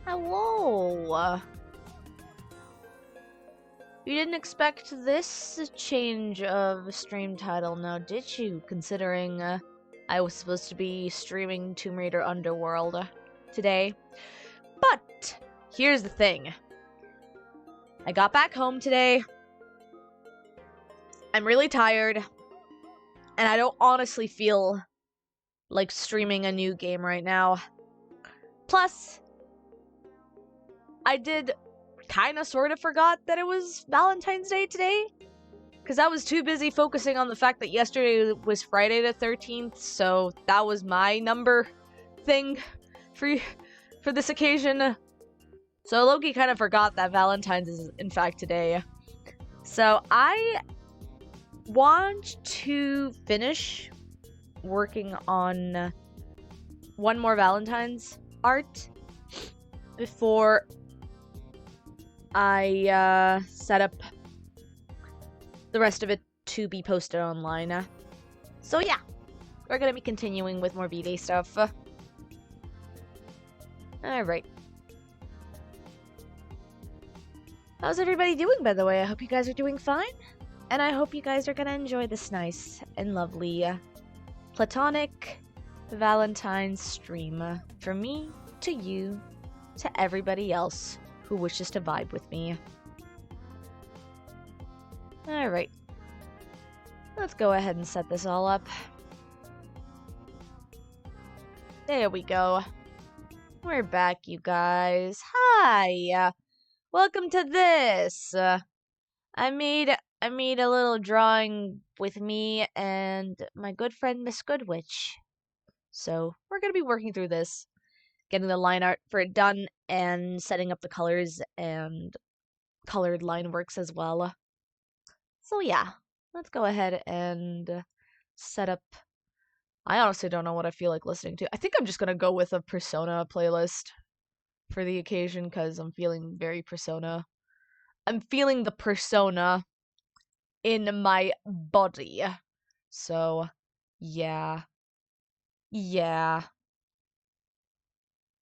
Hello. You didn't expect this change of stream title now, did you? Considering I was supposed to be streaming Tomb Raider Underworld today. But here's the thing. I got back home today. I'm really tired. And I don't honestly feel like streaming a new game right now. Plus, I did kind of sort of forgot that it was Valentine's Day today. Because I was too busy focusing on the fact that yesterday was Friday the 13th. So that was my number thing for this occasion. So Loki kind of forgot that Valentine's is in fact today. So I want to finish working on one more Valentine's art before I set up the rest of it to be posted online. So yeah, we're gonna be continuing with more Vday stuff. Alright. How's everybody doing, by the way? I hope you guys are doing fine. And I hope you guys are gonna enjoy this nice and lovely platonic Valentine's stream. From me, to you, to everybody else who wishes to vibe with me. Alright. Let's go ahead and set this all up. There we go. We're back, you guys. Hi! Welcome to this! I made a little drawing with me and my good friend Miss Goodwitch. So, we're gonna be working through this. Getting the line art for it done, and setting up the colors and colored line works as well. So yeah, let's go ahead and set up. I honestly don't know what I feel like listening to. I think I'm just gonna go with a Persona playlist for the occasion, because I'm feeling very Persona. I'm feeling the Persona in my body. So, yeah. Yeah.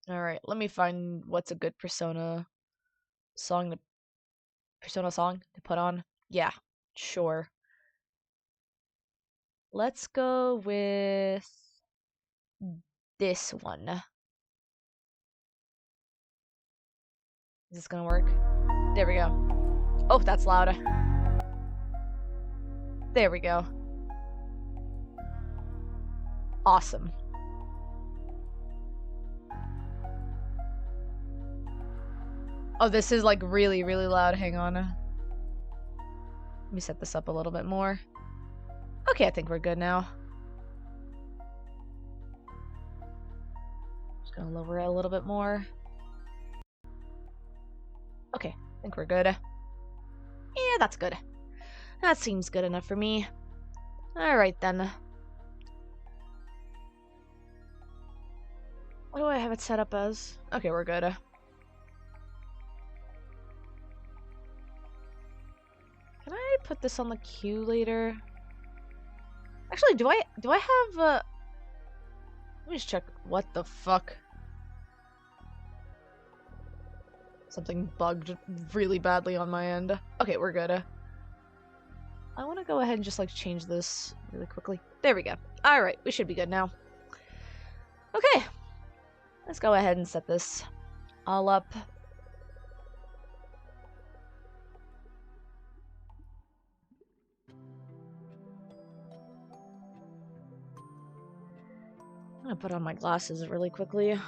Alright, let me find what's a good Persona song to put on. Yeah, sure. Let's go with this one. Is this gonna work? There we go. Oh, that's loud. There we go. Awesome. Oh, this is like really, really loud. Hang on. Let me set this up a little bit more. Okay, I think we're good now. Just gonna lower it a little bit more. Okay, I think we're good. Yeah, that's good. That seems good enough for me. Alright then. What do I have it set up as? Okay, we're good. Can I put this on the queue later? Actually, do I have let me just check. What the fuck? Something bugged really badly on my end. Okay, we're good. I want to go ahead and just like change this really quickly. There we go. Alright, we should be good now. Okay. Let's go ahead and set this all up. I'm gonna put on my glasses really quickly.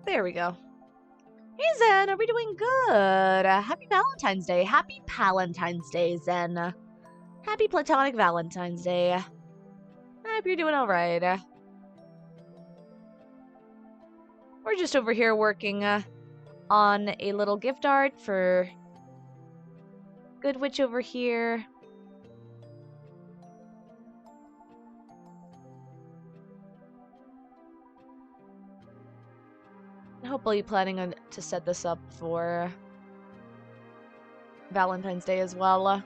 There we go. Hey Zen, are we doing good? Happy Valentine's Day. Happy Palentine's Day, Zen. Happy Platonic Valentine's Day. I hope you're doing alright. We're just over here working on a little gift art for Goodwitch over here. Hopefully planning to set this up for Valentine's Day as well.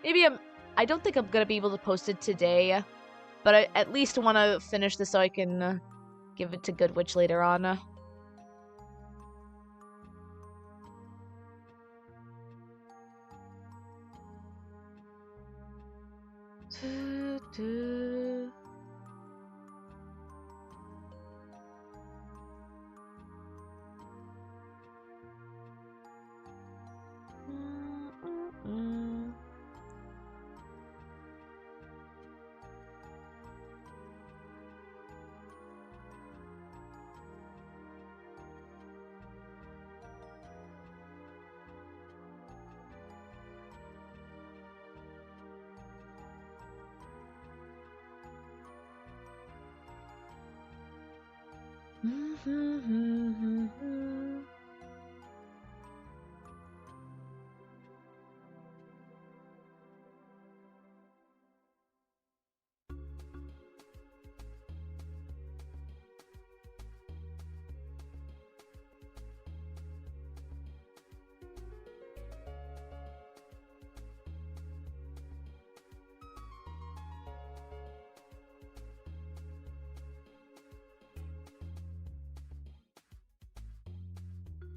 Maybe I don't think I'm gonna be able to post it today, But I at least want to finish this so I can give it to Goodwitch later on.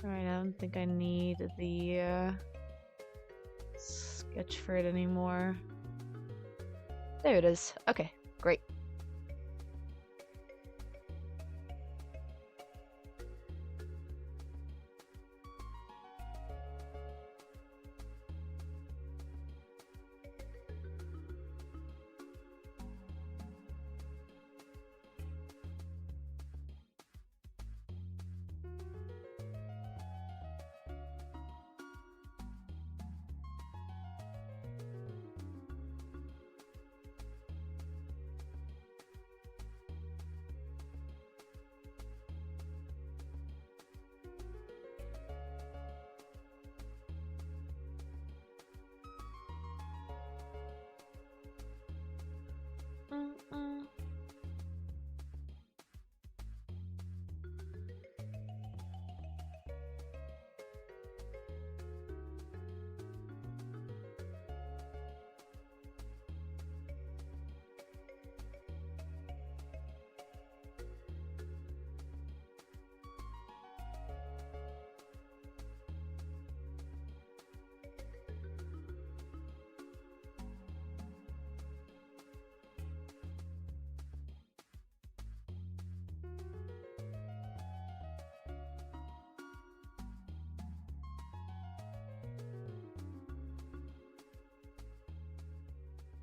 Alright, I don't think I need the sketch for it anymore. There it is. Okay, great.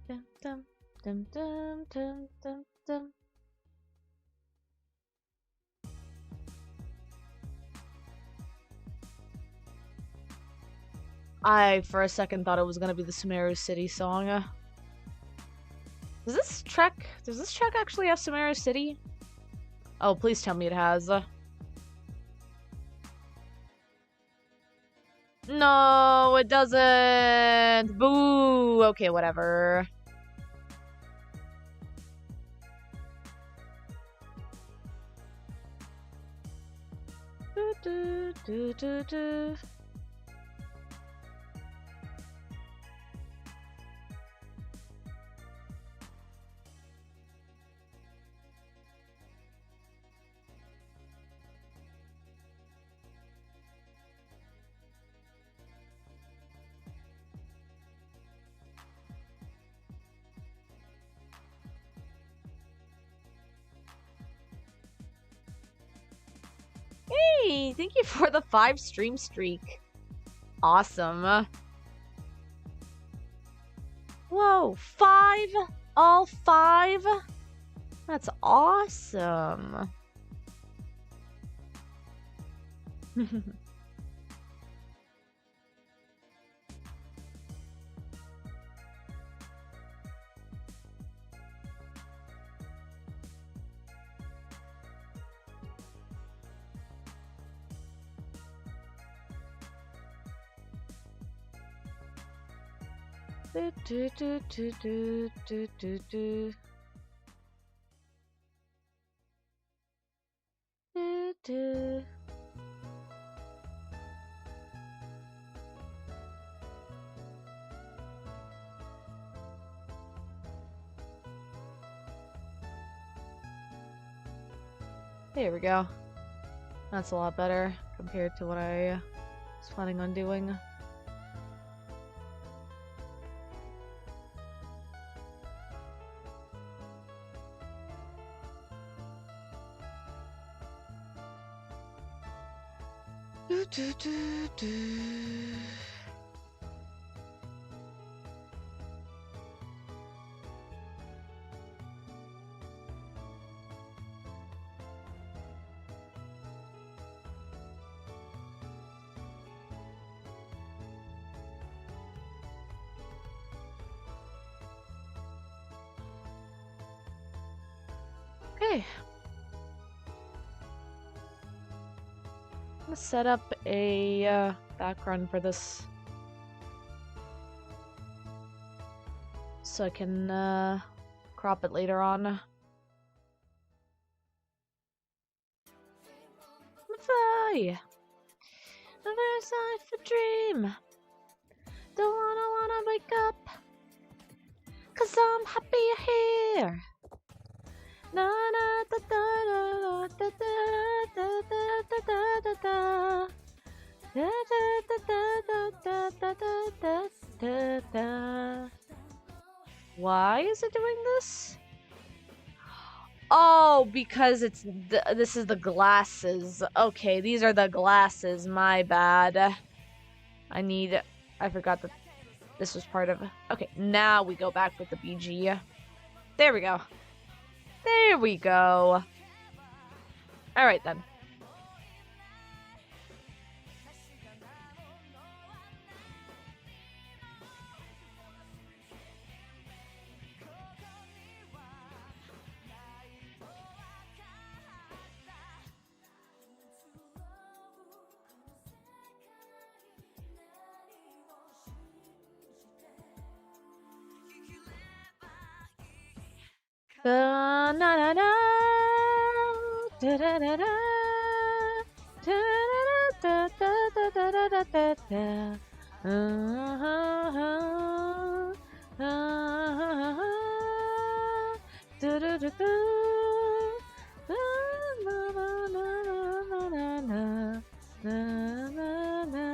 Dum dum dum dum dum dum dum. I, for a second, thought it was gonna be the Sumeru City song. Does this track actually have Sumeru City? Oh, please tell me it has. No, it doesn't. Boo. Okay, whatever. Do, do, do, do, do. Hey, thank you for the 5 stream streak. Awesome. Whoa, 5? All 5? That's awesome. Do, do, do, do, do, do, do, do. Do, do. There we go. That's a lot better compared to what I was planning on doing. Okay. I'm gonna set up a background for this so I can crop it later on. Fly! Another sign for dream. Don't wanna wake up, 'cause I'm happy you're here. Na na da da da da da da da da da da. Why is it doing this? Oh, because this is the glasses. Okay, these are the glasses. My bad. I forgot that this was part of. Okay, now we go back with the BG. There we go. There we go. Alright then. Na na na da da da da da da da da da da da da. Do do do do. Na na na na na na na na na.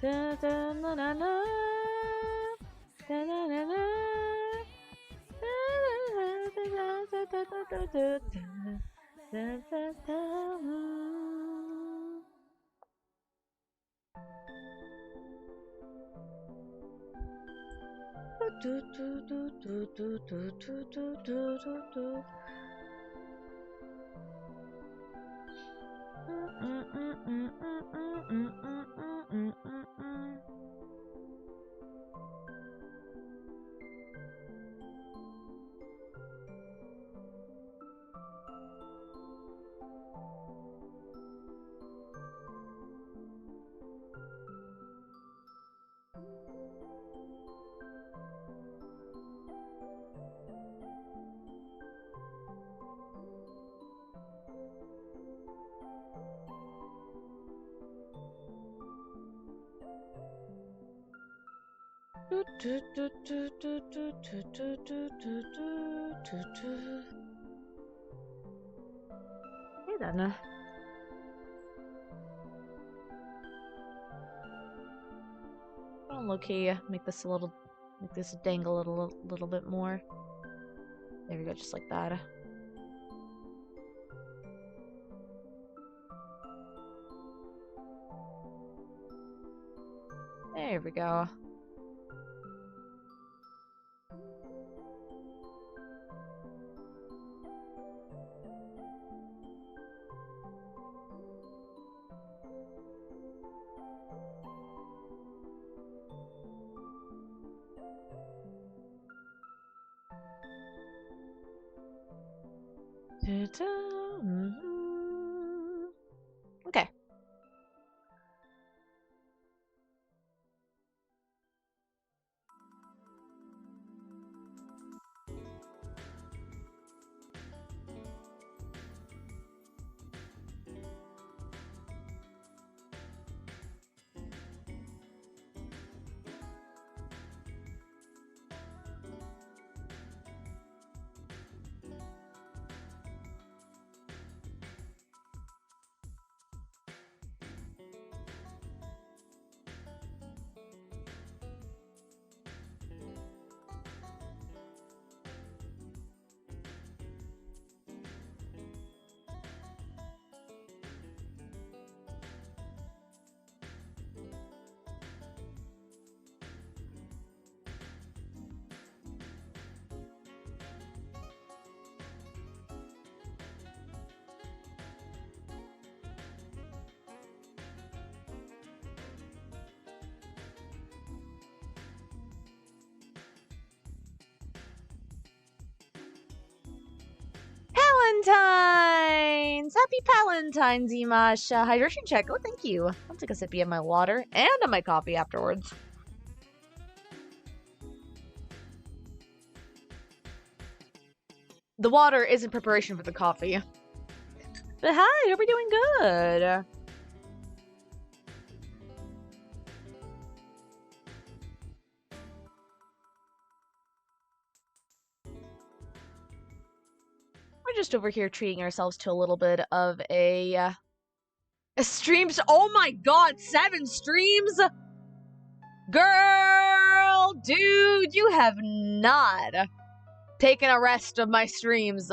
Da da na na na da na na na da da da da da da da da. Do do do do do do do do do do. Hey then. I'll low-key make this dangle a little bit more. There we go, just like that. There we go. Okay. Palentines! Happy Palentines, Imash. Hydration check. Oh, thank you. I'll take a sippy of my water and of my coffee afterwards. The water is in preparation for the coffee. But hi, hope you're doing good. We're just over here treating ourselves to a little bit of a streams. Oh my god, 7 streams? Girl, dude, you have not taken a rest of my streams.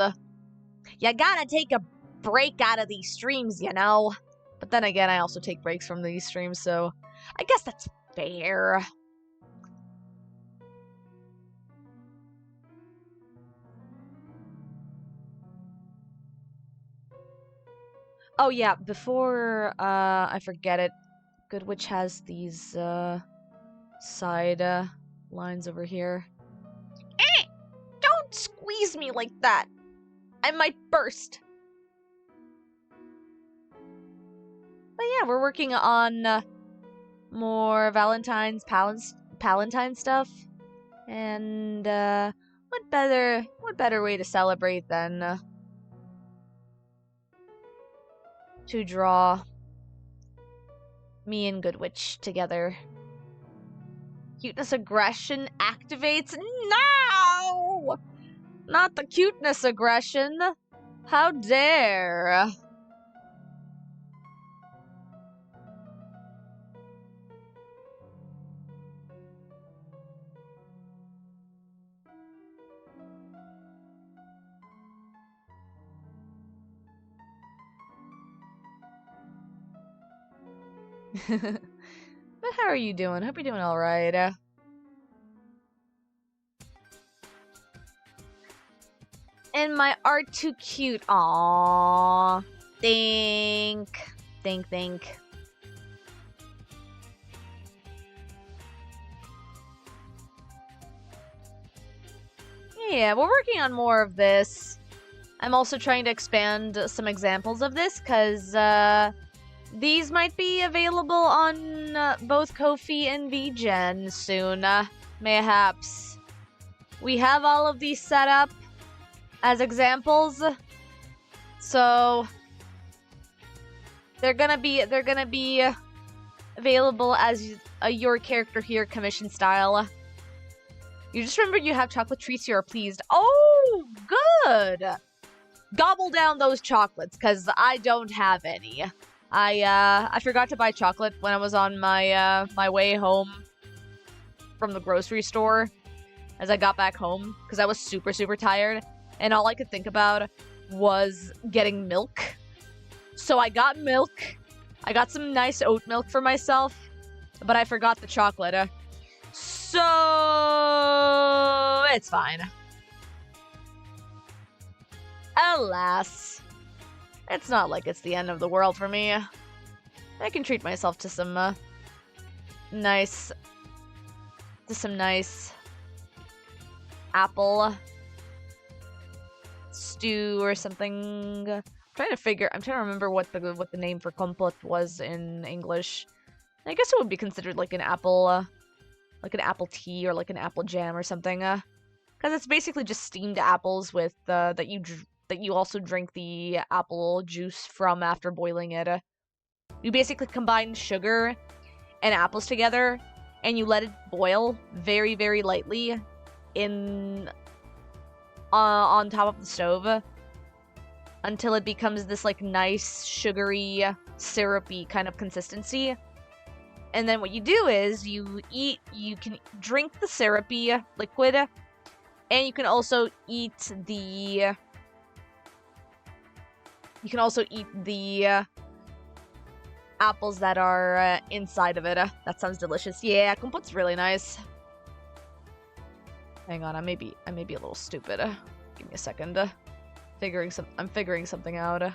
You gotta take a break out of these streams, you know? But then again, I also take breaks from these streams, so I guess that's fair. Oh yeah, before I forget it, Goodwitch has these side lines over here. Don't squeeze me like that! I might burst. But yeah, we're working on more Valentine's Palentine stuff. And what better way to celebrate than to draw me and Goodwitch together. Cuteness aggression activates? No! Not the cuteness aggression. How dare. But how are you doing? Hope you're doing alright. And my art too cute. Aww. Think. Yeah, we're working on more of this. I'm also trying to expand some examples of this, because these might be available on both Ko-fi and VGen soon, mayhaps. We have all of these set up as examples, so they're gonna be available as a your character here commission style. You just remembered you have chocolate treats, you are pleased. Oh, good! Gobble down those chocolates, because I don't have any. I forgot to buy chocolate when I was on my my way home from the grocery store as I got back home, because I was super tired, and all I could think about was getting milk. So I got milk. I got some nice oat milk for myself, but I forgot the chocolate. So it's fine. Alas, it's not like it's the end of the world for me. I can treat myself to some nice apple stew or something. I'm trying to remember what the name for compote was in English. I guess it would be considered like an apple tea or like an apple jam or something. Because it's basically just steamed apples with that you also drink the apple juice from after boiling it. You basically combine sugar and apples together, and you let it boil very lightly in on top of the stove until it becomes this like nice sugary syrupy kind of consistency. And then what you do is you can drink the syrupy liquid, and you can also eat the apples that are inside of it. That sounds delicious. Yeah, compote's really nice. Hang on, I may be a little stupid. Give me a second. I'm figuring something out.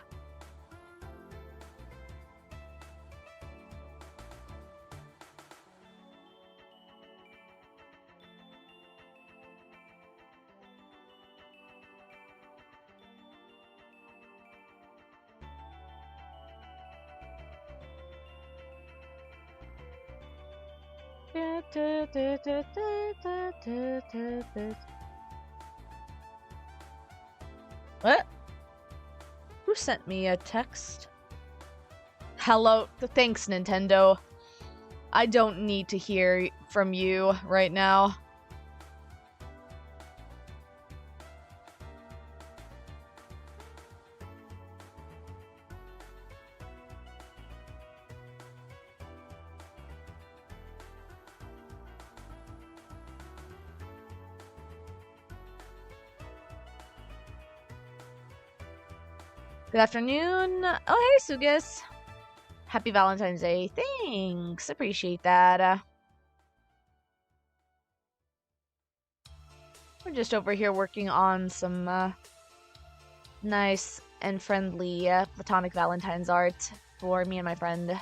What? Who sent me a text? Hello. Thanks, Nintendo. I don't need to hear from you right now. Good afternoon. Oh, hey, Sugus. Happy Valentine's Day. Thanks. Appreciate that. We're just over here working on some nice and friendly platonic Valentine's art for me and my friend.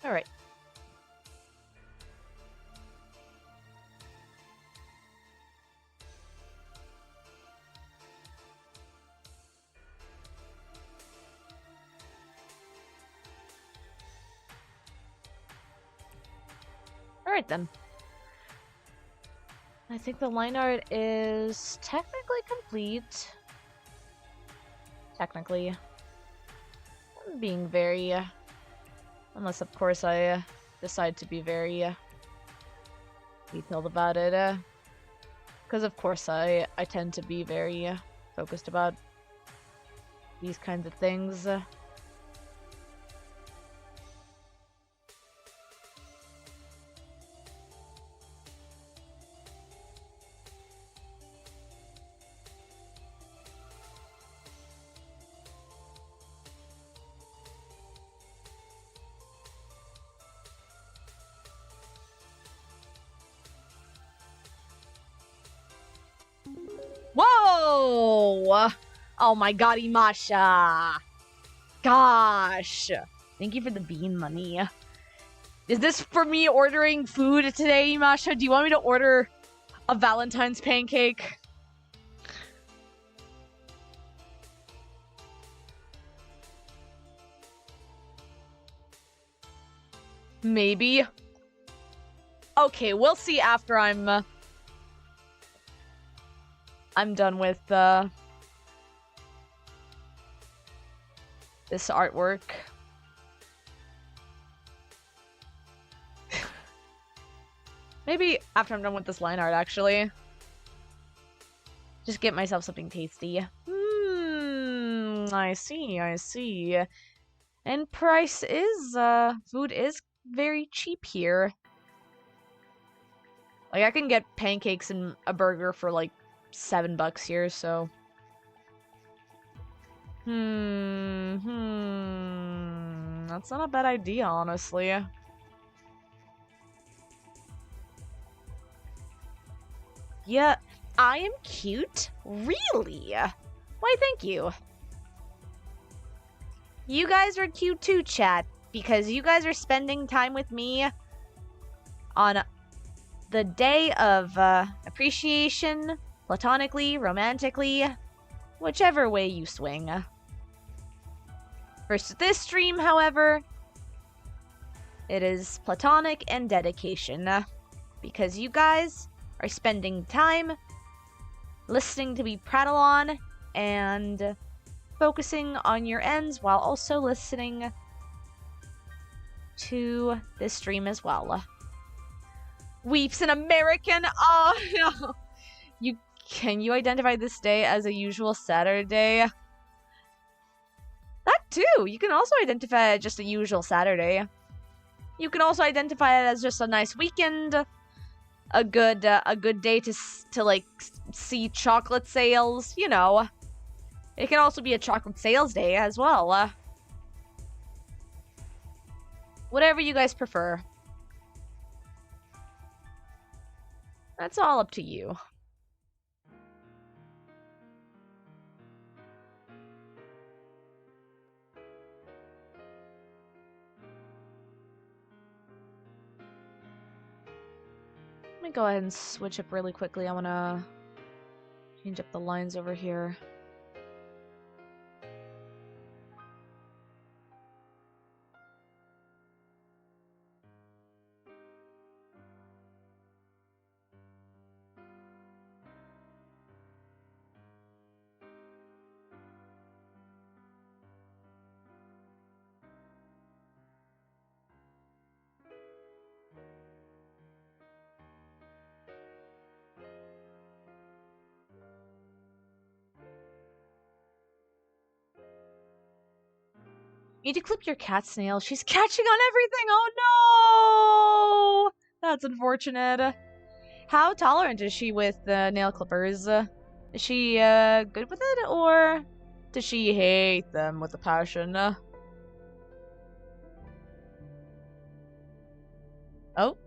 All right. All right then. I think the line art is technically complete. Technically. I'm being very, unless of course I decide to be very detailed about it. Because of course I tend to be very focused about these kinds of things. Whoa! Oh my god, Imasha! Gosh! Thank you for the bean money. Is this for me ordering food today, Imasha? Do you want me to order a Valentine's pancake? Maybe. Okay, we'll see after I'm done with this artwork. Maybe after I'm done with this line art, actually. Just get myself something tasty. I see, I see. And price is, food is very cheap here. Like, I can get pancakes and a burger for, like, $7 here, so... That's not a bad idea, honestly. Yeah, I am cute? Really? Why, thank you. You guys are cute too, chat, because you guys are spending time with me on the day of appreciation, platonically, romantically, whichever way you swing. Versus this stream, however, it is platonic and dedication, because you guys are spending time listening to me prattle on and focusing on your ends while also listening to this stream as well. Weeps an American. Oh no. Can you identify this day as a usual Saturday? That too. You can also identify it just a usual Saturday. You can also identify it as just a nice weekend, a good day to like see chocolate sales. You know, it can also be a chocolate sales day as well. Whatever you guys prefer. That's all up to you. Let me go ahead and switch up really quickly. I want to change up the lines over here. You need to clip your cat's nail. She's catching on everything. Oh no! That's unfortunate. How tolerant is she with nail clippers? Is she good with it, or does she hate them with a passion? Oh.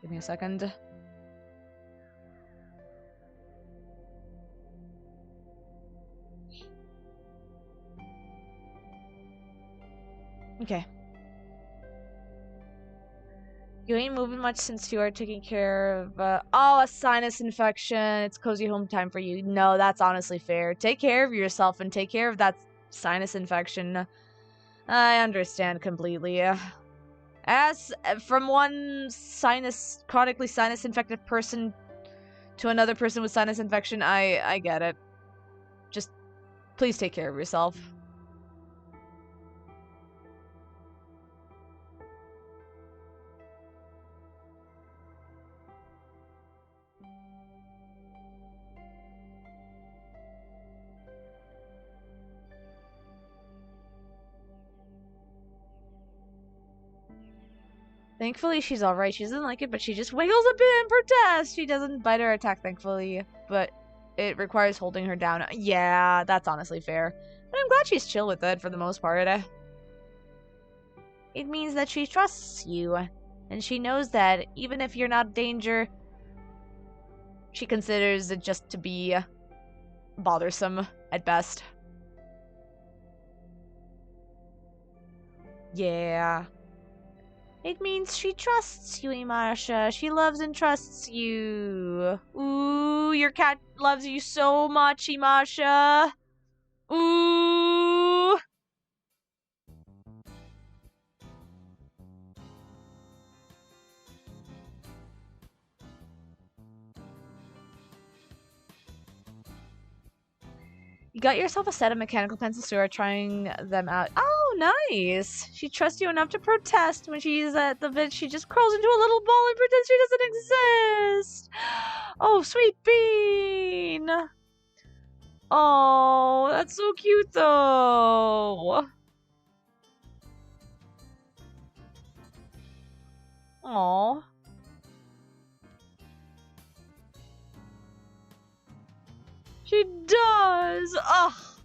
Give me a second. Okay. You ain't moving much since you are taking care of, oh, a sinus infection. It's cozy home time for you. No, that's honestly fair. Take care of yourself and take care of that sinus infection. I understand completely. As from one chronically sinus infected person to another person with sinus infection, I get it. Just please take care of yourself. Thankfully, she's alright. She doesn't like it, but she just wiggles a bit in protest. She doesn't bite or attack, thankfully, but it requires holding her down. Yeah, that's honestly fair. But I'm glad she's chill with it for the most part. It means that she trusts you, and she knows that even if you're not in danger, she considers it just to be bothersome at best. Yeah. It means she trusts you, Imasha. She loves and trusts you. Ooh, your cat loves you so much, Imasha. Ooh. got yourself a set of mechanical pencils, so you are trying them out. Oh, nice! She trusts you enough to protest. When she's at the vid, she just crawls into a little ball and pretends she doesn't exist. Oh, sweet bean! Oh, that's so cute, though. Aw. She does! Oh!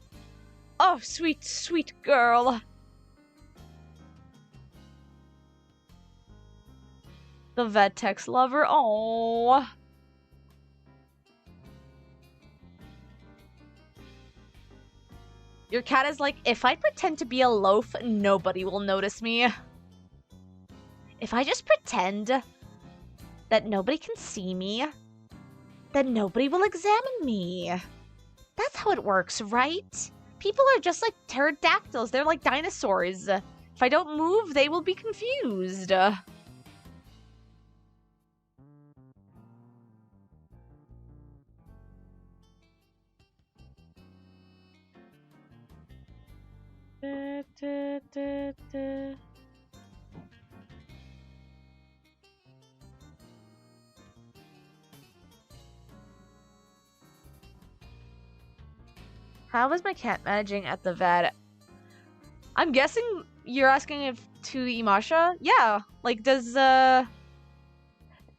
Oh, sweet, sweet girl. The Vetex lover. Oh. Your cat is like, if I pretend to be a loaf, nobody will notice me. If I just pretend that nobody can see me, then nobody will examine me. That's how it works, right? People are just like pterodactyls. They're like dinosaurs. If I don't move, they will be confused. How is my cat managing at the vet? I'm guessing you're asking if to Imasha? Yeah. Like, does she have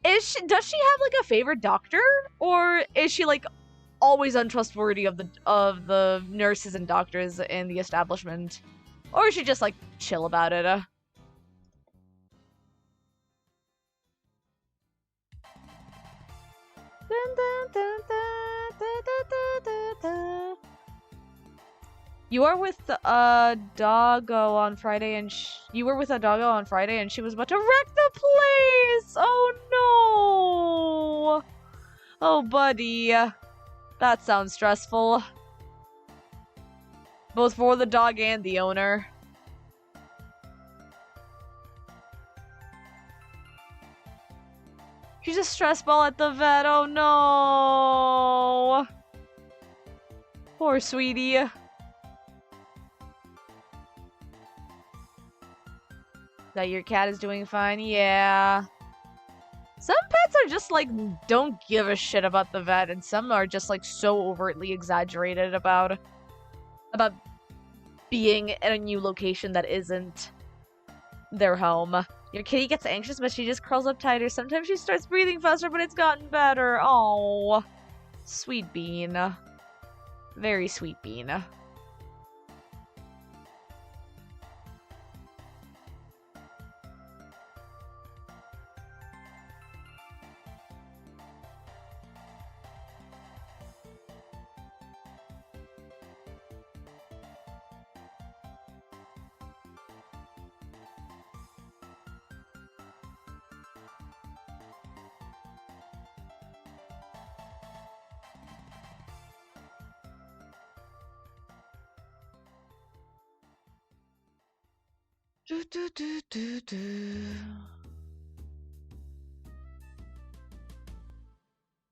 like a favorite doctor? Or is she like always untrustworthy of the nurses and doctors in the establishment? Or is she just like chill about it? You are with a doggo on Friday, and you were with a doggo on Friday, and she was about to wreck the place. Oh no! Oh, buddy, that sounds stressful, both for the dog and the owner. She's a stress ball at the vet. Oh no! Poor sweetie. That your cat is doing fine? Yeah. Some pets are just like, don't give a shit about the vet, and some are just like so overtly exaggerated about being at a new location that isn't their home. Your kitty gets anxious, but she just curls up tighter. Sometimes she starts breathing faster, but it's gotten better. Oh, sweet bean. Very sweet bean.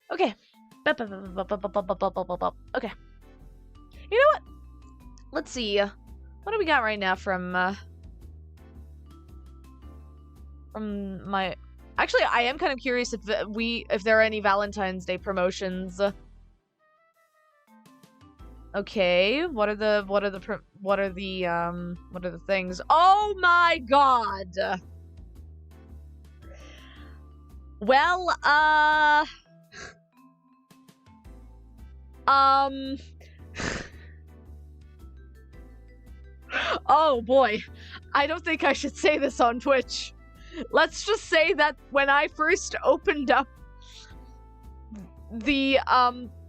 Okay. Okay. You know what? Let's see. What do we got right now from my... Actually, I am kind of curious if there are any Valentine's Day promotions. Okay, what are the things? Oh my god! Well, oh boy, I don't think I should say this on Twitch. Let's just say that when I first opened up the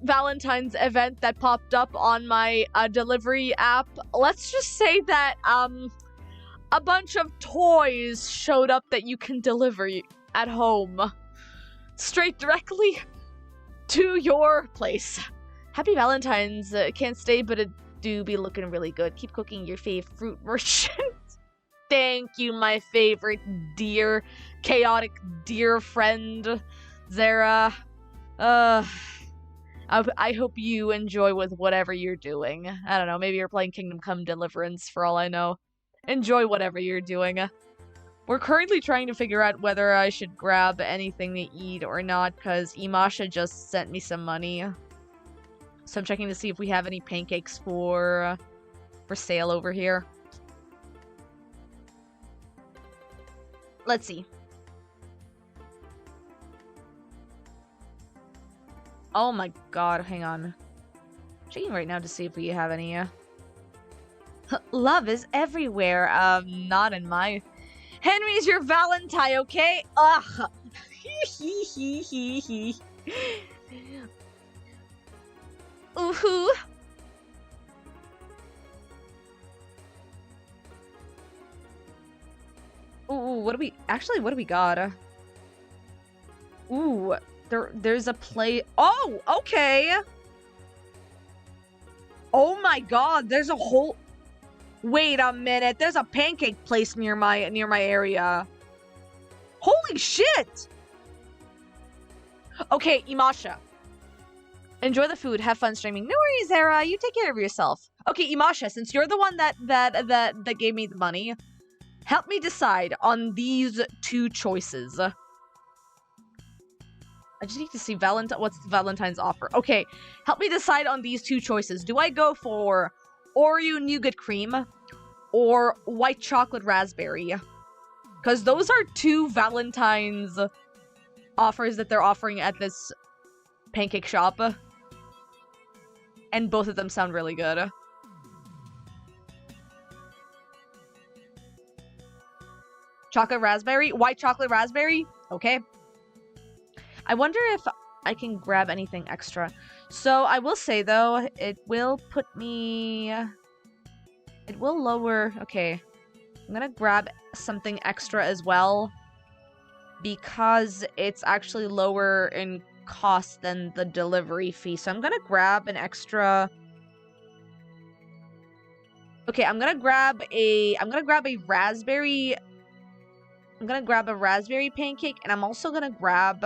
Valentine's event that popped up on my delivery app, let's just say that a bunch of toys showed up that you can deliver at home straight directly to your place. Happy Valentine's. Can't stay, but it do be looking really good. Keep cooking your fave fruit merchant. Thank you, my favorite dear chaotic dear friend Zara. I hope you enjoy with whatever you're doing. I don't know, maybe you're playing Kingdom Come Deliverance for all I know. Enjoy whatever you're doing. We're currently trying to figure out whether I should grab anything to eat or not, because Imasha just sent me some money. So I'm checking to see if we have any pancakes for sale over here. Let's see. Oh my god, hang on. Checking right now to see if we have any. Love is everywhere. Not in my... Henry's your Valentine, okay? Ugh. Ooh-hoo. Ooh, what do we... Actually, what do we got? Ooh, there's a play... Oh, okay! Oh my god, there's a whole... Wait a minute, there's a pancake place near my area. Holy shit! Okay, Imasha. Enjoy the food, have fun streaming. No worries, Zara, you take care of yourself. Okay, Imasha, since you're the one that gave me the money, help me decide on these two choices. I just need to see what's Valentine's offer. Okay, help me decide on these two choices. Do I go for Oreo nougat cream or white chocolate raspberry? Because those are two Valentine's offers that they're offering at this pancake shop. And both of them sound really good. Chocolate raspberry? White chocolate raspberry? Okay. I wonder if I can grab anything extra. So, I will say, though, it will put me... It will lower... Okay. I'm gonna grab something extra as well. Because it's actually lower in cost than the delivery fee. So, I'm gonna grab an extra... Okay, I'm gonna grab a raspberry... I'm gonna grab a raspberry pancake, and I'm also gonna grab...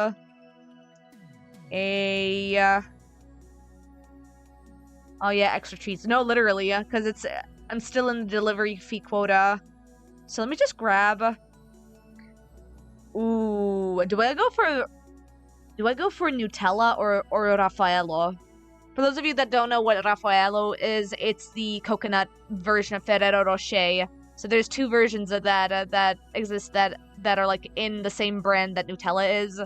Oh yeah, extra treats. No, literally, because it's... I'm still in the delivery fee quota. So let me just grab... Ooh, do I go for Nutella or Raffaello? For those of you that don't know what Raffaello is, it's the coconut version of Ferrero Rocher. So there's two versions of that that exist that are like in the same brand that Nutella is.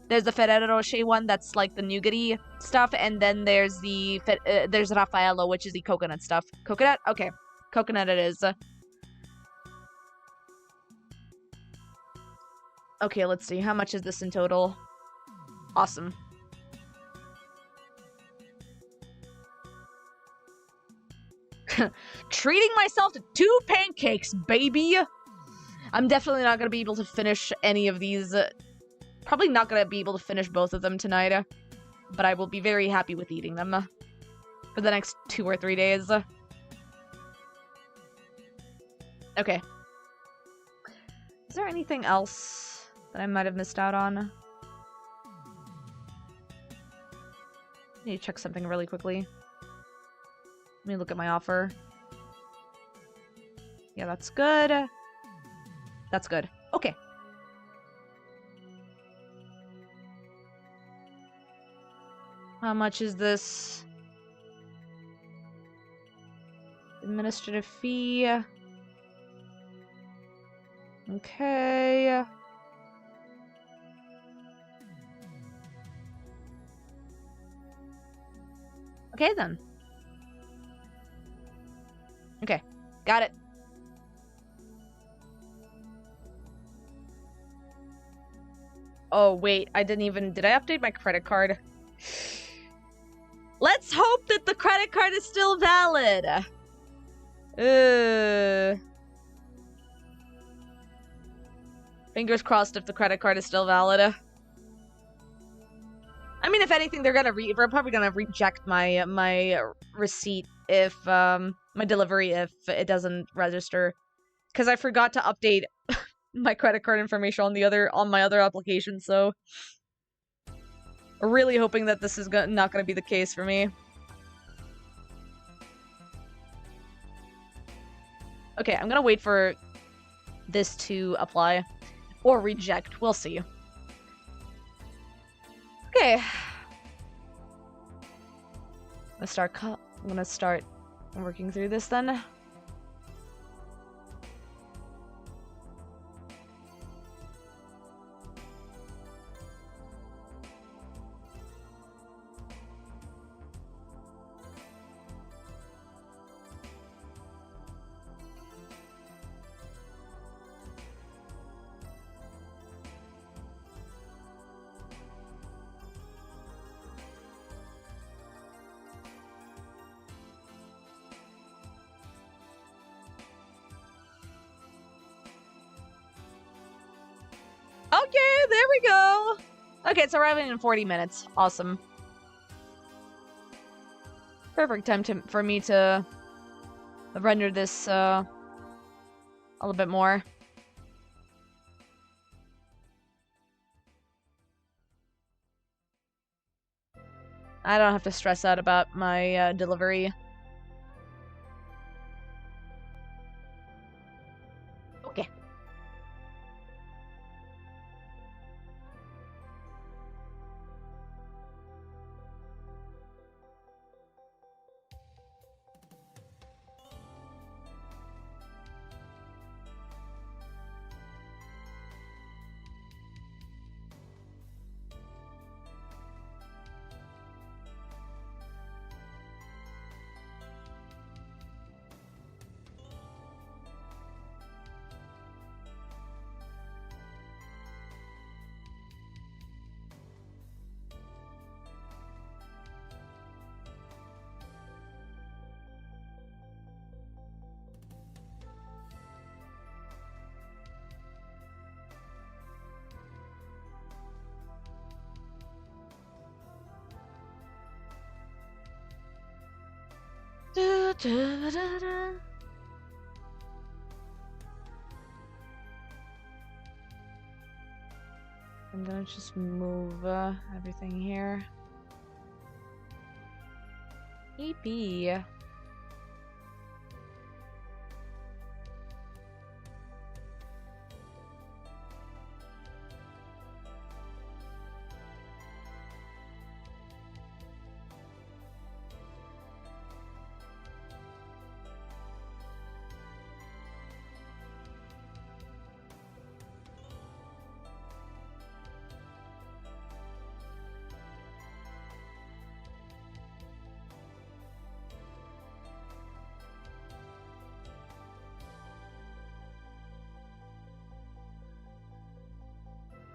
There's the Ferrero Rocher one that's like the nougaty stuff, and then there's there's Raffaello, which is the coconut stuff. Coconut? Okay. Coconut it is. Okay, let's see. How much is this in total? Awesome. Treating myself to 2 pancakes, baby! I'm definitely not gonna be able to finish any of these. Probably not gonna be able to finish both of them tonight. But I will be very happy with eating them. For the next 2 or 3 days. Okay. Is there anything else that I might have missed out on? I need to check something really quickly. Let me look at my offer. Yeah, that's good. That's good. Okay. How much is this? Administrative fee. Okay. Okay, then. Okay, got it. Oh, wait, I didn't even... Did I update my credit card? Let's hope that the credit card is still valid. Fingers crossed if the credit card is still valid. I mean, if anything, they're probably gonna reject my receipt if, my delivery if it doesn't register. Because I forgot to update my credit card information on my other application, so... Really hoping that this is not going to be the case for me. Okay, I'm gonna wait for this to apply. Or reject. We'll see. Okay. I'm gonna start working through this then. Okay, there we go. Okay, it's arriving in 40 minutes. Awesome. Perfect time for me to render this a little bit more. I don't have to stress out about my delivery. Okay. I'm gonna just move everything here. EP.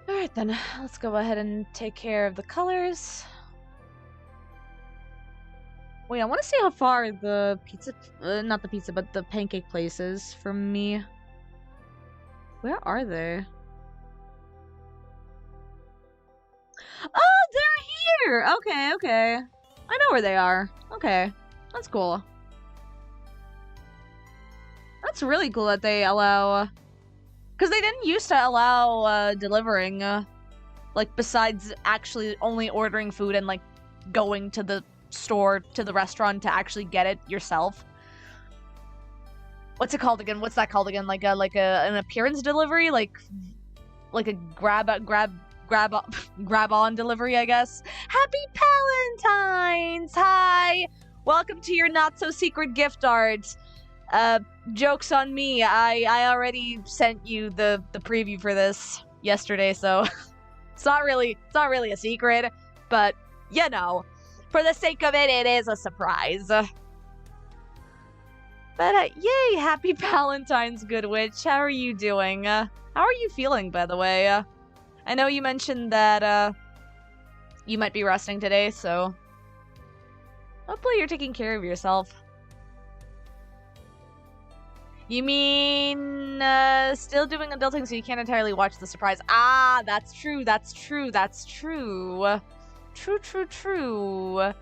Alright then, let's go ahead and take care of the colors. Wait, I want to see how far the pizza, not the pizza, but the pancake place is from me. Where are they? Oh, they're here! Okay, okay. I know where they are. Okay, that's cool. That's really cool that they allow... Because they didn't used to allow delivering, like, besides actually only ordering food and, like, going to the store, to the restaurant to actually get it yourself. What's it called again? What's that called again? Like an appearance delivery? Like a grab on delivery, I guess. Happy Palentine's! Hi! Welcome to your not-so-secret gift art. Joke's on me. I already sent you the preview for this yesterday, so it's not really a secret, but you know, for the sake of it, it is a surprise. But yay, happy Valentine's, Goodwitch. How are you doing? How are you feeling, by the way? I know you mentioned that you might be resting today, so hopefully you're taking care of yourself. You mean, still doing adulting so you can't entirely watch the surprise. Ah, that's true, that's true, that's true. True.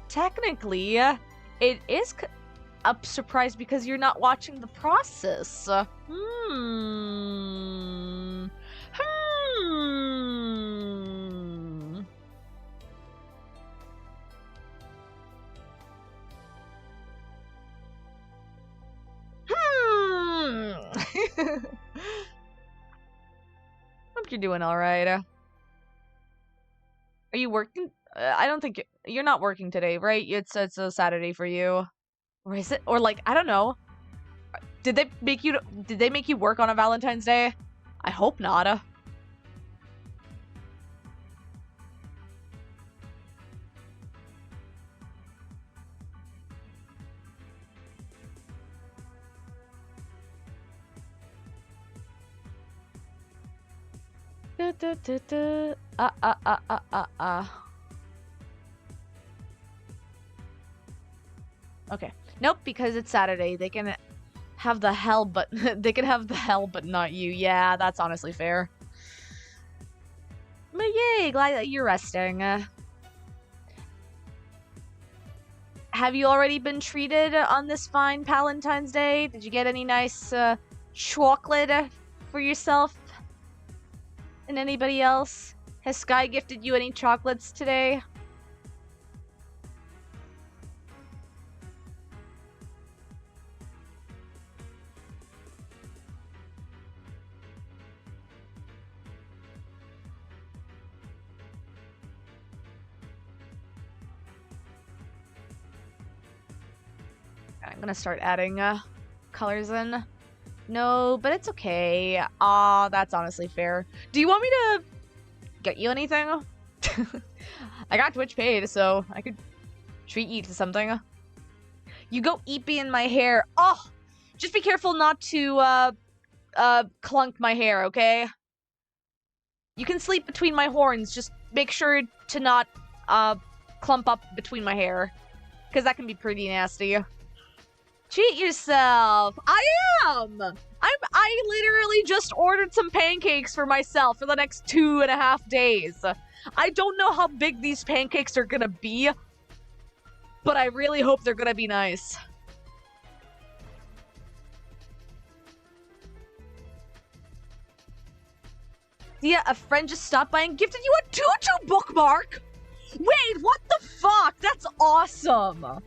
Technically, it is a surprise because you're not watching the process. Hope you're doing alright. Are you working? I don't think you're not working today, right? It's a Saturday for you. Or is it? Or like, I don't know. Did they make you work on a Valentine's Day? I hope not. Okay. Nope, because it's Saturday. They can have the hell, but they can have the hell, but not you. Yeah, that's honestly fair. But yay, glad that you're resting. Have you already been treated on this fine Valentine's Day? Did you get any nice chocolate for yourself? And anybody else? Has Sky gifted you any chocolates today? I'm gonna start adding colors in. No, but it's okay. That's honestly fair. Do you want me to get you anything? I got Twitch paid, so I could treat you to something. You go eepy in my hair. Oh, just be careful not to clunk my hair, okay? You can sleep between my horns. Just make sure to not clump up between my hair, because that can be pretty nasty. Treat yourself. I am. I literally just ordered some pancakes for myself for the next 2.5 days. I don't know how big these pancakes are gonna be, but I really hope they're gonna be nice. Yeah, a friend just stopped by and gifted you a tutu bookmark. Wait, what the fuck? That's awesome.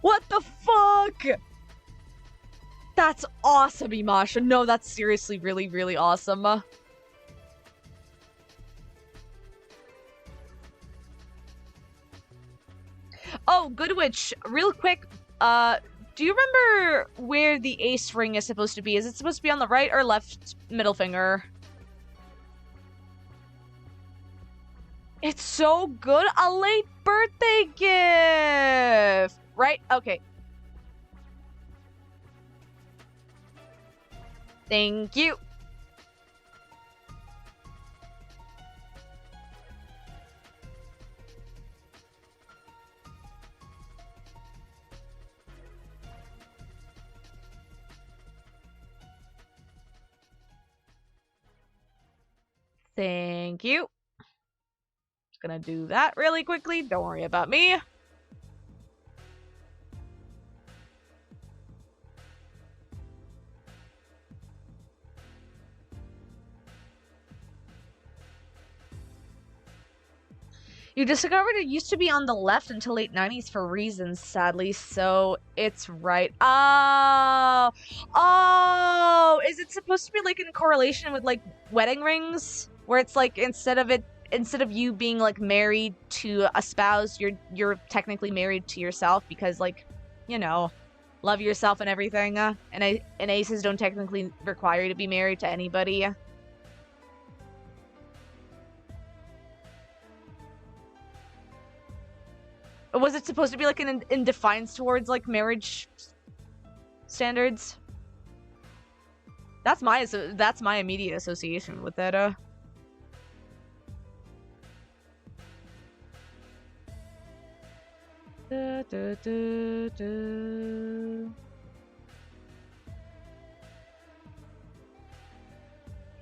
What the fuck? That's awesome, Imasha. No, that's seriously really, really awesome. Oh, Goodwitch, real quick, do you remember where the ace ring is supposed to be? Is it supposed to be on the right or left middle finger? It's so good. A late birthday gift. Right? Okay. Thank you. Thank you. Just gonna do that really quickly. Don't worry about me. You discovered it used to be on the left until late 90s for reasons, sadly, so it's right. Oh! Oh! Is it supposed to be, like, in correlation with, like, wedding rings? Where it's, like, instead of you being, like, married to a spouse, you're technically married to yourself because, like, you know, love yourself and everything. And aces don't technically require you to be married to anybody. Was it supposed to be, like, in defiance towards, like, marriage standards? That's my immediate association with it.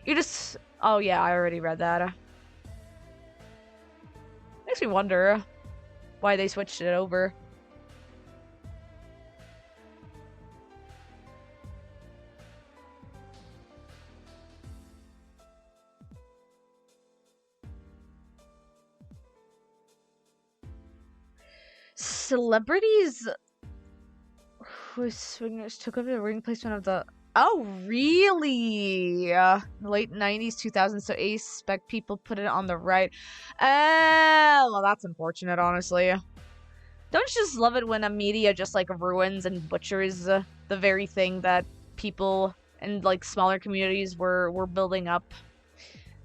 You just... Oh, yeah, I already read that. Makes me wonder why they switched it over. Celebrities whose swingers took over the ring placement of the Oh, really? Late 90s, 2000s, so Ace spec people put it on the right. Well, that's unfortunate, honestly. Don't you just love it when a media just, like, ruins and butchers the very thing that people and, like, smaller communities were building up?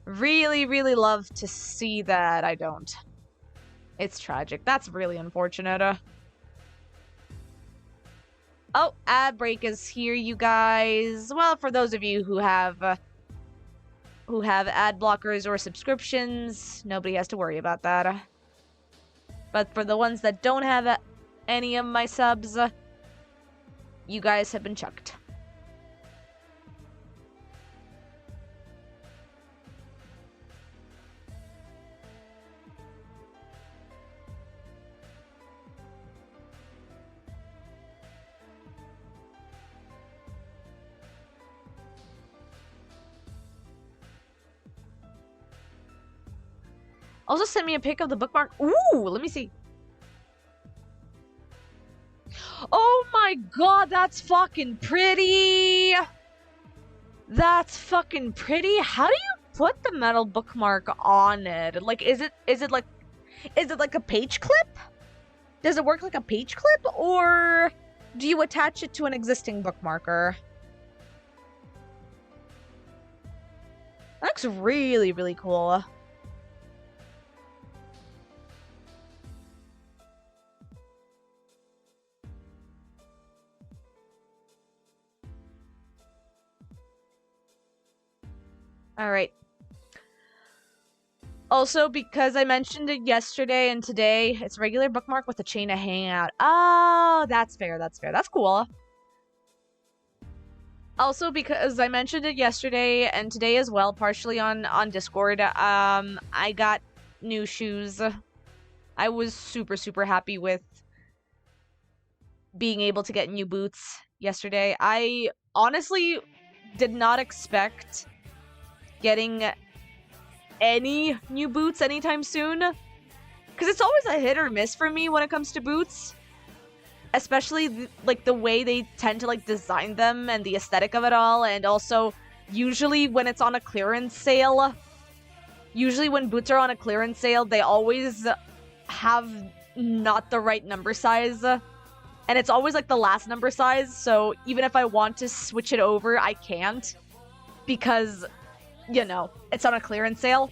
Really, really love to see that. I don't. It's tragic. That's really unfortunate. Oh, ad break is here, you guys. Well, for those of you who have ad blockers or subscriptions, nobody has to worry about that. But for the ones that don't have any of my subs, you guys have been chucked. Also send me a pic of the bookmark. Ooh, let me see. Oh my god, that's fucking pretty. That's fucking pretty. How do you put the metal bookmark on it? Like, is it like a page clip? Does it work like a page clip, or do you attach it to an existing bookmarker? That looks really, really cool. Alright. Also, because I mentioned it yesterday and today, it's regular bookmark with a chain to hang out. Oh, that's fair, that's fair. That's cool. Also, because I mentioned it yesterday and today as well, partially on Discord, I got new shoes. I was super, super happy with being able to get new boots yesterday. I honestly did not expect getting any new boots anytime soon, because it's always a hit or miss for me when it comes to boots, especially like the way they tend to like design them and the aesthetic of it all. And also usually when it's on a clearance sale, usually when boots are on a clearance sale, they always have not the right number size, and it's always like the last number size. So even if I want to switch it over, I can't, because, you know, it's on a clearance sale.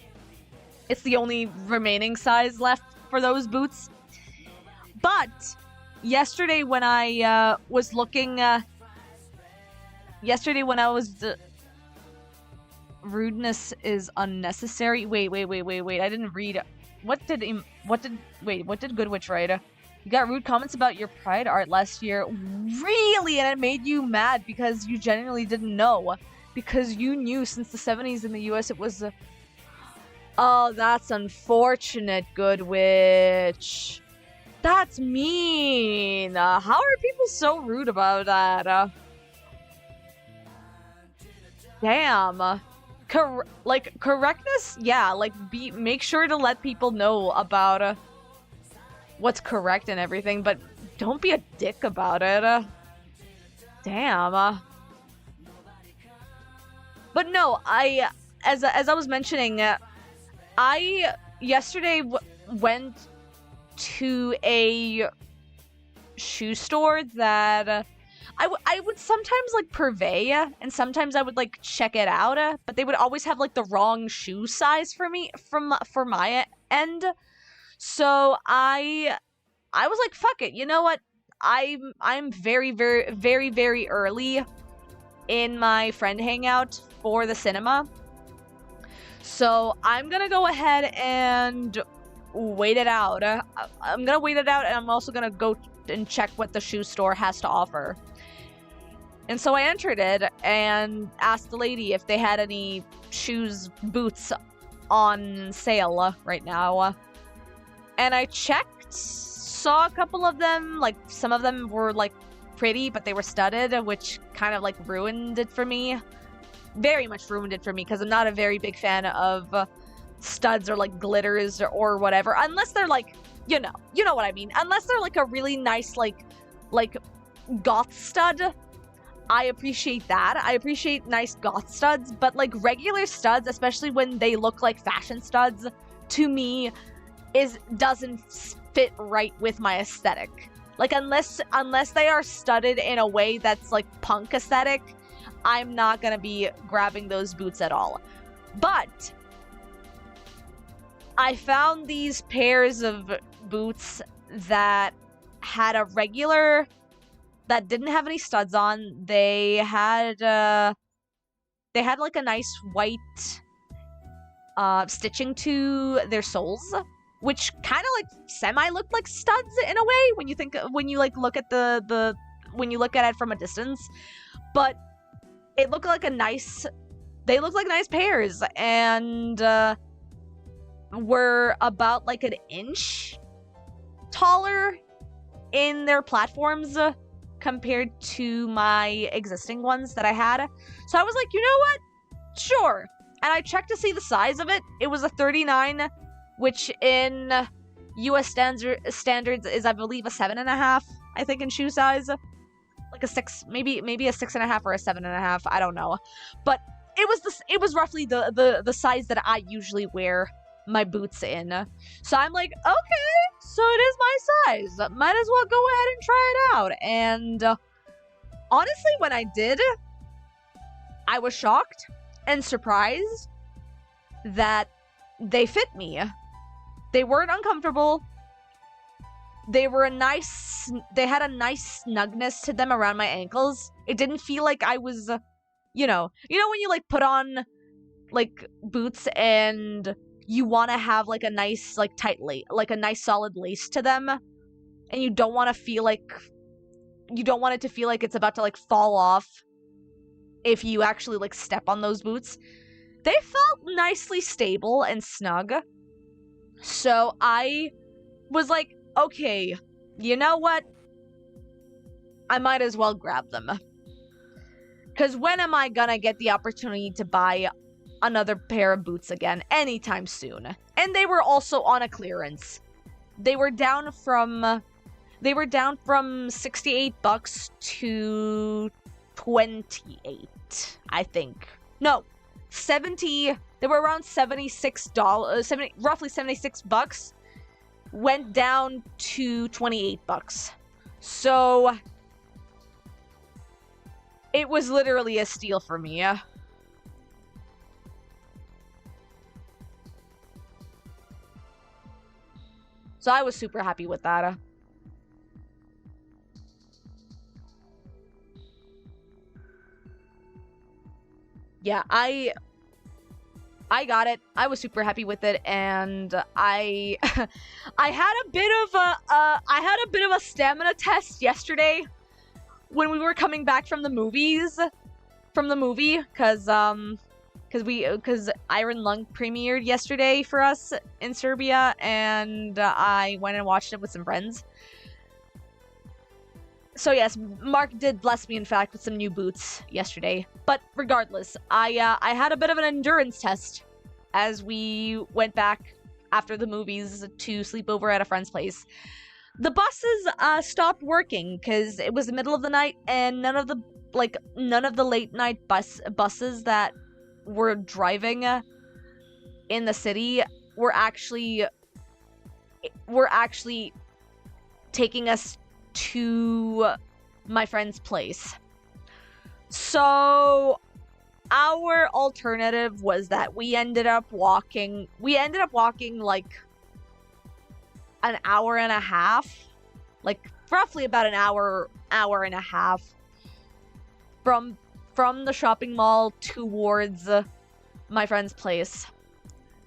It's the only remaining size left for those boots. But yesterday when I was looking, rudeness is unnecessary. Wait. I didn't read. What did Goodwitch write? You got rude comments about your Pride art last year. Really? And it made you mad because you genuinely didn't know. Because you knew since the 70s in the US it was... Oh, that's unfortunate, Goodwitch. That's mean. How are people so rude about that? Damn. Correctness? Yeah, like, make sure to let people know about what's correct and everything, but don't be a dick about it. Damn. But no, as I was mentioning, I yesterday went to a shoe store that I would sometimes like purvey, and sometimes I would like check it out, but they would always have like the wrong shoe size for me for my end. So I was like, fuck it, you know what? I'm very, very, very, very early in my friend hangout for the cinema, so I'm gonna go ahead and wait it out. I'm gonna wait it out, and I'm also gonna go and check what the shoe store has to offer. And so I entered it and asked the lady if they had any boots on sale right now. And I checked, saw a couple of them, like some of them were like pretty, but they were studded, which kind of like ruined it for me. Very much ruined it for me, because I'm not a very big fan of studs or like glitters or whatever, unless they're like, you know what I mean, unless they're like a really nice like goth stud. I appreciate that. I appreciate nice goth studs, but like regular studs, especially when they look like fashion studs, to me doesn't fit right with my aesthetic. Like unless they are studded in a way that's like punk aesthetic, I'm not gonna be grabbing those boots at all. But I found these pairs of boots that had a regular, that didn't have any studs on. They had like a nice white stitching to their soles, which kind of like semi looked like studs in a way when you look at when you look at it from a distance. But it looked like they looked like nice pairs, and were about like an inch taller in their platforms compared to my existing ones that I had. So I was like, you know what? Sure. And I checked to see the size of it. It was a 39, which in US standards is, I believe, a 7.5, I think, in shoe size. Like a 6, maybe a 6.5 or a 7.5, I don't know. But it was roughly the size that I usually wear my boots in. So I'm like, okay, so it is my size. Might as well go ahead and try it out. And honestly, when I did, I was shocked and surprised that they fit me. They weren't uncomfortable. They had a nice snugness to them around my ankles. It didn't feel like I was, you know when you like put on like boots and you want to have like a nice like like a nice solid lace to them, and you don't want it to feel like it's about to like fall off if you actually like step on those boots. They felt nicely stable and snug. So I was like, okay, you know what? I might as well grab them. Because when am I gonna get the opportunity to buy another pair of boots again anytime soon? And they were also on a clearance. They were down from $68 to 28, I think. No, 70. They were around $76, roughly $76. Went down to $28. So it was literally a steal for me. So I was super happy with that. Yeah, I got it. I was super happy with it, and I had a bit of a stamina test yesterday when we were coming back from the movie, because Iron Lung premiered yesterday for us in Serbia, and I went and watched it with some friends. So yes, Mark did bless me, in fact, with some new boots yesterday. But regardless, I had a bit of an endurance test as we went back after the movies to sleep over at a friend's place. The buses stopped working because it was the middle of the night, and none of the late night buses that were driving in the city were actually taking us to my friend's place. So our alternative was that we ended up walking like an hour and a half, like roughly about an hour and a half from the shopping mall towards my friend's place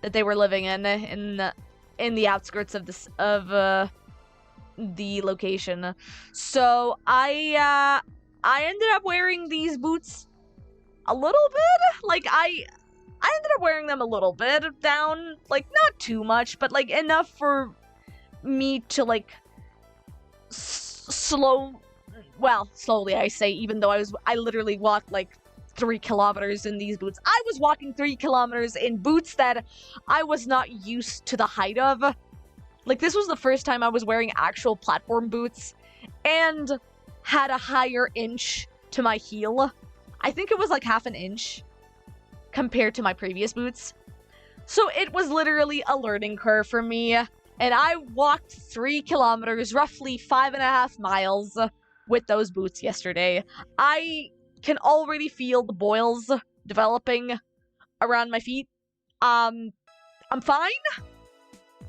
that they were living in the outskirts of the location. So I ended up wearing these boots a little bit. Like I ended up wearing them a little bit down, like not too much, but like enough for me to like slowly I say, even though I literally walked like 3 kilometers in these boots. I was walking 3 kilometers in boots that I was not used to the height of. Like, this was the first time I was wearing actual platform boots and had a higher inch to my heel. I think it was like half an inch compared to my previous boots. So it was literally a learning curve for me. And I walked 3 kilometers, roughly 5.5 miles with those boots yesterday. I can already feel the boils developing around my feet. I'm fine.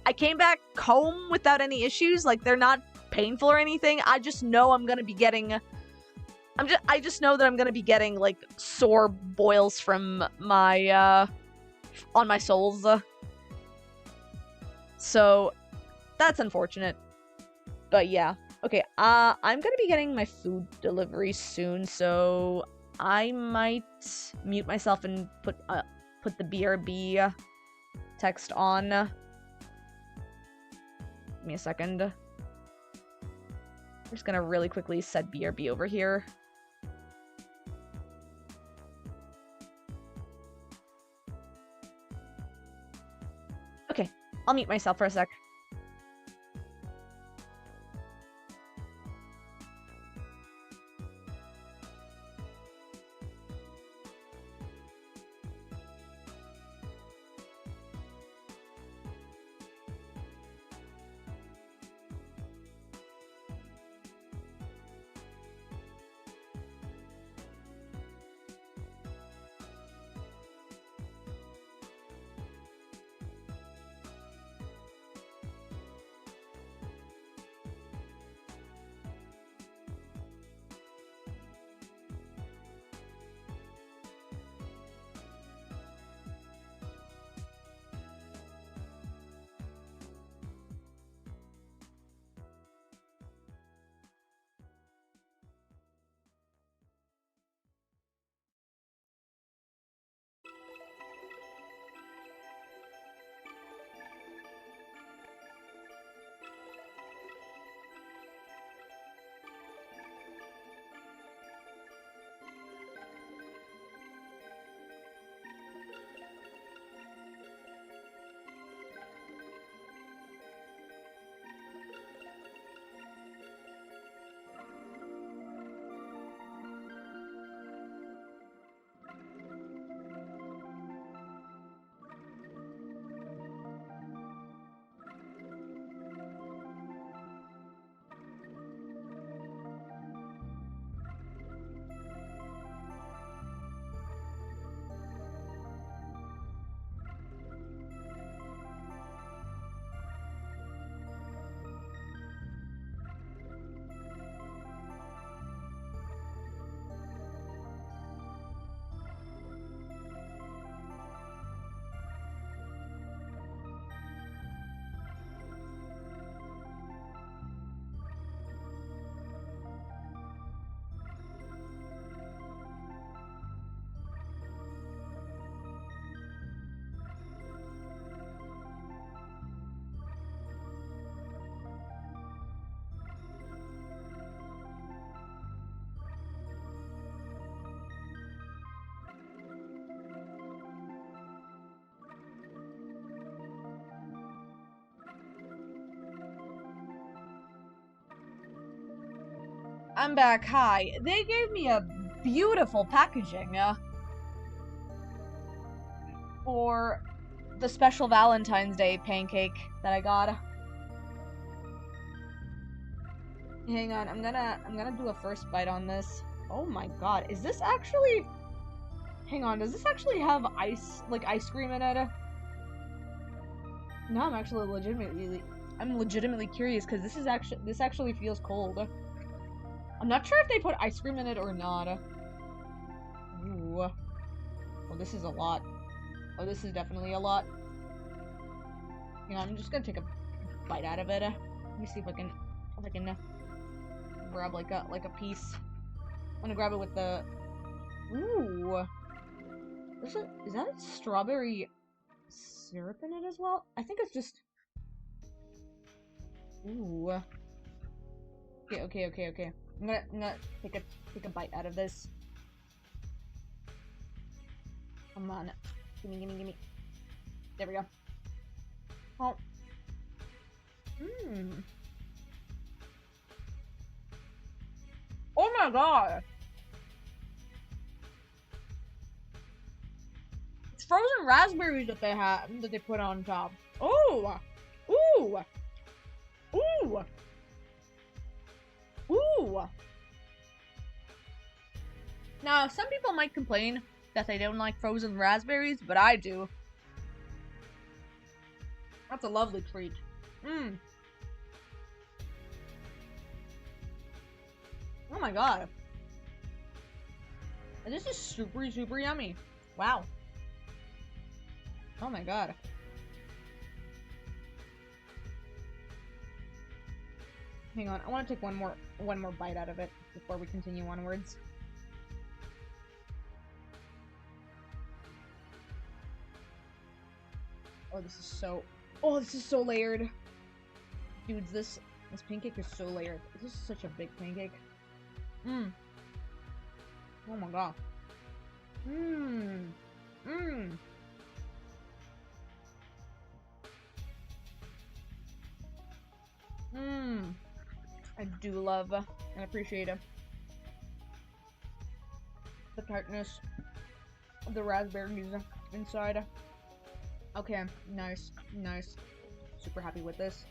I came back home without any issues. Like, they're not painful or anything. I just know I'm gonna be getting... I just know that I'm gonna be getting, like, sore boils from my, on my soles. So, that's unfortunate. But yeah. Okay, I'm gonna be getting my food delivery soon, so I might mute myself and put the BRB text on. Give me a second. I'm just gonna really quickly set BRB over here. Okay, I'll mute myself for a sec. I'm back. Hi. They gave me a beautiful packaging for the special Valentine's Day pancake that I got. Hang on, I'm gonna do a first bite on this. Oh my god, is this actually... Hang on, does this actually have ice cream in it? No, I'm legitimately curious because this actually feels cold. I'm not sure if they put ice cream in it or not. Ooh. Well, this is a lot. Oh, this is definitely a lot. You know, I'm just gonna take a bite out of it. Let me see if I can grab like a piece. I'm gonna grab it with the... Ooh. Is that strawberry syrup in it as well? I think it's just... Ooh. Okay. I'm gonna take a bite out of this. Come on. Gimme. There we go. Oh. Oh my god! frozen raspberries that they have, that they put on top. Oh! Ooh! Ooh! Ooh! Now, some people might complain that they don't like frozen raspberries, but I do. That's a lovely treat. Mmm. Oh my god. This is super, super yummy. Wow. Oh my god. Hang on, I want to take one more bite out of it before we continue onwards. Oh, this is so layered. Dudes, this pancake is so layered. This is such a big pancake. Mmm. Oh my god. Mmm. Mmm. Mmm. I do love and appreciate the tartness of the raspberries inside. Okay, nice, nice. Super happy with this.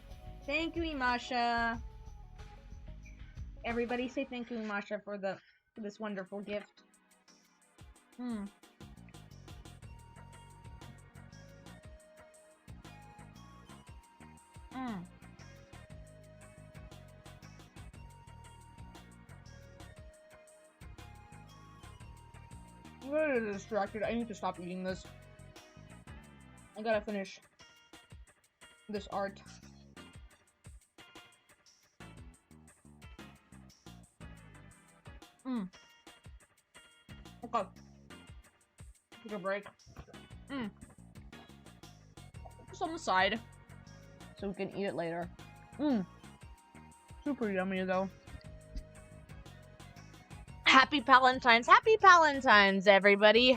Thank you, Imasha. Everybody say thank you, Imasha, for this wonderful gift. Hmm. Hmm. I'm really distracted. I need to stop eating this. I gotta finish this art. Okay. Take a break. Just on the side, so we can eat it later. Super yummy though. Happy Palentine's! Happy Palentine's, everybody!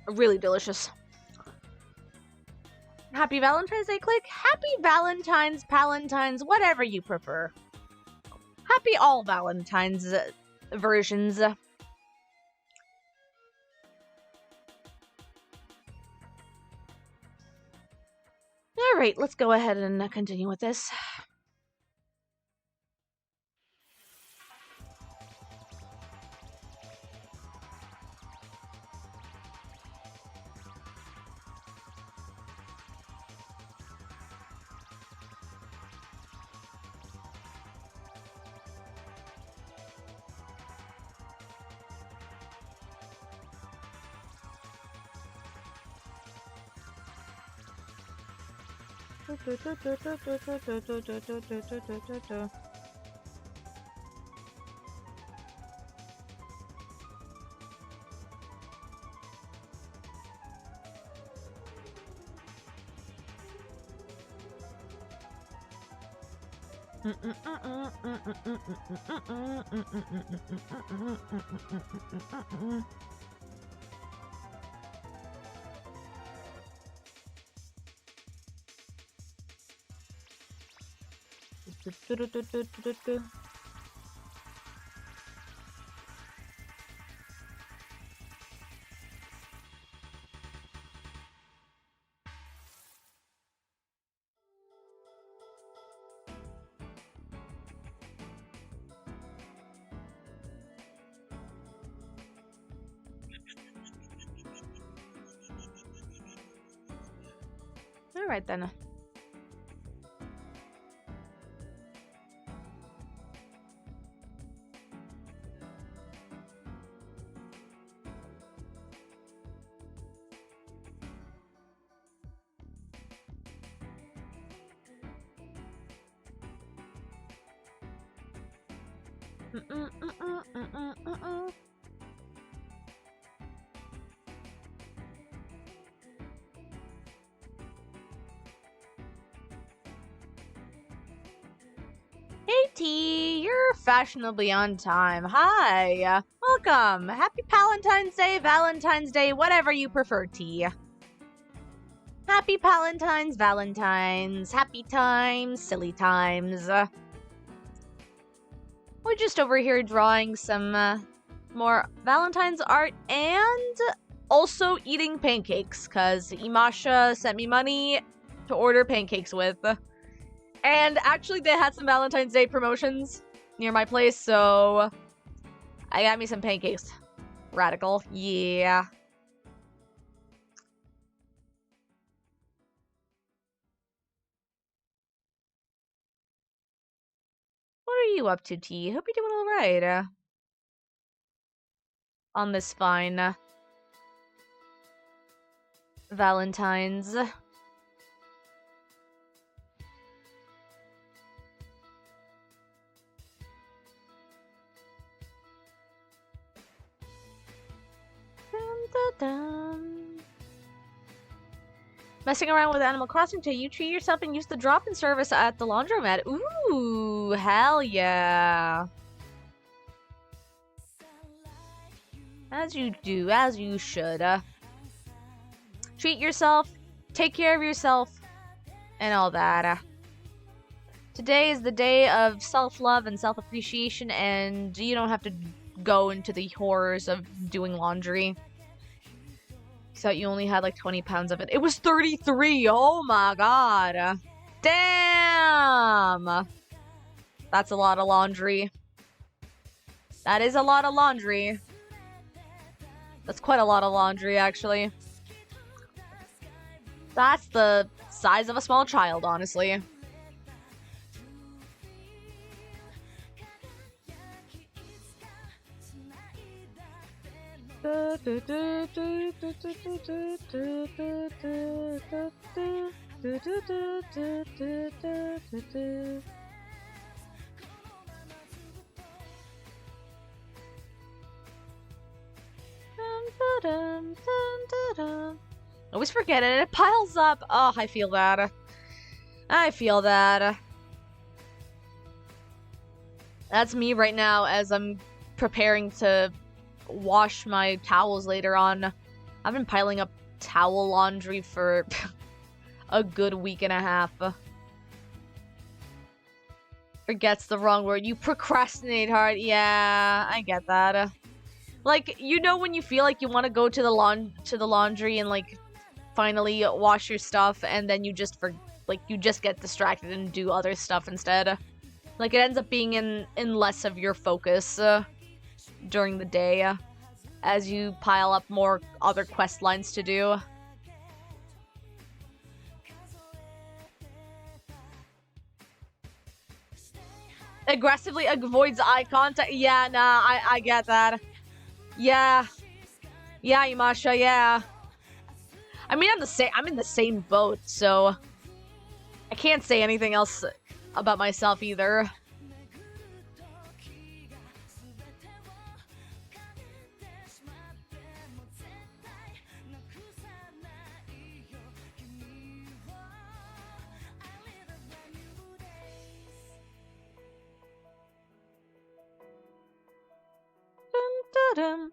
Really delicious. Happy Valentine's Day, click. Happy Valentine's, Palentine's, whatever you prefer. Happy all Valentine's versions. Alright, let's go ahead and continue with this. All right then. Hey T, you're fashionably on time. Hi, welcome. Happy Palentine's Day, Valentine's Day, whatever you prefer, T. Happy Palentine's, Valentine's, happy times, silly times. We're just over here drawing some more Valentine's art and also eating pancakes, because Imasha sent me money to order pancakes with. And actually, they had some Valentine's Day promotions near my place, so I got me some pancakes. Radical. Yeah. What are you up to, T? Hope you're doing alright. On this fine Valentine's. Messing around with Animal Crossing till you treat yourself and use the drop-in service at the laundromat. Ooh, hell yeah. As you do, as you should. Treat yourself, take care of yourself, and all that. Today is the day of self-love and self-appreciation, and you don't have to go into the horrors of doing laundry. So you only had like 20 pounds of it. It was 33! Oh my god! Damn! That's a lot of laundry. That is a lot of laundry. That's quite a lot of laundry, actually. That's the size of a small child, honestly. Always forget it. It piles up. Oh, I feel that. I feel that. That's me right now as I'm preparing to wash my towels later on. I've been piling up towel laundry for a good week and a half. Forget's the wrong word. You procrastinate hard. Yeah, I get that. Like, you know when you feel like you want to go to the laundry and like finally wash your stuff, and then you just you just get distracted and do other stuff instead. Like, it ends up being in less of your focus during the day as you pile up more other quest lines to do. Aggressively avoids eye contact. Yeah, nah, I get that. Yeah. Yeah, Imasha, yeah. I mean, I'm in the same boat, so I can't say anything else about myself either. Dun, dun, dun.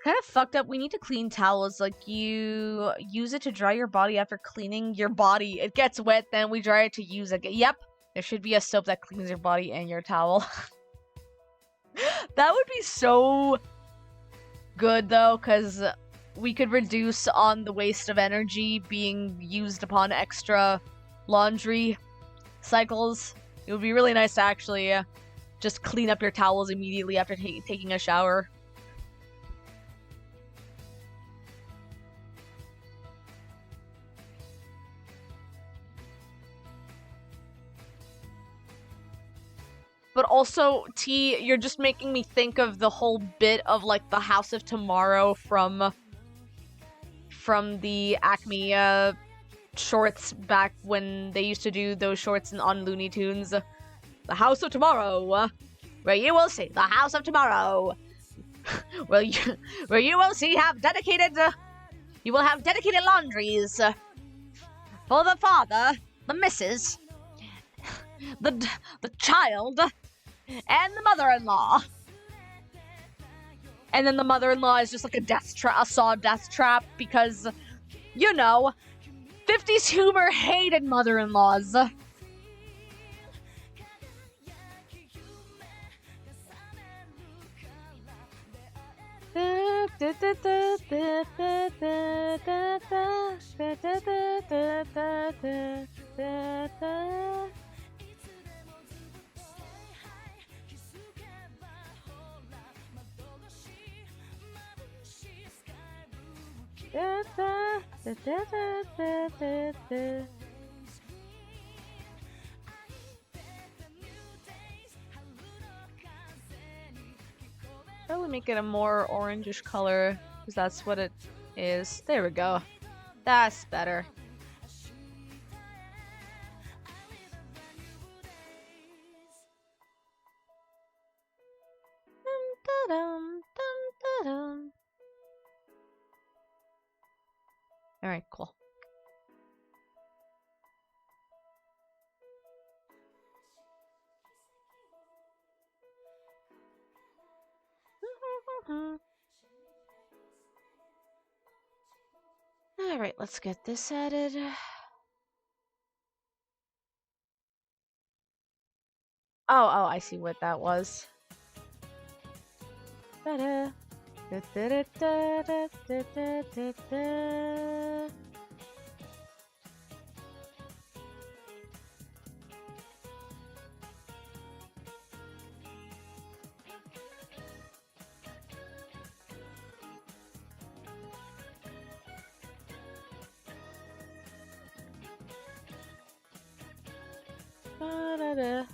Kind of fucked up. We need to clean towels. Like, you use it to dry your body after cleaning your body. It gets wet, then we dry it to use it. Yep, there should be a soap that cleans your body and your towel. That would be so good, though, because we could reduce on the waste of energy being used upon extra laundry cycles. It would be really nice to actually just clean up your towels immediately after taking a shower. But also, T, you're just making me think of the whole bit of, like, the House of Tomorrow from the Acme shorts back when they used to do those shorts on Looney Tunes. The House of Tomorrow, where you will see the House of Tomorrow, where you will see you will have dedicated laundries for the father, the missus, the child, and the mother-in-law. And then the mother-in-law is just like a saw death trap because, you know, 50s humor hated mother-in-laws. Probably make it a more orangish color, because that's what it is. There we go. That's better. Alright, cool. Alright, let's get this added. Oh, I see what that was. Da-da. Da-da-da-da-da-da-da-da. Da-da-da.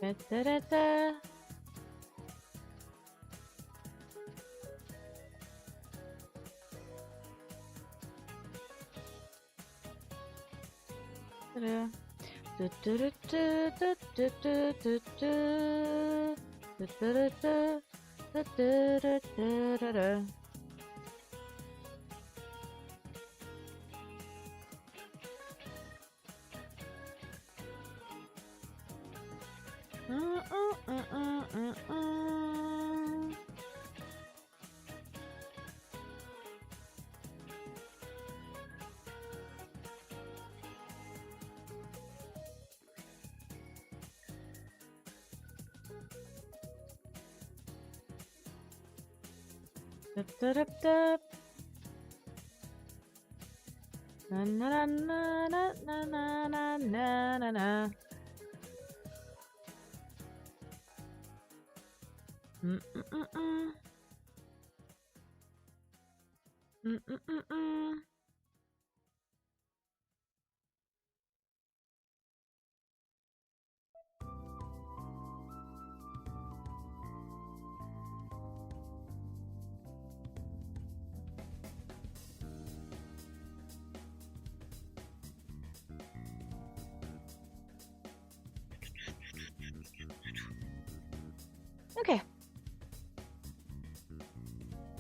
Da-da-da-da. Da-da. Du-du-du-du-du-du-du-du-du. Du-du-du-du. Du-du-du-du-du-du. Da-da-da-da. Na na na na na na na na na na. Mm-mm-mm-mm. Mm-mm-mm-mm. Okay.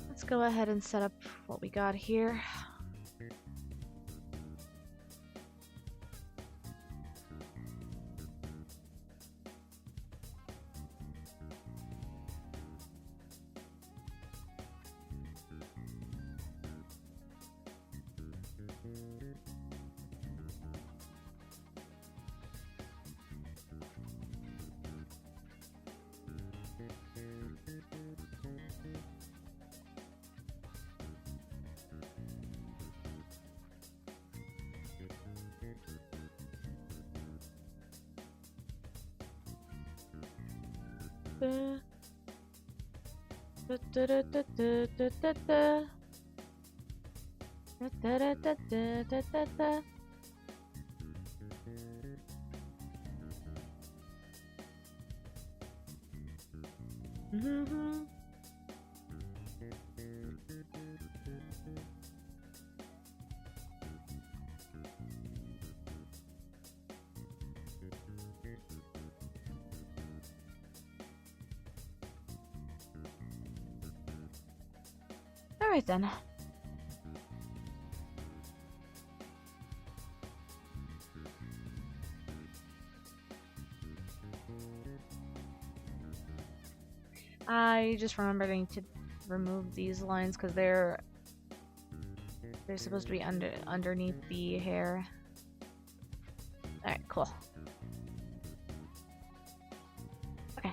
Let's go ahead and set up what we got here. Da-da-da-da-da-da-da-da. Da-da-da-da-da-da-da. Mm-hmm. Alright then. I just remembered to remove these lines because they're supposed to be underneath the hair. Alright, cool. Okay.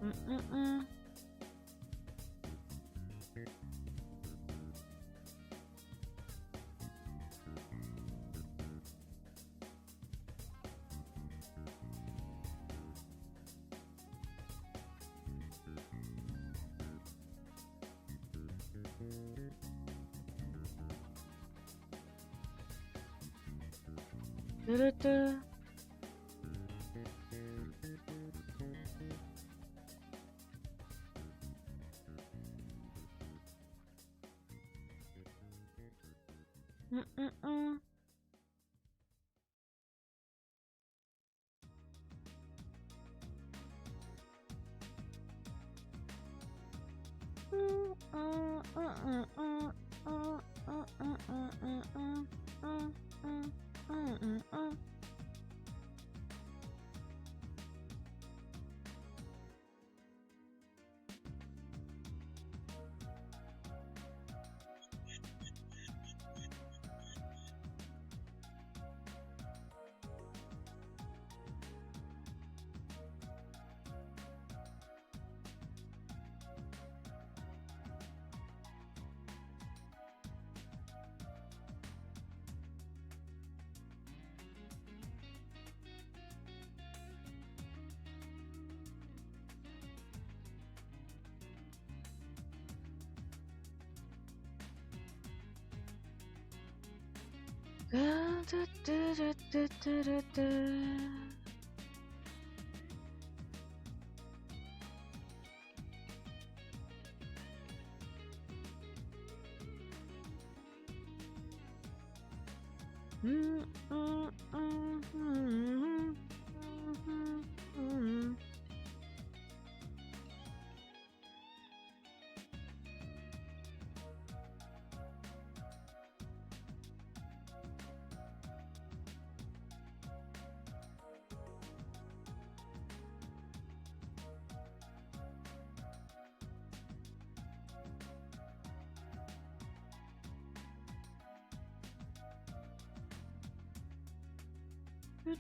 Mm-mm-mm. Da-da-da. Mm-mm-mm.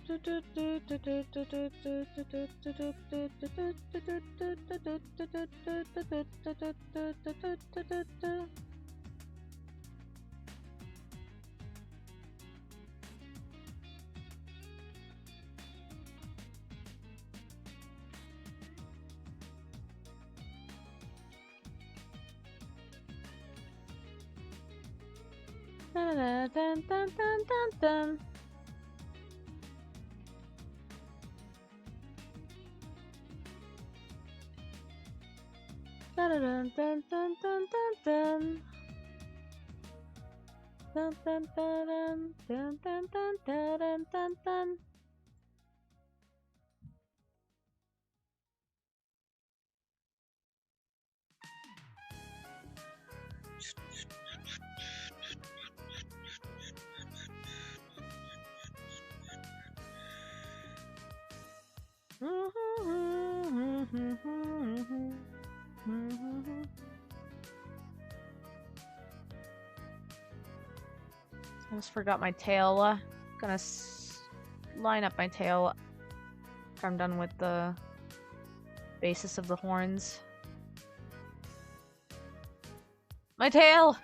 Dun, dun, dun, dun, dun, dun. Dun, dun, dun, dun, dun, dun, dun. Dun, dun, dun, dun, dun, dun, dun, dun, dun, dun. I just forgot my tail. Gonna line up my tail after I'm done with the basis of the horns. My tail!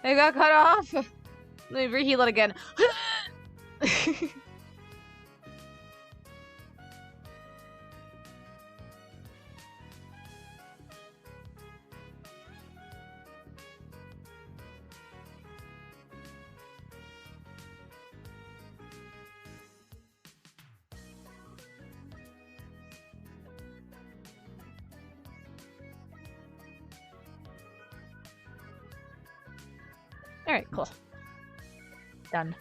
It got cut off! Let me reheal it again. Alright, cool. Done.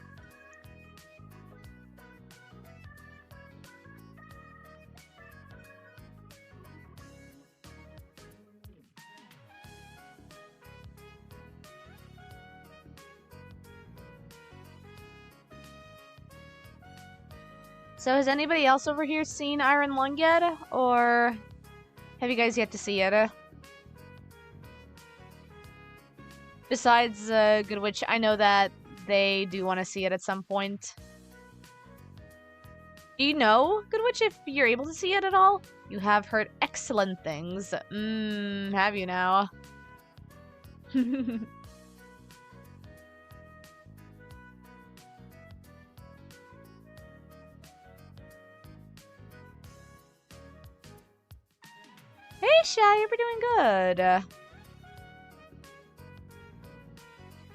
So has anybody else over here seen Iron Lung yet? Or have you guys yet to see it? Besides Goodwitch, I know that they do want to see it at some point. Do you know, Goodwitch, if you're able to see it at all? You have heard excellent things. Have you now? Hey, Sha, you're doing good.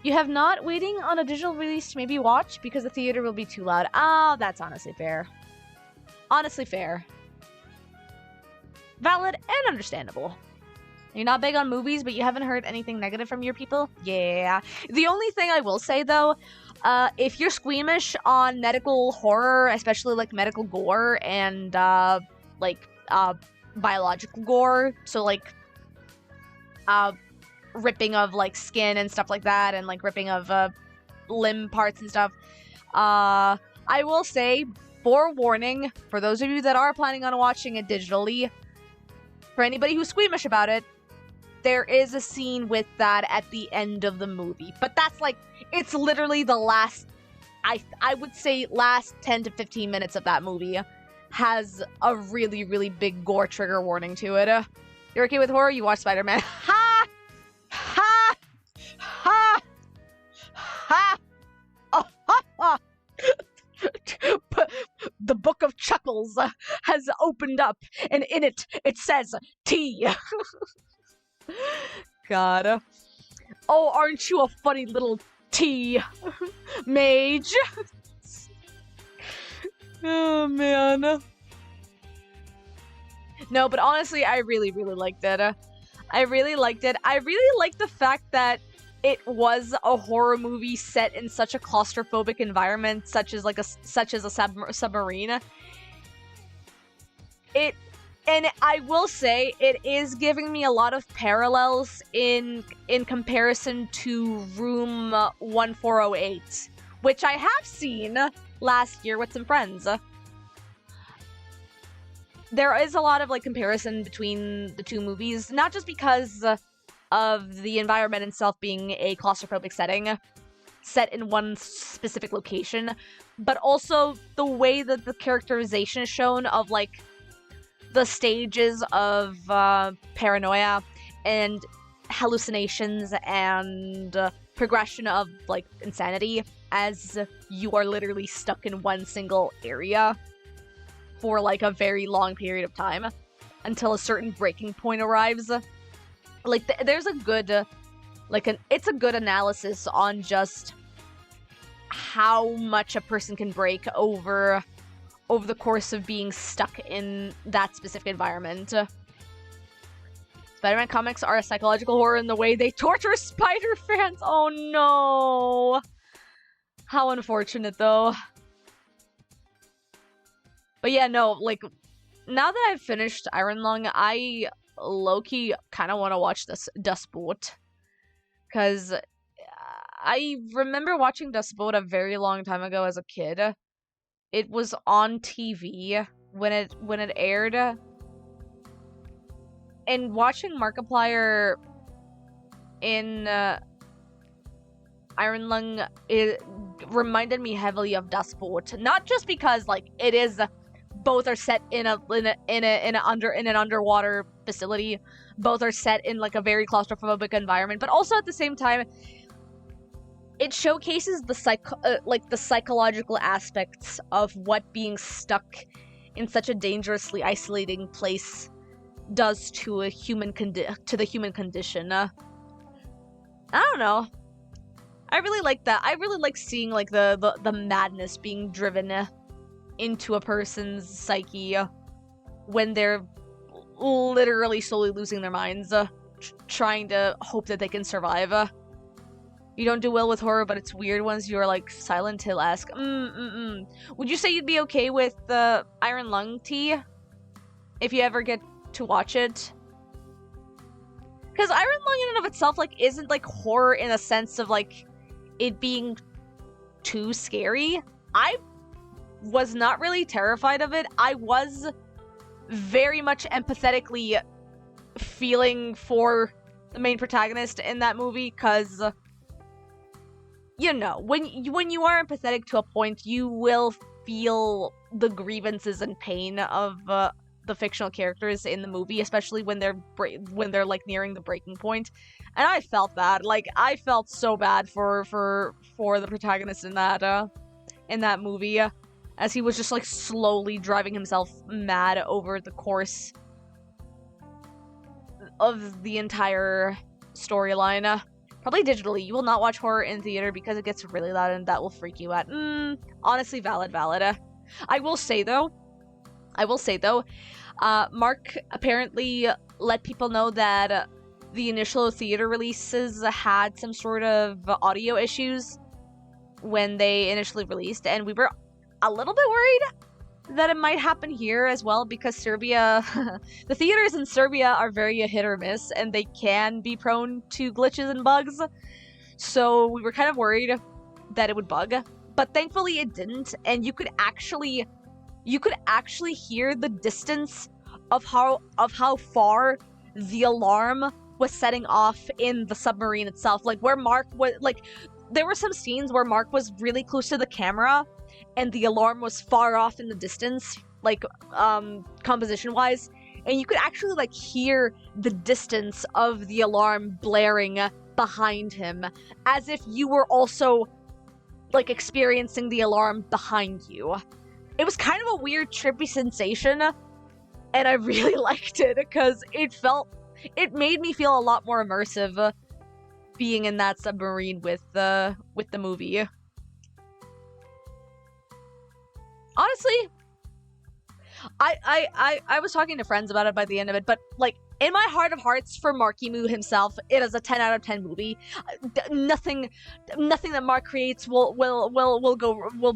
You have not waiting on a digital release to maybe watch because the theater will be too loud. Oh, that's honestly fair. Honestly fair. Valid and understandable. You're not big on movies, but you haven't heard anything negative from your people? Yeah. The only thing I will say, though, if you're squeamish on medical horror, especially, like, medical gore and, biological gore, so, like, ripping of, like, skin and stuff like that, and, like, ripping of, limb parts and stuff, I will say, forewarning, for those of you that are planning on watching it digitally, for anybody who's squeamish about it, there is a scene with that at the end of the movie. But that's, like, it's literally the last, I would say, last 10 to 15 minutes of that movie has a really, really big gore trigger warning to it. You're okay with horror? You watch Spider-Man. Ha! Ha! Ha! Ha! Oh, ha! Ha! The Book of Chuckles has opened up, and in it says T. God. Oh, aren't you a funny little T mage? Oh, man. No, but honestly, I really, really liked it. I really liked it. I really liked the fact that it was a horror movie set in such a claustrophobic environment, such as a submarine. And I will say, it is giving me a lot of parallels in comparison to Room 1408, which I have seen last year with some friends. There is a lot of, like, comparison between the two movies, not just because of the environment itself being a claustrophobic setting, set in one specific location, but also the way that the characterization is shown of, like, the stages of paranoia and hallucinations and progression of, like, insanity as you are literally stuck in one single area for, like, a very long period of time until a certain breaking point arrives. Like, there's a good, it's a good analysis on just how much a person can break over the course of being stuck in that specific environment. Spider-Man comics are a psychological horror in the way they torture Spider fans. Oh no! How unfortunate, though. But yeah, no, like, now that I've finished Iron Lung, I low-key kind of want to watch this Dust Boat. Because I remember watching Dust Boat a very long time ago as a kid. It was on TV when it aired. And watching Markiplier in Iron Lung, it reminded me heavily of Dust Boat. Not just because, like, it is... Both are set in an underwater facility. Both are set in, like, a very claustrophobic environment, but also at the same time, it showcases the psychological aspects of what being stuck in such a dangerously isolating place does to the human condition. I don't know. I really like that. I really like seeing, like, the madness being driven into a person's psyche when they're literally slowly losing their minds, trying to hope that they can survive. You don't do well with horror, but it's weird ones. You're like Silent Hill-esque. Would you say you'd be okay with the Iron Lung tea if you ever get to watch it? Because Iron Lung in and of itself, like, isn't like horror in a sense of like it being too scary. I was not really terrified of it. I was very much empathetically feeling for the main protagonist in that movie, because you know, when you are empathetic to a point, you will feel the grievances and pain of the fictional characters in the movie, especially when they're like nearing the breaking point. And I felt that. Like, I felt so bad for the protagonist in that movie, as he was just like slowly driving himself mad over the course of the entire storyline. Probably digitally. You will not watch horror in theater because it gets really loud and that will freak you out. Honestly, valid. I will say though, Mark apparently let people know that the initial theater releases had some sort of audio issues when they initially released, and we were a little bit worried that it might happen here as well, because Serbia, the theaters in Serbia are very hit or miss, and they can be prone to glitches and bugs. So we were kind of worried that it would bug, but thankfully it didn't, and you could actually hear the distance of how far the alarm was setting off in the submarine itself. Like, where Mark was, like, there were some scenes where Mark was really close to the camera and the alarm was far off in the distance, like, composition-wise, and you could actually, like, hear the distance of the alarm blaring behind him, as if you were also, like, experiencing the alarm behind you. It was kind of a weird, trippy sensation, and I really liked it, because it made me feel a lot more immersive being in that submarine with the movie. Honestly, I was talking to friends about it by the end of it, but, like, in my heart of hearts, for Marky Moo himself, it is a 10 out of 10 movie. Nothing that Mark creates will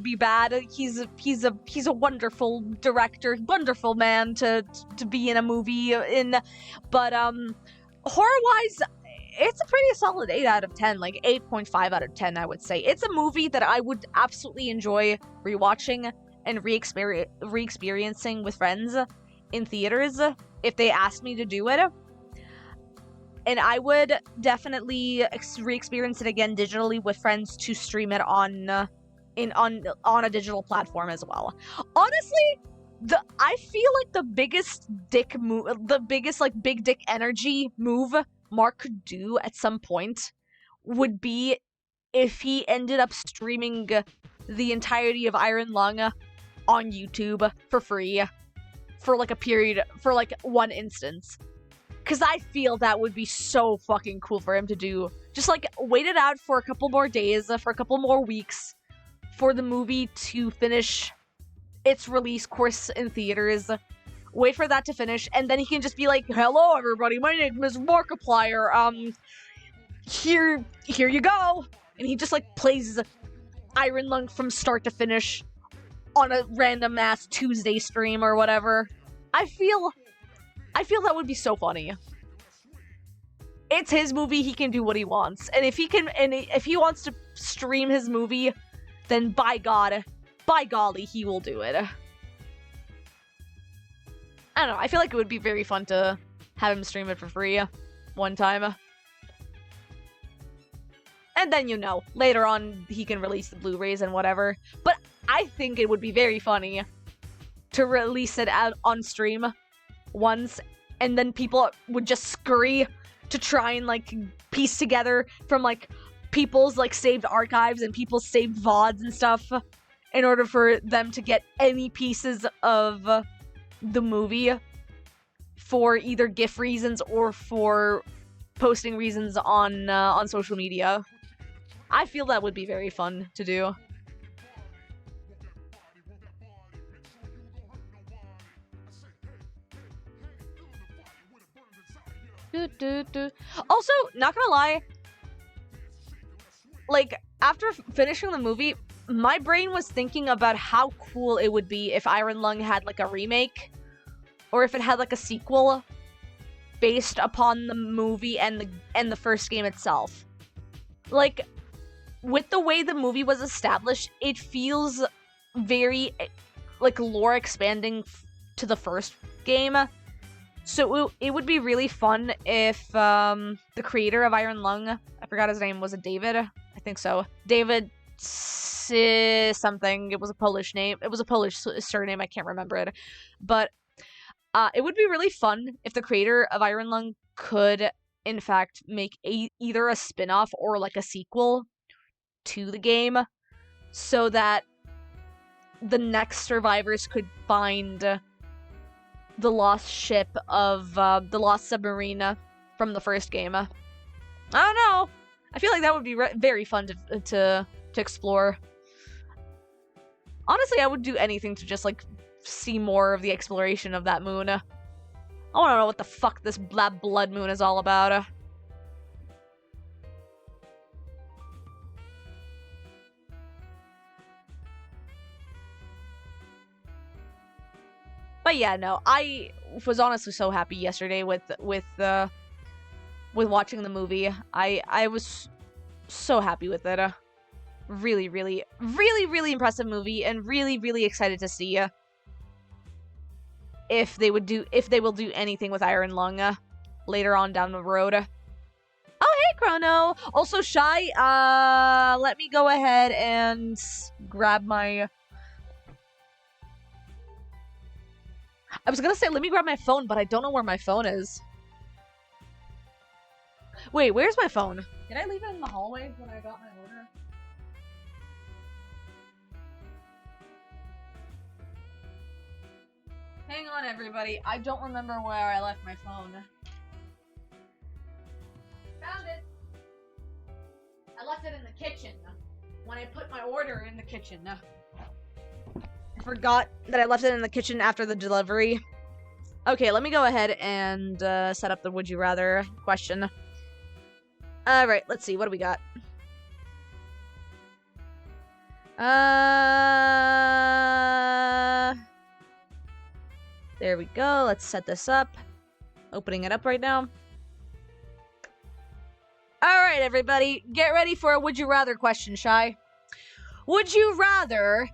be bad. He's a wonderful director, wonderful man to be in a movie in. But horror-wise, it's a pretty solid 8 out of 10, like 8.5 out of 10, I would say. It's a movie that I would absolutely enjoy rewatching and re-experiencing with friends in theaters if they asked me to do it. And I would definitely re-experience it again digitally with friends to stream it on a digital platform as well. Honestly, I feel like the biggest like big dick energy move Mark could do at some point would be if he ended up streaming the entirety of Iron Lung on YouTube for free for like a period, for like one instance. Because I feel that would be so fucking cool for him to do. Just like wait it out for a couple more days, for a couple more weeks, for the movie to finish its release course in theaters. Wait for that to finish, and then he can just be like, "Hello, everybody. My name is Markiplier. Here you go." And he just like plays Iron Lung from start to finish on a random ass Tuesday stream or whatever. I feel that would be so funny. It's his movie. He can do what he wants, and if he wants to stream his movie, then by golly, he will do it. I don't know, I feel like it would be very fun to have him stream it for free one time. And then, you know, later on, he can release the Blu-rays and whatever. But I think it would be very funny to release it out on stream once, and then people would just scurry to try and, like, piece together from, like, people's, like, saved archives and people's saved VODs and stuff in order for them to get any pieces of the movie for either GIF reasons or for posting reasons on social media. I feel that would be very fun to do. Also, not gonna lie, like, after finishing the movie, my brain was thinking about how cool it would be if Iron Lung had, like, a remake, or if it had, like, a sequel based upon the movie and the first game itself. Like, with the way the movie was established, it feels very, like, lore expanding to the first game. So it would be really fun if the creator of Iron Lung, I forgot his name, was it David? I think so. David something. It was a Polish name. It was a Polish surname. I can't remember it. But it would be really fun if the creator of Iron Lung could, in fact, make either a spin-off or, like, a sequel to the game, so that the next survivors could find the lost ship of the lost submarine from the first game. I don't know. I feel like that would be very fun to explore. Honestly, I would do anything to just, like, see more of the exploration of that moon. I want to know what the fuck this blood moon is all about. But yeah, no, I was honestly so happy yesterday with watching the movie. I was so happy with it. Really, really, really, really impressive movie, and really, really excited to see if they will do anything with Iron Lung later on down the road. Oh, hey, Chrono! Also, Shy, let me go ahead and grab my... I was gonna say, let me grab my phone, but I don't know where my phone is. Wait, where's my phone? Did I leave it in the hallway when I got my order? Hang on, everybody. I don't remember where I left my phone. Found it! I left it in the kitchen when I put my order in the kitchen. I forgot that I left it in the kitchen after the delivery. Okay, let me go ahead and set up the Would You Rather question. Alright, let's see. What do we got? There we go. Let's set this up. Opening it up right now. Alright, everybody. Get ready for a Would You Rather question, Shy. Would you rather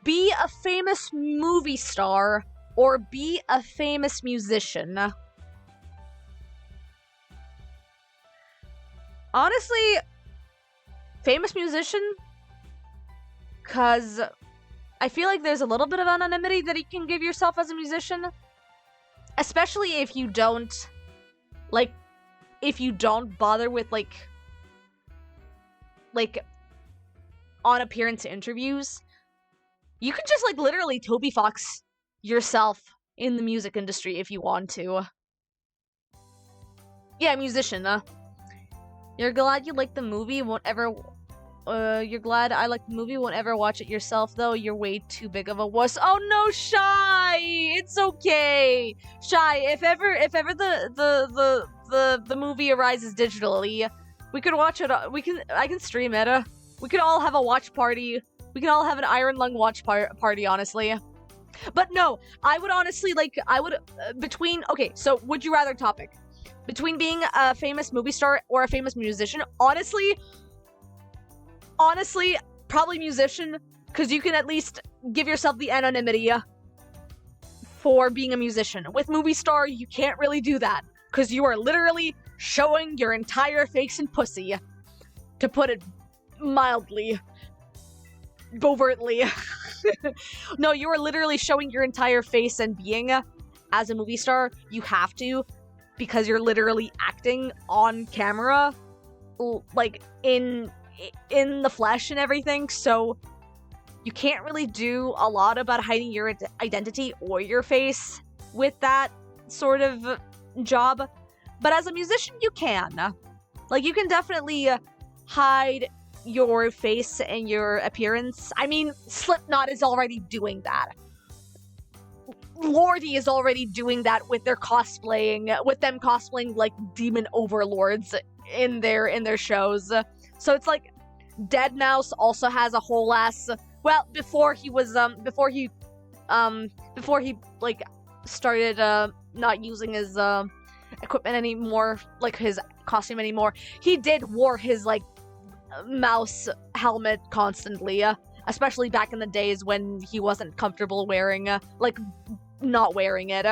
be a famous movie star or be a famous musician? Honestly, famous musician, because I feel like there's a little bit of anonymity that you can give yourself as a musician, especially if you don't, like, if you don't bother with, like on appearance interviews. You can just, like, literally Toby Fox yourself in the music industry if you want to. Yeah, musician, You're glad you like the movie, won't ever... you're glad I like the movie, won't ever watch it yourself, though. You're way too big of a wuss. Oh no, Shy! It's okay! Shy, if ever the movie arises digitally, we could watch it, I can stream it, we could all have a watch party. We can all have an Iron Lung watch party, honestly. But no, I would honestly, like, okay, so would you rather topic. Between being a famous movie star or a famous musician, honestly, probably musician, because you can at least give yourself the anonymity for being a musician. With movie star, you can't really do that, because you are literally showing your entire face and pussy, to put it mildly. Overtly. No, you are literally showing your entire face and being as a movie star. You have to, because you're literally acting on camera, like in the flesh and everything, so you can't really do a lot about hiding your identity or your face with that sort of job. But as a musician, you can. Like, you can definitely hide your face and your appearance. I mean, Slipknot is already doing that. Lordy is already doing that with their cosplaying, with them cosplaying like demon overlords in their shows. So it's like, Dead Mouse also has a whole ass. Well, before he like started not using his equipment anymore, like his costume anymore, he did wore his like mouse helmet constantly, especially back in the days when he wasn't comfortable wearing like not wearing it.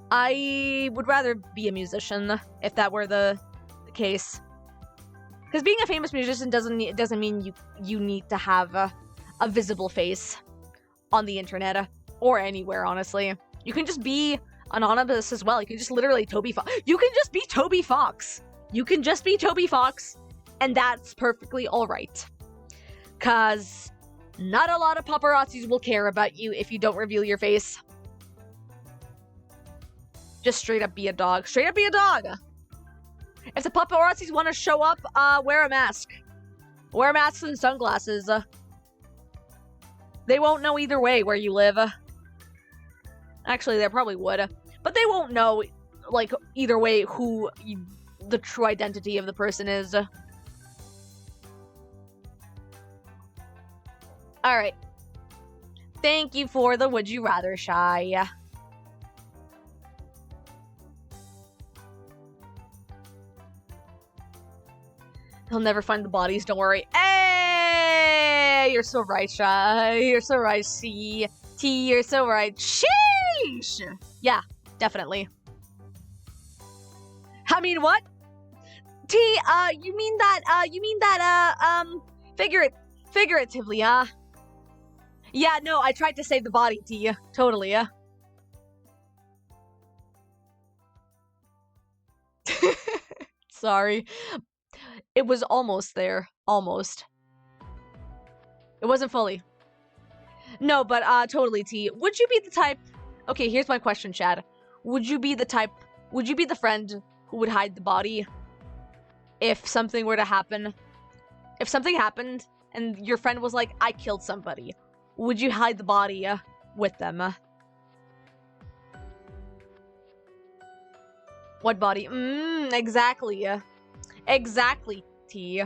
I would rather be a musician if that were the case, because being a famous musician doesn't mean you need to have a visible face on the internet or anywhere. Honestly, you can just be anonymous as well. You can just literally you can just be Toby Fox. You can just be Toby Fox, and that's perfectly alright. Cause not a lot of paparazzis will care about you if you don't reveal your face. Just straight up be a dog. Straight up be a dog! If the paparazzis want to show up, wear a mask. Wear masks and sunglasses. They won't know either way where you live. Actually, they probably would. But they won't know, like, either way who the true identity of the person is. Alright. Thank you for the Would You Rather, Shy. He'll never find the bodies, don't worry. Hey! You're so right, Shy. You're so right, C. T, you're so right. Sheesh! Yeah, definitely. I mean, what? T, you mean that, figuratively, Yeah, no, I tried to save the body, T. Totally, Sorry. It was almost there. Almost. It wasn't fully. No, but, totally, T. Would you be the type... Okay, here's my question, Chad. Would you be the friend who would hide the body if something were to happen? If something happened and your friend was like, I killed somebody, would you hide the body with them? What body? Exactly. Exactly, T.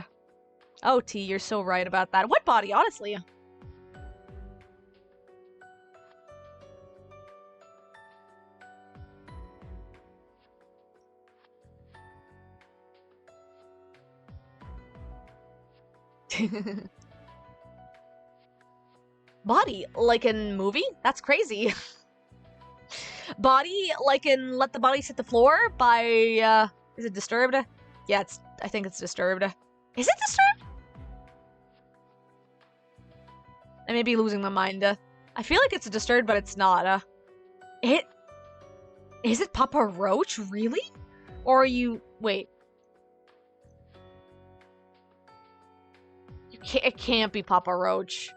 Oh, T, you're so right about that. What body, honestly? Body, like in movie? That's crazy. Body, like in Let the Bodies Hit the Floor by, is it Disturbed? Yeah, I think it's Disturbed. Is it Disturbed? I may be losing my mind. I feel like it's Disturbed, but it's not. Is it Papa Roach? Really? Or are you... Wait. It can't be Papa Roach.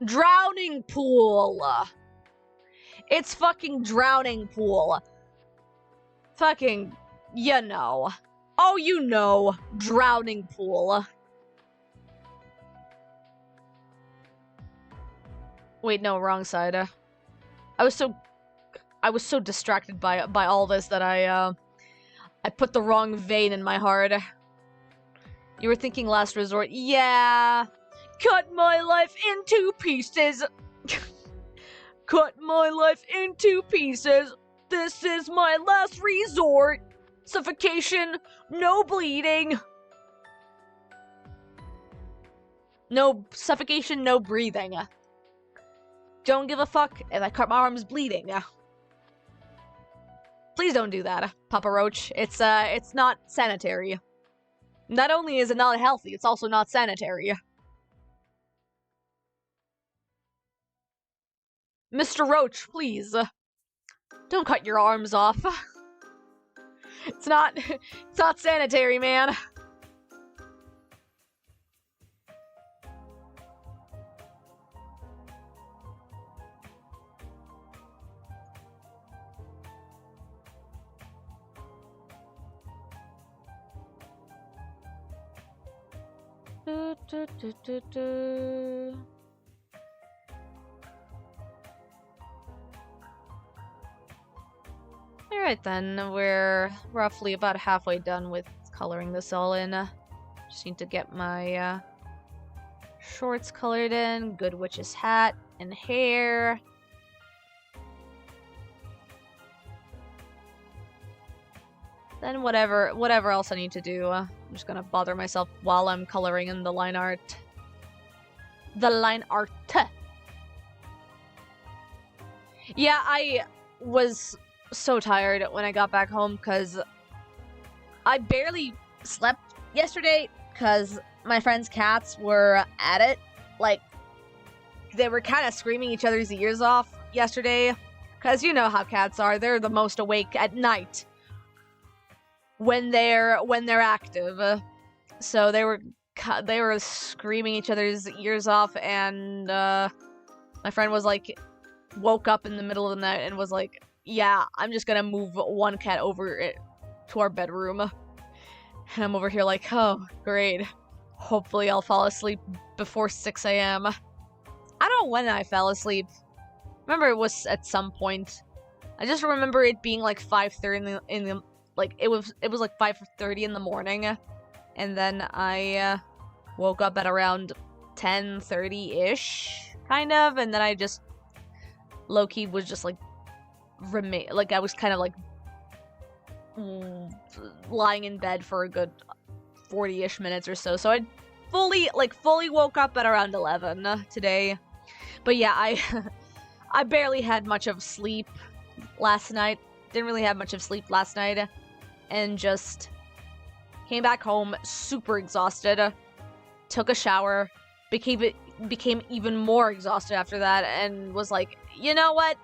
Drowning Pool! It's fucking Drowning Pool. Fucking, you know. Oh, you know. Drowning Pool. Wait, no, wrong side. I was so distracted by all this that I put the wrong vein in my heart. You were thinking Last Resort. Yeah. Cut my life into pieces. Cut my life into pieces. This is my last resort. Suffocation, no bleeding. No suffocation, no breathing. Don't give a fuck if I cut my arms bleeding. Please don't do that, Papa Roach. It's not sanitary. Not only is it not healthy, it's also not sanitary. Mr. Roach, please. Don't cut your arms off. It's not sanitary, man. Alright then, we're roughly about halfway done with coloring this all in. Just need to get my shorts colored in, Goodwitch's hat and hair. Then whatever else I need to do, I'm just gonna bother myself while I'm coloring in the line art. The line art. Yeah, I was so tired when I got back home because I barely slept yesterday because my friend's cats were at it. Like, they were kind of screaming each other's ears off yesterday because you know how cats are. They're the most awake at night when they're active. So they were screaming each other's ears off, and my friend was like, woke up in the middle of the night and was like, yeah, I'm just gonna move one cat over it to our bedroom. And I'm over here like, oh, great. Hopefully I'll fall asleep before 6 a.m. I don't know when I fell asleep. Remember, it was at some point. I just remember it being like 5:30 in the like it was like 5:30 in the morning, and then I woke up at around 10:30-ish, kind of, and then I just low-key was just like I was kind of like lying in bed for a good 40-ish minutes or so. So I fully woke up at around 11 today. But yeah, I barely had much of sleep last night. Didn't really have much of sleep last night, and just came back home super exhausted. Took a shower, became even more exhausted after that, and was like, you know what?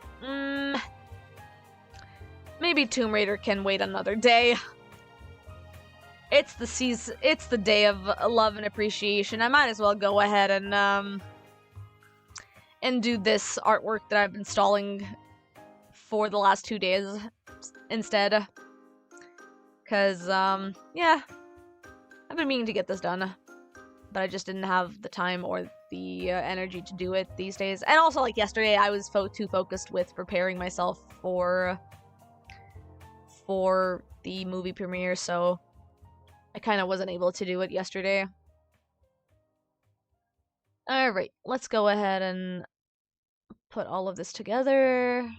Maybe Tomb Raider can wait another day. It's the season. It's the day of love and appreciation. I might as well go ahead and do this artwork that I've been stalling for the last 2 days instead. Cause yeah, I've been meaning to get this done, but I just didn't have the time or the energy to do it these days. And also, like yesterday, I was too focused with preparing myself for the movie premiere, so I kind of wasn't able to do it yesterday. Alright, let's go ahead and put all of this together.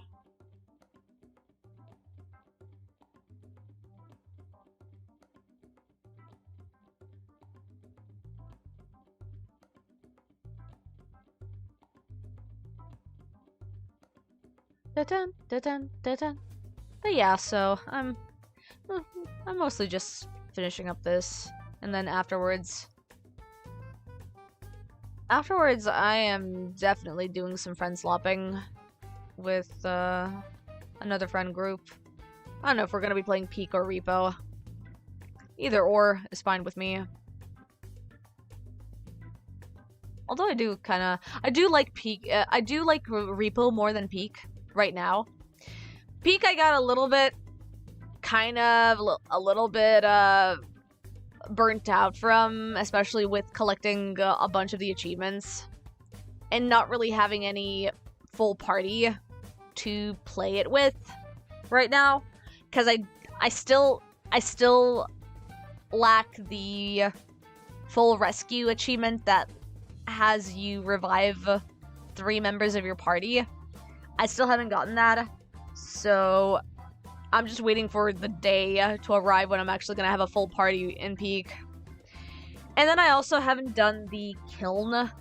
Da-dun, da-dun, da-dun. But yeah, so I'm mostly just finishing up this, and then afterwards I am definitely doing some friend slopping with another friend group. I don't know if we're gonna be playing Peak or Repo. Either or is fine with me. Although I do like Peak. I do like Repo more than Peak right now. Peak I got a little bit burnt out from, especially with collecting a bunch of the achievements and not really having any full party to play it with right now, because I still lack the full rescue achievement that has you revive 3 members of your party. I still haven't gotten that, so I'm just waiting for the day to arrive when I'm actually gonna have a full party in Peak. And then I also haven't done the Kiln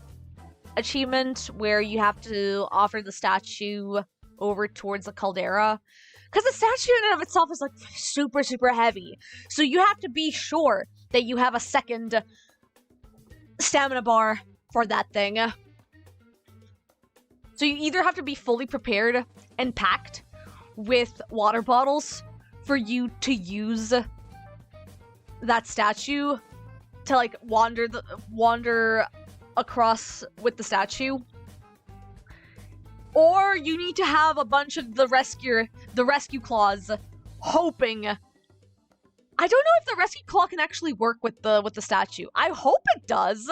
achievement, where you have to offer the statue over towards the caldera, because the statue in and of itself is like super heavy, so you have to be sure that you have a second stamina bar for that thing. So you either have to be fully prepared and packed with water bottles for you to use that statue to like wander across with the statue, or you need to have a bunch of the rescue claws, hoping. I don't know if the rescue claw can actually work with the statue. I hope it does.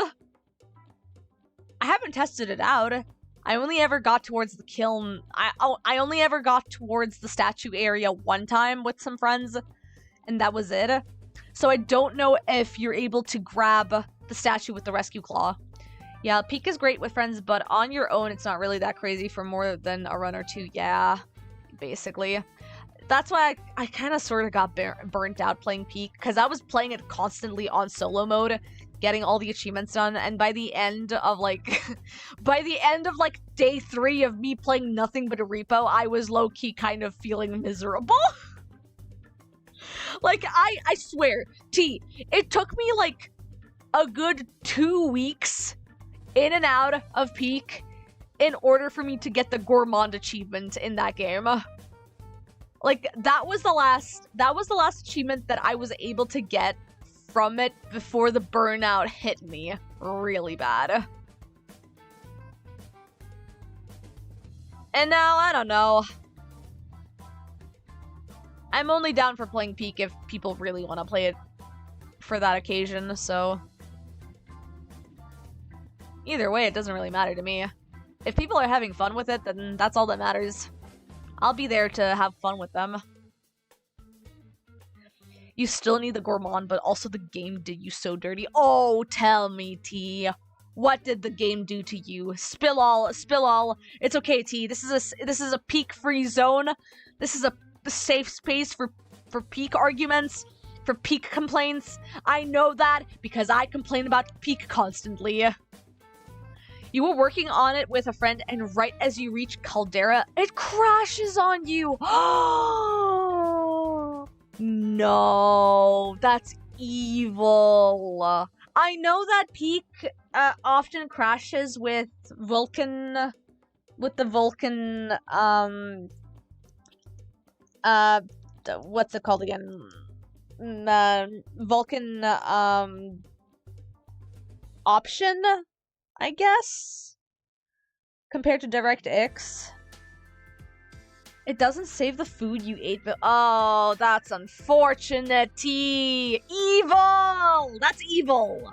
I haven't tested it out. I only ever got towards the kiln. I only ever got towards the statue area one time with some friends, and that was it. So I don't know if you're able to grab the statue with the rescue claw. Yeah, peek is great with friends, but on your own, it's not really that crazy for more than a run or two. Yeah, basically. That's why I kind of sort of got burnt out playing peek, because I was playing it constantly on solo mode, getting all the achievements done, and by the end of like day 3 of me playing nothing but a repo, I was low-key kind of feeling miserable. Like, I swear, T, it took me like a good 2 weeks in and out of peak in order for me to get the gourmand achievement in that game. Like, that was the last achievement that I was able to get from it before the burnout hit me really bad. And now, I don't know. I'm only down for playing peek if people really want to play it for that occasion, so either way, it doesn't really matter to me. If people are having fun with it, then that's all that matters. I'll be there to have fun with them. You still need the gourmand, but also the game did you so dirty. Oh, tell me, T. What did the game do to you? Spill all. Spill all. It's okay, T. This is a peek-free zone. This is a safe space for peek arguments, for peek complaints. I know that because I complain about peek constantly. You were working on it with a friend, and right as you reach Caldera, it crashes on you. Oh no, that's evil. I know that peek often crashes with Vulcan, what's it called again? Vulcan option, I guess, compared to DirectX. It doesn't save the food you ate, but oh, that's unfortunate. Evil! That's evil.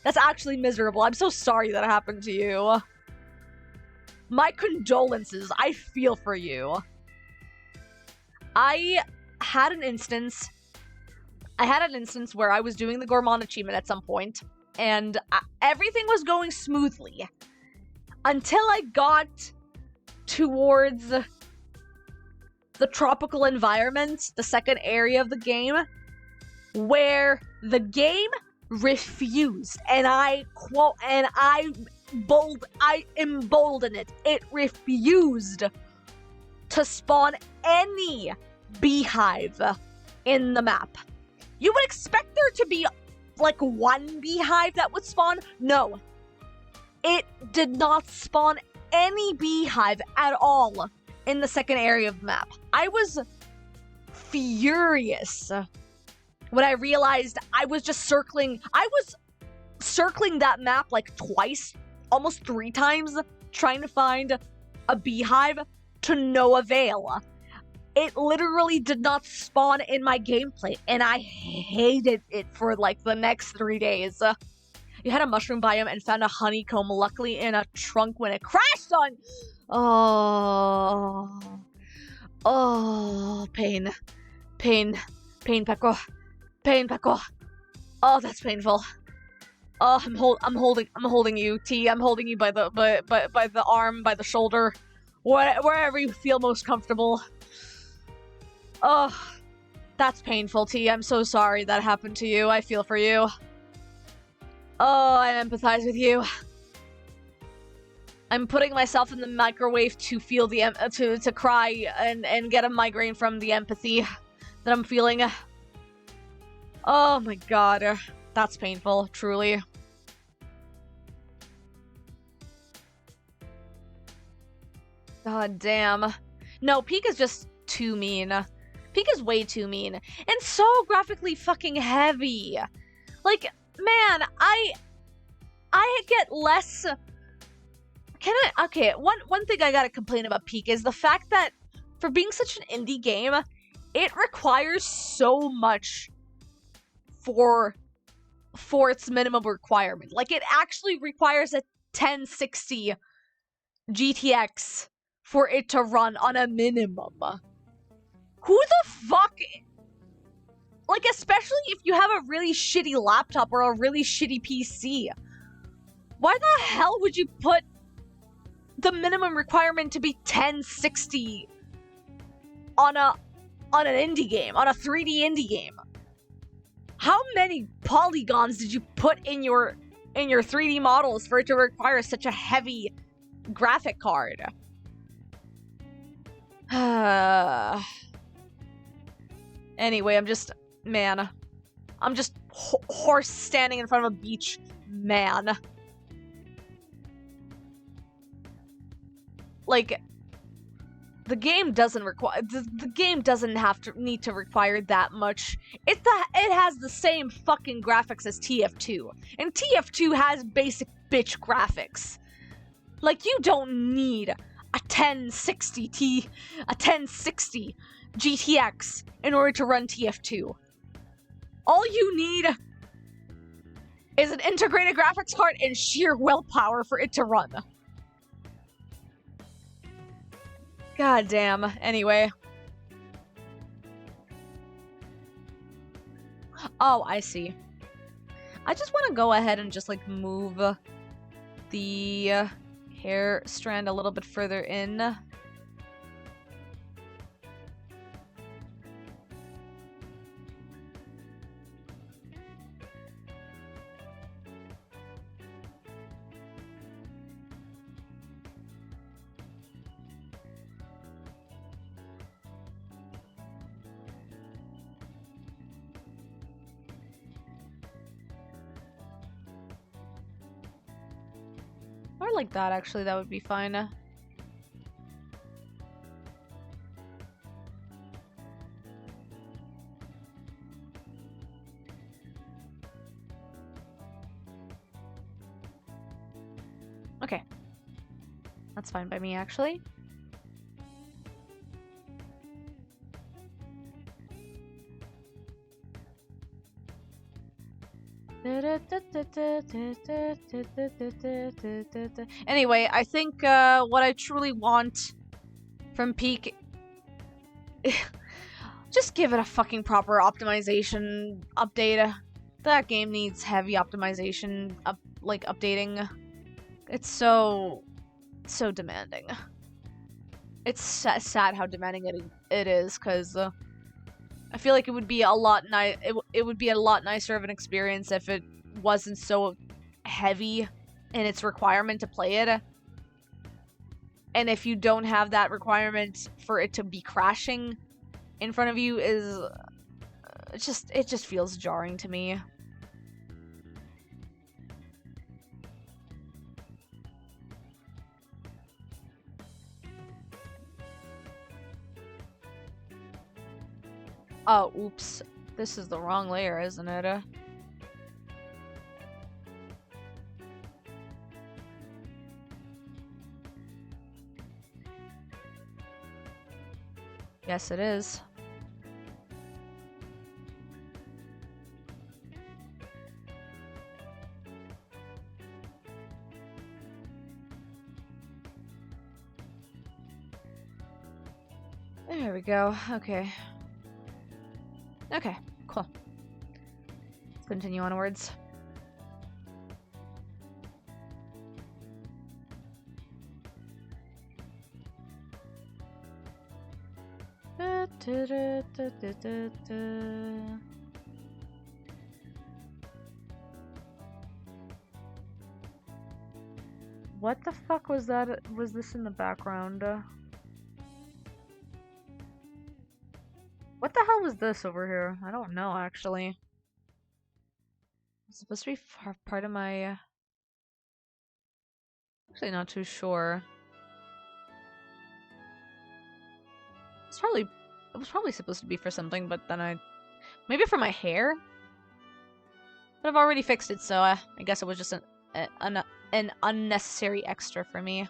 That's actually miserable. I'm so sorry that happened to you. My condolences. I feel for you. I had an instance where I was doing the gourmand achievement at some point, and everything was going smoothly until I got towards the tropical environment, the second area of the game, where the game refused, and I embolden it. It refused to spawn any beehive in the map. You would expect there to be like one beehive that would spawn. No. It did not spawn any beehive at all in the second area of the map. I was furious when I realized I was circling that map like twice, almost 3 times, trying to find a beehive to no avail. It literally did not spawn in my gameplay, and I hated it for like the next 3 days. You had a mushroom biome and found a honeycomb, luckily in a trunk when it crashed on. Oh, pain, Peko, pain, Peko. Oh, that's painful. Oh, I'm holding you, T. I'm holding you by the arm, by the shoulder, wherever you feel most comfortable. Oh, that's painful, T. I'm so sorry that happened to you. I feel for you. Oh, I empathize with you. I'm putting myself in the microwave to feel the to cry and get a migraine from the empathy that I'm feeling. Oh my god, that's painful, truly. God damn. No, Peek is just too mean. Peek is way too mean. And so graphically fucking heavy. Like, man, I get less... Okay, one thing I gotta complain about Peek is the fact that for being such an indie game, it requires so much for its minimum requirement. Like, it actually requires a 1060 GTX for it to run on a minimum. Who the fuck? Like, especially if you have a really shitty laptop or a really shitty PC. Why the hell would you put the minimum requirement to be 1060 on an indie game, on a 3D indie game? How many polygons did you put in your 3D models for it to require such a heavy graphic card? Anyway, I'm just horse standing in front of a beach, man. Like, the game doesn't require, the game doesn't need to require that much. It has the same fucking graphics as TF2, and TF2 has basic bitch graphics. Like, you don't need a 1060 GTX in order to run TF2. All you need is an integrated graphics card and sheer willpower for it to run. God damn. Anyway. Oh, I see. I just want to go ahead and just, like, move the hair strand a little bit further in. Or like that, actually, that would be fine. Okay. That's fine by me, actually. Anyway, I think what I truly want from Peak, just give it a fucking proper optimization update. That game needs heavy optimization, updating. It's so demanding. It's sad how demanding it is, because I feel like it would be a lot it would be a lot nicer of an experience if it wasn't so heavy in its requirement to play it. And if you don't have that requirement for it to be crashing in front of you, it just feels jarring to me. Oh, oops. This is the wrong layer, isn't it? Yes, it is. There we go. Okay. Okay, cool. Let's continue onwards. What the fuck was that? Was this in the background? What the hell was this over here? I don't know, actually. It's supposed to be part of my... Actually, not too sure. It was probably supposed to be for something, but then maybe for my hair? But I've already fixed it, so I guess it was just an unnecessary extra for me.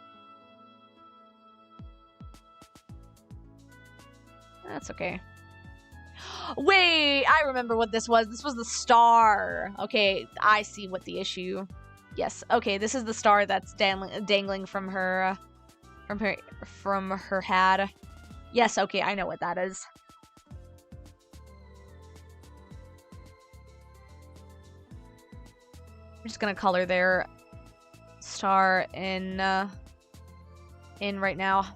That's okay. Wait, I remember what this was. This was the star. Okay, I see what the issue. Yes, okay, this is the star that's dangling from her from her hat. Yes, okay, I know what that is. I'm just gonna color their star in right now.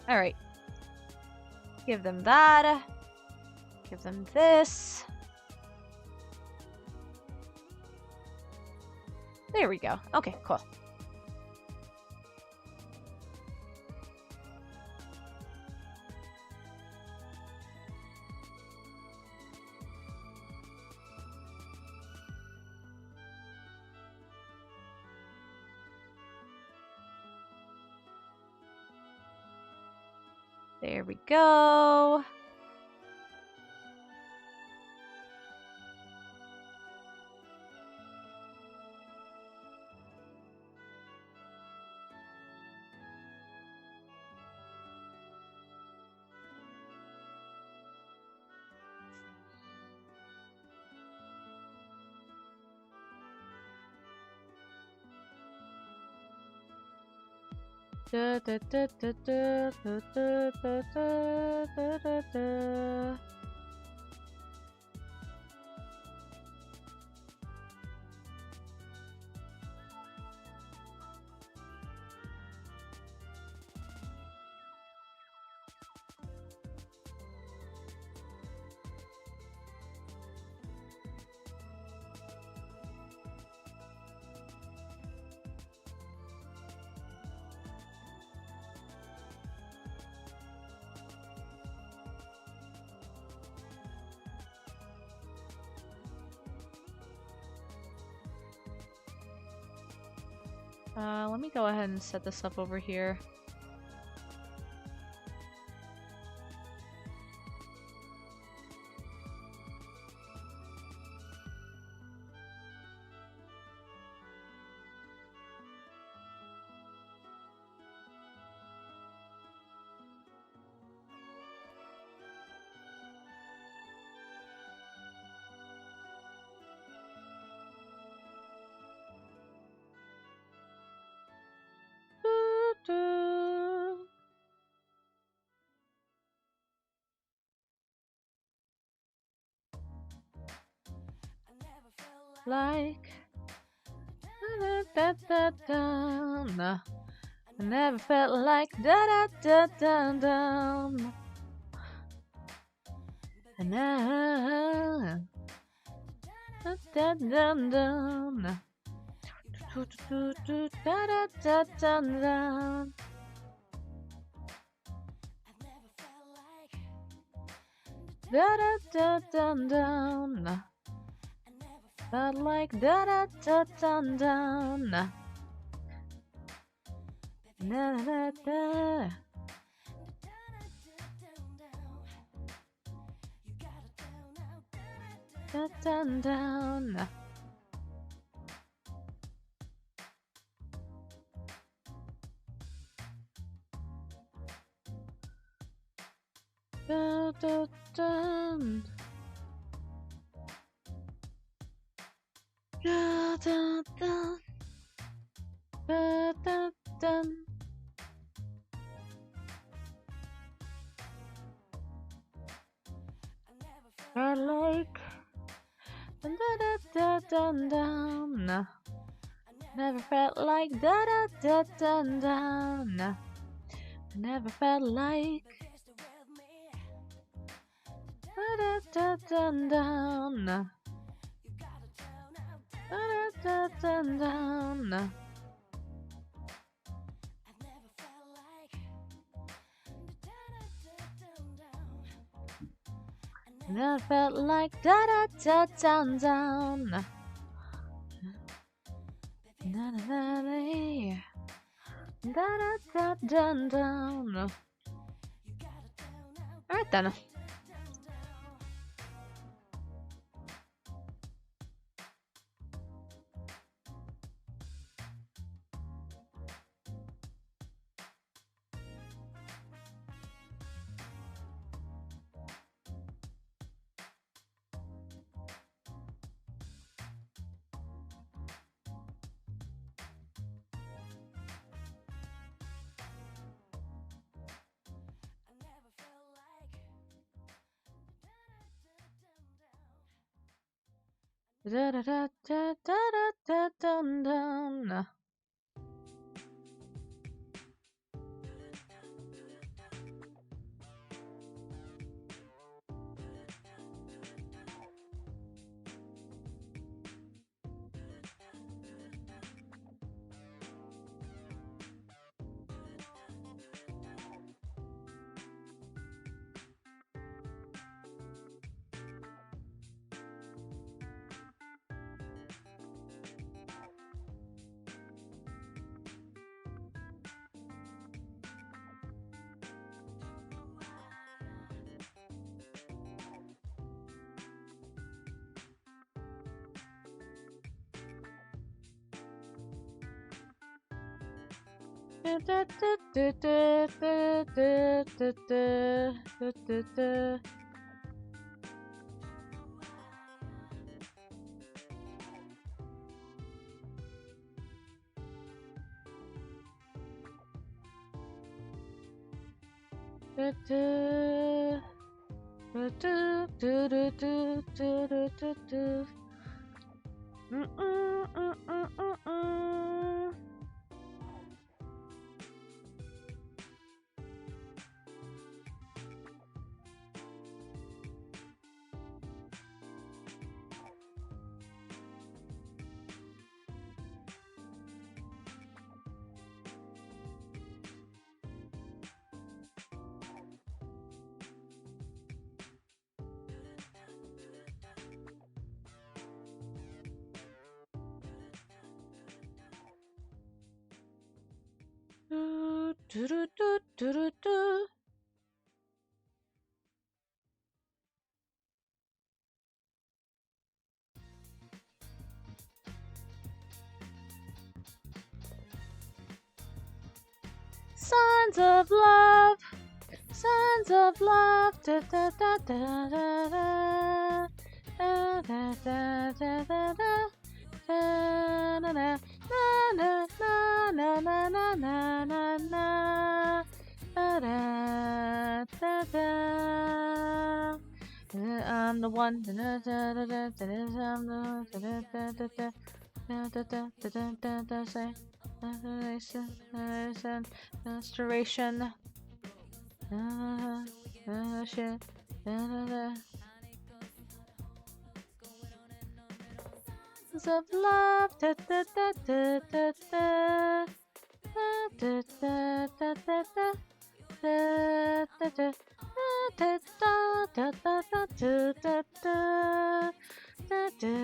Alright. Give them that. Give them this. There we go. Okay, cool. There we go. Da, da, da, da, da, da, da, da, da, da, da. Let me go ahead and set this up over here. Like da da da da. I never felt like da da da da da. And da da da da. Da da da da da. Da da da da da. Felt like da da da da da. Da da da. Da da da. Da da da. Da da da. Da da da. I like da da da da da. Never felt like da da da da da. Never felt like da da da da da. Da da da da da. Never felt like da da da da da. Na na na na. Da da da da da. Alright then. Da da da da da da da da. Signs of love, signs of love. Da da da da da da. Da da da da da da. Da na na na na na na na na na na. Da da da da. I'm the one. Da da da da da da. I'm the da da da da. Da da da da da da. Say. Restoration. Shit. Of love. Da da da da da da. Da da da da da. Da da da. Da da da da da da da da. Da da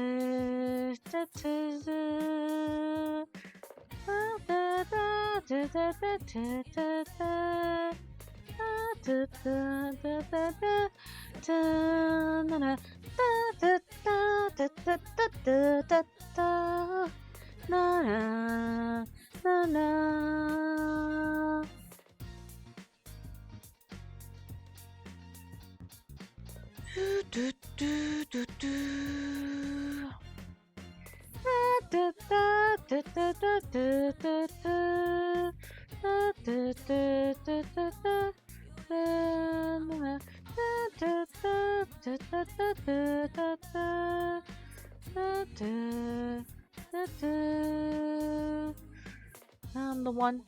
da da. I'm the one.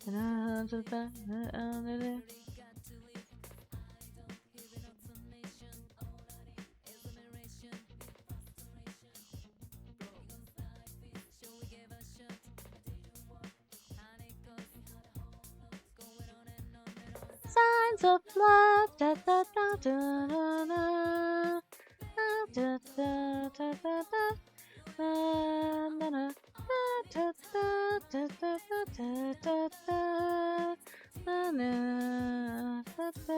Signs of love. Da da da da da da. Da da da da da. Da da da. Da da da da da da da. Na na da da.